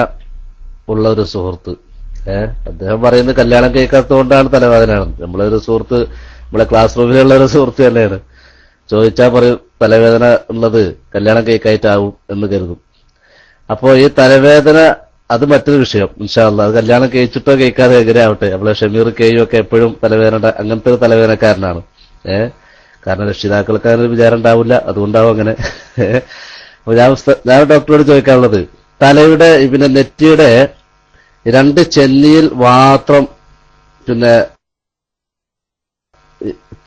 ഉള്ള ഒരു സുഹൃത്ത്, അദ്ദേഹം പറയുന്നത് കല്യാണം കഴിക്കാത്തതുകൊണ്ടാണ് തലവേദനയാണ്. നമ്മളൊരു സുഹൃത്ത്, നമ്മളെ ക്ലാസ് റൂമിലുള്ള ഒരു സുഹൃത്ത് തന്നെയാണ്. ചോദിച്ചാൽ പറയും തലവേദന ഉള്ളത് കല്യാണം കഴിക്കായിട്ടാവും എന്ന് കരുതും. അപ്പോ ഈ തലവേദന അത് മറ്റൊരു വിഷയം. ഇൻഷാ അല്ലാഹ്, അത് കല്യാണം കഴിച്ചിട്ടോ കഴിക്കാതെ എങ്ങനെ ആവട്ടെ. നമ്മളെ ഷമീർ കെയും ഒക്കെ എപ്പോഴും തലവേദന, അങ്ങനത്തെ ഒരു തലവേദനക്കാരനാണ്. കാരണം രക്ഷിതാക്കൾക്ക് അങ്ങനെ ഒരു വിചാരം ഉണ്ടാവില്ല, അതുകൊണ്ടാവും അങ്ങനെ. അപ്പൊ ഞാൻ ഡോക്ടറോട് ചോദിക്കാനുള്ളത്, തലയുടെ നെറ്റിയുടെ 2 ചെന്നിയിൽ മാത്രം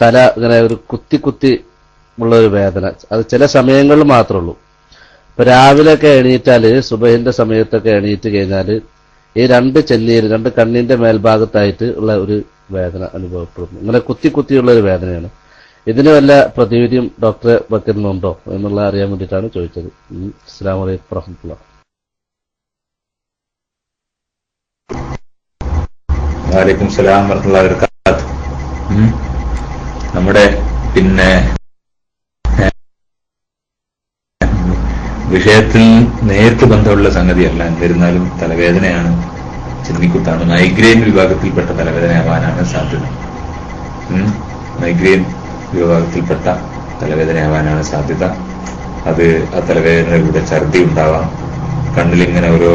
തല ഇങ്ങനെ ഒരു കുത്തി ഉള്ള ഒരു വേദന, അത് ചില വേദനകളിൽ മാത്രമേ ഉള്ളൂ. ഇപ്പൊ രാവിലെയൊക്കെ എണീറ്റാല്, സുബഹിന്റെ സമയത്തൊക്കെ എണീറ്റ് കഴിഞ്ഞാല് ഈ 2 ചെന്നിയിൽ, 2 കണ്ണിന്റെ മേൽഭാഗത്തായിട്ട് ഉള്ള ഒരു വേദന അനുഭവപ്പെടുന്നു. ഇങ്ങനെ കുത്തിയുള്ള ഒരു വേദനയാണ്. ഇതിന് വല്ല പ്രതിവിധിയും ഡോക്ടറെ വെക്കുന്നുണ്ടോ എന്നുള്ള അറിയാൻ വേണ്ടിയിട്ടാണ് ചോദിച്ചത്. അസ്സലാമു അലൈക്കും വറഹ്മത്തുള്ളാഹി. വഅലൈക്കും സലാം വറഹ്മത്തുള്ളാഹി വബറകാതുഹു. നമ്മുടെ വിഷയത്തിൽ നേരിട്ട് ബന്ധമുള്ള സംഗതിയല്ല, എന്നിരുന്നാലും തലവേദനയാണ്, ചെന്നിക്കുത്താണ്. മൈഗ്രെയിൻ വിഭാഗത്തിൽപ്പെട്ട തലവേദനയാവാനാണ് സാധ്യത. മൈഗ്രെയിൻ വിഭാഗത്തിൽപ്പെട്ട തലവേദനയാവാനാണ് സാധ്യത. അത് ആ തലവേദനയുടെ ഛർദി ഉണ്ടാവാം, കണ്ണിലിങ്ങനെ ഓരോ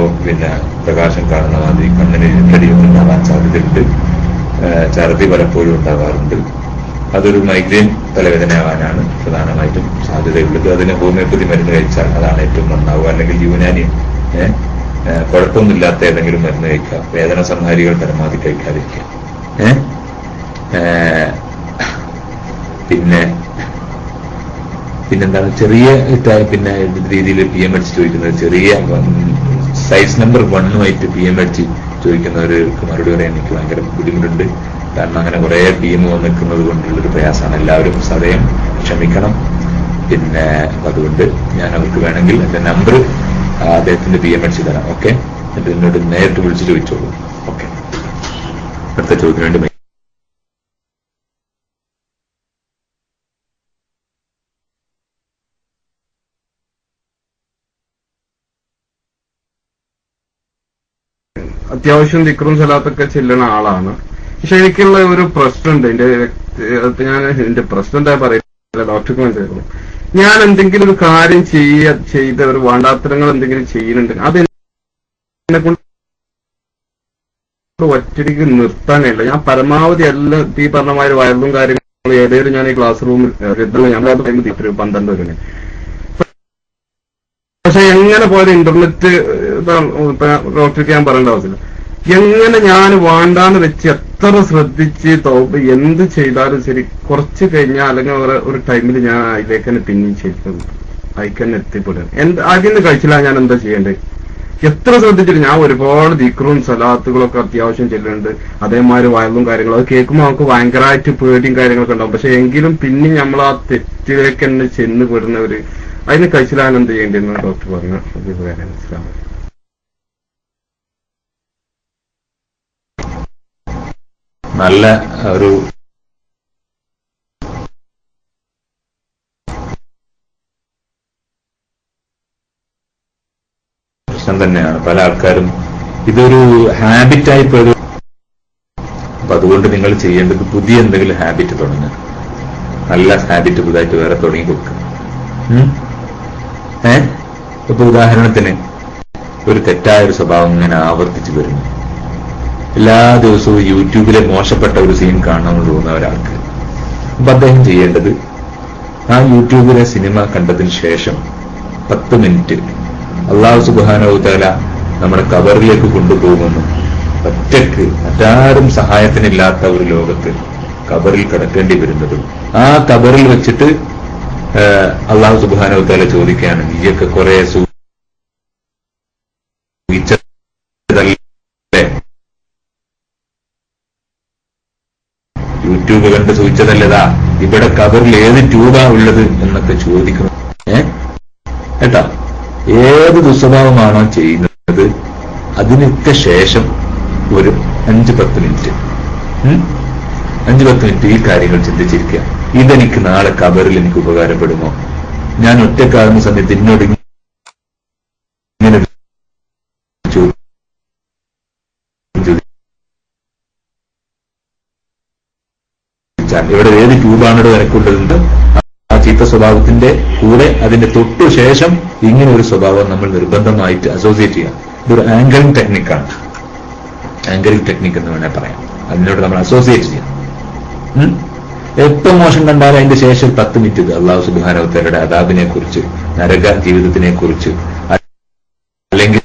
പ്രകാശം കാണുന്ന മാതിരി കണ്ണിന് ഇരുട്ടടിയൊക്കെ ഉണ്ടാവാൻ സാധ്യതയുണ്ട്. ഛർദി പലപ്പോഴും ഉണ്ടാവാറുണ്ട്. അതൊരു മൈഗ്രെയിൻ തലവേദനയാവാനാണ് പ്രധാനമായിട്ടും സാധ്യതയുള്ളത്. അതിന് ഹോമിയോപ്പതി മരുന്ന് കഴിച്ചാൽ അതാണ് ഏറ്റവും നന്നാവുക. അല്ലെങ്കിൽ യുനാനി കുഴപ്പമൊന്നുമില്ലാത്ത ഏതെങ്കിലും മരുന്ന് കഴിക്കുക. വേദന സംഹാരികൾ പരമാവധി കഴിക്കാതിരിക്കുക. പിന്നെന്താണ് ചെറിയ രീതിയിൽ PMH ചോദിക്കുന്നത്, ചെറിയ സൈസ് നമ്പർ 1 PMH ചോദിക്കുന്നവർക്ക് മറുപടി പറയാൻ എനിക്ക് ഭയങ്കര ബുദ്ധിമുട്ടുണ്ട്. കാരണം അങ്ങനെ കുറെ PM നിൽക്കുന്നത് കൊണ്ടുള്ളൊരു പ്രയാസമാണ്. എല്ലാവരും സദയം ക്ഷമിക്കണം. അതുകൊണ്ട് ഞാൻ അവർക്ക് വേണമെങ്കിൽ എന്റെ നമ്പർ അദ്ദേഹത്തിന്റെ PMH തരാം. ഓക്കെ, എന്നിട്ട് എന്നോട് നേരിട്ട് വിളിച്ച് ചോദിച്ചോളൂ. ഓക്കെ, അടുത്ത ചോദ്യത്തിന് വേണ്ടി അത്യാവശ്യം ദിക്റും സലാത്തൊക്കെ ചെല്ലുന്ന ആളാണ്. പക്ഷെ എനിക്കുള്ള ഒരു പ്രശ്നമുണ്ട്. എന്റെ പ്രശ്നം എന്താ പറയുക, ഡോക്ടർക്ക് മനസ്സിലാക്കണം. ഞാൻ എന്തെങ്കിലും ഒരു കാര്യം ചെയ്ത ഒരു വേണ്ടാത്തരങ്ങൾ എന്തെങ്കിലും ചെയ്യുന്നുണ്ട്, അത് എന്നെ കൊണ്ട് ഒറ്റയ്ക്ക് നിർത്താനില്ല. ഞാൻ പരമാവധി എല്ലാം ഈ പറഞ്ഞമാതിരി വയറും കാര്യങ്ങളും ഏതെങ്കിലും ഞാൻ ഈ ക്ലാസ് റൂമിൽ ഞാൻ 12 വരെ. പക്ഷെ എങ്ങനെ പോലെ ഇന്റർനെറ്റ് ഡോക്ടർക്ക് ഞാൻ പറയേണ്ട ആവശ്യമില്ല. എങ്ങനെ ഞാൻ വേണ്ടാന്ന് വെച്ച് എത്ര ശ്രദ്ധിച്ച് എന്ത് ചെയ്താലും ശരി, കുറച്ച് കഴിഞ്ഞാൽ അല്ലെങ്കിൽ ഒരു ടൈമിൽ ഞാൻ അതിലേക്ക് തന്നെ പിന്നെയും ശരിക്കും അതിക്കന്നെ എത്തിപ്പെടുക. അതിന് കഴിച്ചില്ല ഞാൻ എന്താ ചെയ്യേണ്ടത്? എത്ര ശ്രദ്ധിച്ചിട്ട് ഞാൻ ഒരുപാട് ദിക്റും സലാത്തുകളൊക്കെ അത്യാവശ്യം ചെല്ലുന്നുണ്ട്. അതേമാതിരി വയറും കാര്യങ്ങളും അത് കേൾക്കുമ്പോൾ നമുക്ക് ഭയങ്കരമായിട്ട് പേടിയും കാര്യങ്ങളൊക്കെ ഉണ്ടാവും. പക്ഷെ എങ്കിലും പിന്നെ നമ്മൾ ആ തെറ്റിലേക്ക് തന്നെ ചെന്ന് പെടുന്നവര് അതിന് കഴിച്ചിലാണ് എന്ത് ചെയ്യേണ്ടതെന്ന് ഡോക്ടർ പറഞ്ഞു. അത് വേറെ മനസ്സിലാവും. നല്ല ഒരു പ്രശ്നം തന്നെയാണ്. പല ആൾക്കാരും ഇതൊരു ഹാബിറ്റായി പോയത് അപ്പൊ അതുകൊണ്ട് നിങ്ങൾ ചെയ്യേണ്ടത് പുതിയ എന്തെങ്കിലും ഹാബിറ്റ് തുടങ്ങുക. നല്ല ഹാബിറ്റ് പുതുതായിട്ട് വേറെ തുടങ്ങി കൊടുക്കുക. ഇപ്പൊ ഉദാഹരണത്തിന് ഒരു തെറ്റായ ഒരു സ്വഭാവം ഇങ്ങനെ ആവർത്തിച്ചു വരുന്നു. എല്ലാ ദിവസവും യൂട്യൂബിലെ മോശപ്പെട്ട ഒരു സീൻ കാണണമെന്ന് തോന്നുന്ന ഒരാൾക്ക്, അപ്പൊ അദ്ദേഹം ചെയ്യേണ്ടത് ആ യൂട്യൂബിലെ സിനിമ കണ്ടതിന് ശേഷം 10 മിനിറ്റ് അല്ലാഹു സുബ്ഹാനഹു തആല നമ്മുടെ ഖബറിലേക്ക് കൊണ്ടുപോകുമെന്നും ഒറ്റയ്ക്ക് മറ്റാരും സഹായത്തിനില്ലാത്ത ഒരു ലോകത്ത് ഖബറിൽ കിടക്കേണ്ടി വരുന്നതും ആ ഖബറിൽ വെച്ചിട്ട് അല്ലാഹു സുബ്ഹാനഹു തആല ചോദിക്കുകയാണ്, നീയൊക്കെ കുറെ യൂട്യൂബ് കണ്ട് സൂചിച്ചതല്ലതാ, ഇവിടെ ഖബറിൽ ഏത് ട്യൂബാ ഉള്ളത് എന്നൊക്കെ ചോദിക്കണം. കേട്ടാ, ഏത് ദുസ്വഭാവമാണോ ചെയ്യുന്നത് അതിനൊക്കെ ശേഷം ഒരു 5-10 മിനിറ്റ് 5-10 മിനിറ്റ് ഈ കാര്യങ്ങൾ ചിന്തിച്ചിരിക്കുക. ഇതെനിക്ക് നാളെ ഖബറിൽ എനിക്ക് ഉപകാരപ്പെടുമോ? ഞാൻ ഒറ്റക്കാകുന്ന സമയത്ത് എന്നോട് ഇങ്ങനെ ഇവിടെ ഏത് ട്യൂബാണോ എനക്കുള്ളത്, ആ ചീത്ത സ്വഭാവത്തിന്റെ കൂടെ അതിന്റെ തൊട്ടു ശേഷം ഇങ്ങനെ ഒരു സ്വഭാവം നമ്മൾ നിർബന്ധമായിട്ട് അസോസിയേറ്റ് ചെയ്യാം. ഇതൊരു ആങ്കറിംഗ് ടെക്നിക്കാണ്. ആങ്കറിംഗ് ടെക്നിക്ക് എന്ന് വേണേൽ പറയാം. അതിനോട് നമ്മൾ അസോസിയേറ്റ് ചെയ്യാം. ഏറ്റവും മോശം കണ്ടാൽ അതിന്റെ ശേഷം 10 മിനിറ്റ് അല്ലാഹു സുബ്ഹാനഹു തആലയുടെ അദാബിനെ കുറിച്ച്, നരക ജീവിതത്തിനെ കുറിച്ച്, അല്ലെങ്കിൽ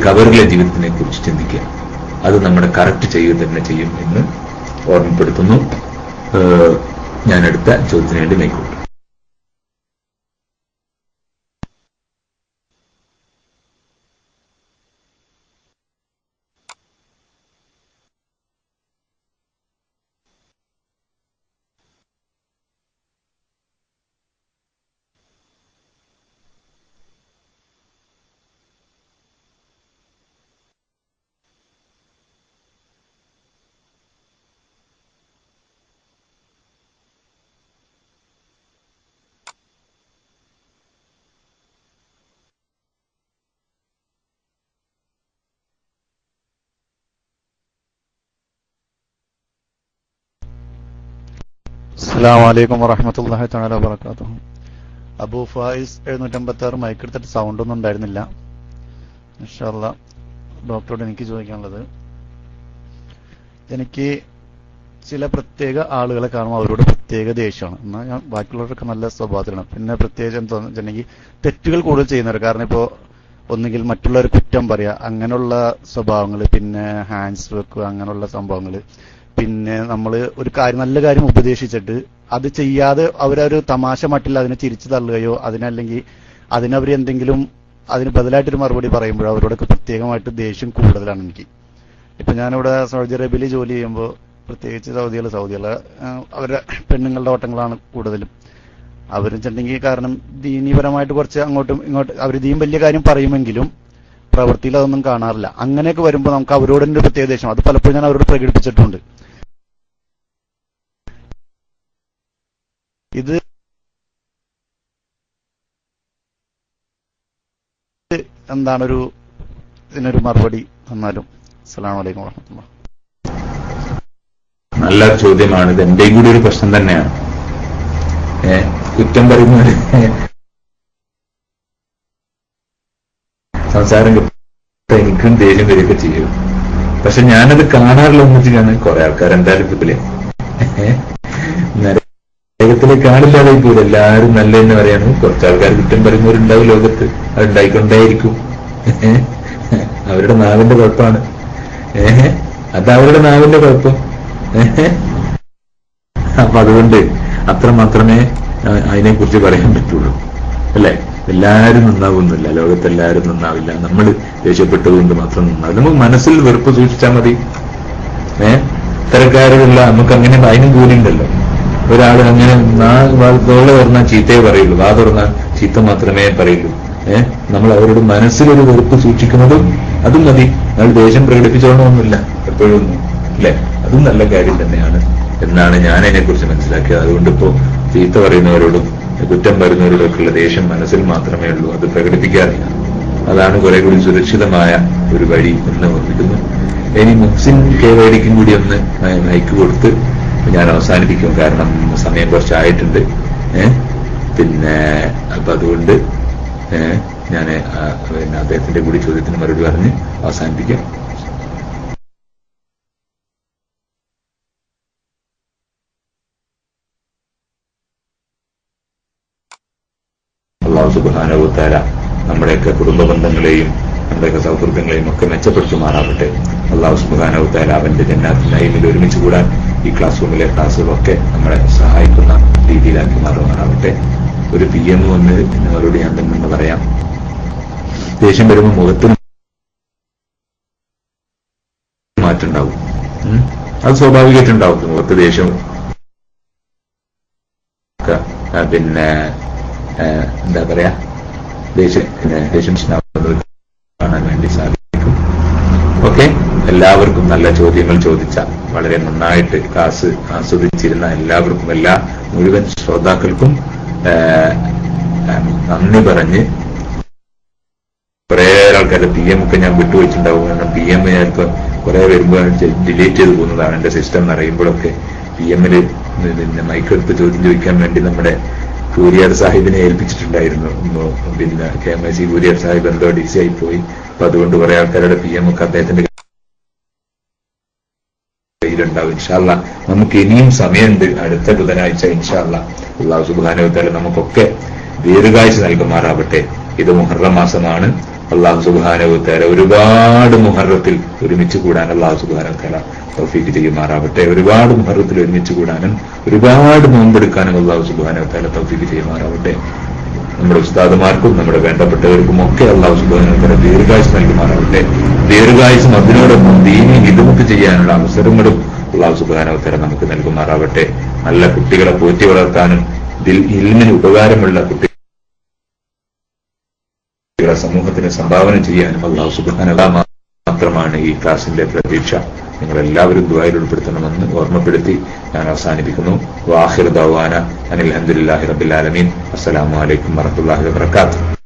ഖബറിലെ ജീവിതത്തിനെ കുറിച്ച് ചിന്തിക്കുക. അത് നമ്മുടെ കറക്റ്റ് ചെയ്യുക തന്നെ ചെയ്യും എന്ന് ഓർമ്മപ്പെടുത്തുന്നു. ഞാൻ അടുത്ത ചോദ്യത്തിന് വേണ്ടി നയിക്കും. അസ്സലാമു അലൈക്കും വറഹ്മത്തുള്ളാഹി തആല വബറകാതുഹു. അബൂ ഫായിസ് 756 മൈക്കെടുത്തിട്ട് സൗണ്ട് ഒന്നും ഉണ്ടായിരുന്നില്ല. ഇൻഷാ അല്ലാഹ് ഡോക്ടറോട് എനിക്ക് ചോദിക്കാനുള്ളത്, എനിക്ക് ചില പ്രത്യേക ആളുകളെ കാണുമ്പോൾ അവരോട് പ്രത്യേക ദേഷ്യമാണ്. എന്നാൽ ഞാൻ ബാക്കിയുള്ളവരൊക്കെ നല്ല സ്വഭാവത്തിലാണ്. പിന്നെ പ്രത്യേകിച്ച് എന്താണെന്ന് വെച്ചിട്ടുണ്ടെങ്കിൽ തെറ്റുകൾ കൂടുതൽ ചെയ്യുന്നവർ, കാരണം ഇപ്പോൾ ഒന്നുകിൽ മറ്റുള്ളവർ കുറ്റം പറയുക, അങ്ങനെയുള്ള സ്വഭാവങ്ങൾ, പിന്നെ ഹാൻഡ്സ് വെക്കുക, അങ്ങനെയുള്ള സംഭവങ്ങൾ. പിന്നെ നമ്മൾ ഒരു കാര്യം, നല്ല കാര്യം ഉപദേശിച്ചിട്ട് അത് ചെയ്യാതെ അവരൊരു തമാശ മട്ടിൽ അതിനെ തിരിച്ചു തള്ളുകയോ അതിനല്ലെങ്കിൽ അതിനവർ എന്തെങ്കിലും അതിന് ബദലായിട്ടൊരു മറുപടി പറയുമ്പോഴോ അവരോടൊക്കെ പ്രത്യേകമായിട്ട് ദേഷ്യം കൂടുതലാണ് എനിക്ക്. ഇപ്പൊ ഞാനിവിടെ സൗദി അറേബ്യയിൽ ജോലി ചെയ്യുമ്പോൾ, പ്രത്യേകിച്ച് സൗദികള് അവരുടെ പെണ്ണുങ്ങളുടെ ഓട്ടങ്ങളാണ് കൂടുതലും. അവരെന്നുവെച്ചിട്ടുണ്ടെങ്കിൽ കാരണം ദീനീപരമായിട്ട് കുറച്ച് അങ്ങോട്ടും ഇങ്ങോട്ടും അവർ ദീൻ വലിയ കാര്യം പറയുമെങ്കിലും പ്രവൃത്തിയിൽ അതൊന്നും കാണാറില്ല. അങ്ങനെയൊക്കെ വരുമ്പോൾ നമുക്ക് അവരോട് ഒരു പ്രത്യേക ദേഷ്യം, അത് പലപ്പോഴും ഞാൻ അവരോട് പ്രകടിപ്പിച്ചിട്ടുണ്ട്. ഇത് എന്താണ് ഇതിനൊരു മറുപടി തന്നാലും. അസ്സലാമു അലൈക്കും വറഹ്മത്തുള്ളാഹി. നല്ല ചോദ്യമാണ്. ഇത് എന്റെയും കൂടി ഒരു പ്രശ്നം തന്നെയാണ്. കുറ്റം പറയുന്നത് സംസാരം എനിക്കും ദേഷ്യം വരികയൊക്കെ ചെയ്യും. പക്ഷെ ഞാനത് കാണാറില്ല ഒന്നിച്ചാണ്. കുറെ ആൾക്കാർ എന്തായാലും ഇതിലെ നരകത്തിലെ കാണില്ലാതെ ഇപ്പോൾ എല്ലാവരും നല്ലതെന്ന് പറയാണ്. കുറച്ച് ആൾക്കാർ കുറ്റം പറയുന്നവരുണ്ടാവും ലോകത്ത്. അതുണ്ടായിക്കൊണ്ടേയിരിക്കും. അവരുടെ നാവിന്റെ കുഴപ്പമാണ്. അതവരുടെ നാവിന്റെ കുഴപ്പം. അപ്പൊ അതുകൊണ്ട് അത്ര മാത്രമേ അതിനെക്കുറിച്ച് പറയാൻ പറ്റുള്ളൂ, അല്ലെ? എല്ലാവരും നന്നാവുന്നില്ല, ലോകത്തെല്ലാവരും നന്നാവില്ല. നമ്മൾ ദേഷ്യപ്പെട്ടതുകൊണ്ട് മാത്രം നന്നാവില്ല. നമുക്ക് മനസ്സിൽ വെറുപ്പ് സൂക്ഷിച്ചാൽ മതി. ഇത്തരക്കാരുള്ള നമുക്ക് അങ്ങനെ അതിനും കൂലിയുണ്ടല്ലോ. ഒരാൾ അങ്ങനെ തോള് തുറന്നാൽ ചീത്തയെ പറയുള്ളൂ, വാ തുറന്നാൽ ചീത്ത മാത്രമേ പറയുള്ളൂ. നമ്മൾ അവരോട് മനസ്സിലൊരു വെറുപ്പ് സൂക്ഷിക്കുന്നതും അതും മതി. നമ്മൾ ദേഷ്യം പ്രകടിപ്പിച്ചോളണമെന്നില്ല എപ്പോഴും ഒന്നും, അല്ലെ? അതും നല്ല കാര്യം തന്നെയാണ് എന്നാണ് ഞാൻ അതിനെക്കുറിച്ച് മനസ്സിലാക്കിയത്. അതുകൊണ്ടിപ്പോ ചീത്ത പറയുന്നവരോടും കുറ്റം പറയുന്നവരോടൊക്കെയുള്ള ദേഷ്യം മനസ്സിൽ മാത്രമേ ഉള്ളൂ, അത് പ്രകടിപ്പിക്കാറില്ല. അതാണ് കുറെ കൂടി സുരക്ഷിതമായ ഒരു വഴി എന്ന് ഓർമ്മിക്കുന്നു. ഇനി മുഹ്സിൻ കേവടിക്കും കൂടി ഒന്ന് മൈക്ക് കൊടുത്ത് ഞാൻ അവസാനിപ്പിക്കും. കാരണം സമയം കുറച്ചായിട്ടുണ്ട്. പിന്നെ അപ്പൊ അതുകൊണ്ട് ഞാൻ പിന്നെ അദ്ദേഹത്തിന്റെ കൂടി ചോദ്യത്തിന് മറുപടി പറഞ്ഞ് അവസാനിപ്പിക്കാം. അല്ലാഹു സുബ്ഹാനഹു വ തആല നമ്മുടെയൊക്കെ കുടുംബ ബന്ധങ്ങളെയും നമ്മുടെയൊക്കെ സൗഹൃദങ്ങളെയും ഒക്കെ മെച്ചപ്പെടുത്തുമാറാവട്ടെ. അല്ലാഹു സുബ്ഹാനഹു വ തആല അവന്റെ ജന്നാത്തുൽ നഈമിൽ ഒരുമിച്ച് കൂടാൻ ഈ ക്ലാസ് റൂമിലെ ക്ലാസ്സുകളൊക്കെ നമ്മളെ സഹായിക്കുന്ന രീതിയിലാക്കി മാറുമാറാവട്ടെ. ഒരു PM വന്ന് നിങ്ങളോട് ഞാൻ തന്നെ പറയാം. ദേഷ്യം വരുമ്പോൾ മുഖത്തിന് മാറ്റുണ്ടാവും. അത് സ്വാഭാവികമായിട്ടുണ്ടാവും. മുഖത്ത് ദേഷ്യം പിന്നെ എന്താ പറയാ ദേഷ്യം കാണാൻ വേണ്ടി സാധിക്കും. ഓക്കെ, എല്ലാവർക്കും നല്ല ചോദ്യങ്ങൾ ചോദിച്ച വളരെ നന്നായിട്ട് ക്ലാസ് ആസ്വദിച്ചിരുന്ന എല്ലാവർക്കും മുഴുവൻ ശ്രോതാക്കൾക്കും നന്ദി പറഞ്ഞ് കുറെ ആൾക്കാരുടെ PM ഒക്കെ ഞാൻ വിട്ടുവെച്ചിട്ടുണ്ടാവും. കാരണം PM ഞാനിപ്പോ കുറെ വരുമ്പോൾ ഡിലീറ്റ് ചെയ്ത് പോകുന്നതാണ് എന്റെ സിസ്റ്റം എന്നറിയുമ്പോഴൊക്കെ. PM പിന്നെ മൈക്കെടുത്ത് ചോദ്യം ചോദിക്കാൻ വേണ്ടി നമ്മുടെ കൂരിയാർ സാഹിബിനെ ഏൽപ്പിച്ചിട്ടുണ്ടായിരുന്നു. പിന്നെ KMC കൂരിയാർ സാഹിബ് എന്തോ DC ആയി പോയി. അപ്പൊ അതുകൊണ്ട് കുറെ ആൾക്കാരുടെ PM ഒക്കെ അദ്ദേഹത്തിന്റെ കയ്യിലുണ്ടാവും. ഇൻഷാ അല്ലാ നമുക്ക് ഇനിയും സമയമുണ്ട്. അടുത്ത ബുധനാഴ്ച ഇൻഷാ അല്ലാ അല്ലാഹു സുബ്ഹാനഹു വ തആല നമുക്കൊക്കെ ദീർഘായുസ്സ് നൽകുമാറാവട്ടെ. ഇത് മുഹറം മാസമാണ്. അല്ലാഹു സുബ്ഹാനഹു വ തആല ഒരുപാട് മുഹറത്തിൽ ഒരുമിച്ച് കൂടാൻ അല്ലാഹു സുബ്ഹാനഹു വ തആല തൗഫീഖ് ചെയ്യുമാറാവട്ടെ. ഒരുപാട് മുഹറത്തിൽ ഒരുമിച്ച് കൂടാനും ഒരുപാട് നോമ്പെടുക്കാനും അല്ലാഹു സുബ്ഹാനഹു വ തആല തൗഫീഖ് ചെയ്യുമാറാവട്ടെ. നമ്മുടെ ഉസ്താദുമാർക്കും നമ്മുടെ വേണ്ടപ്പെട്ടവർക്കും ഒക്കെ അല്ലാഹു സുബ്ഹാനഹു വ തആല ദീർഘായുസ്സ് നൽകുമാറാവട്ടെ. ദീർഘായുസ്സും അതിനോടൊപ്പം ദീനി ഹിദ്മത്ത് ചെയ്യാനുള്ള അവസരങ്ങളും അല്ലാഹു സുബ്ഹാനഹു വ തആല നമുക്ക് നൽകുമാറാവട്ടെ. നല്ല കുട്ടികളെ പോറ്റി വളർത്താനും ഇൽമിന് ഉപകാരമുള്ള കുട്ടികളെ സമൂഹത്തിന് സംഭാവന ചെയ്യാനും അല്ലാഹു സുബ്ഹാനഹു വ തആല മാത്രമാണ് ഈ ക്ലാസിന്റെ പ്രതീക്ഷ. നിങ്ങൾ എല്ലാവരും ദുആയിൽ ഉൾപ്പെടുത്തണമെന്ന് ഓർമ്മപ്പെടുത്തി ഞാൻ അവസാനിപ്പിക്കുന്നു. വാഖിറു ദഅവാന അനിൽ ഹംദുലില്ലാഹി റബ്ബിൽ ആലമീൻ. അസ്സലാമു അലൈക്കും വറഹ്മത്തുള്ളാഹി വബറകാതുഹു.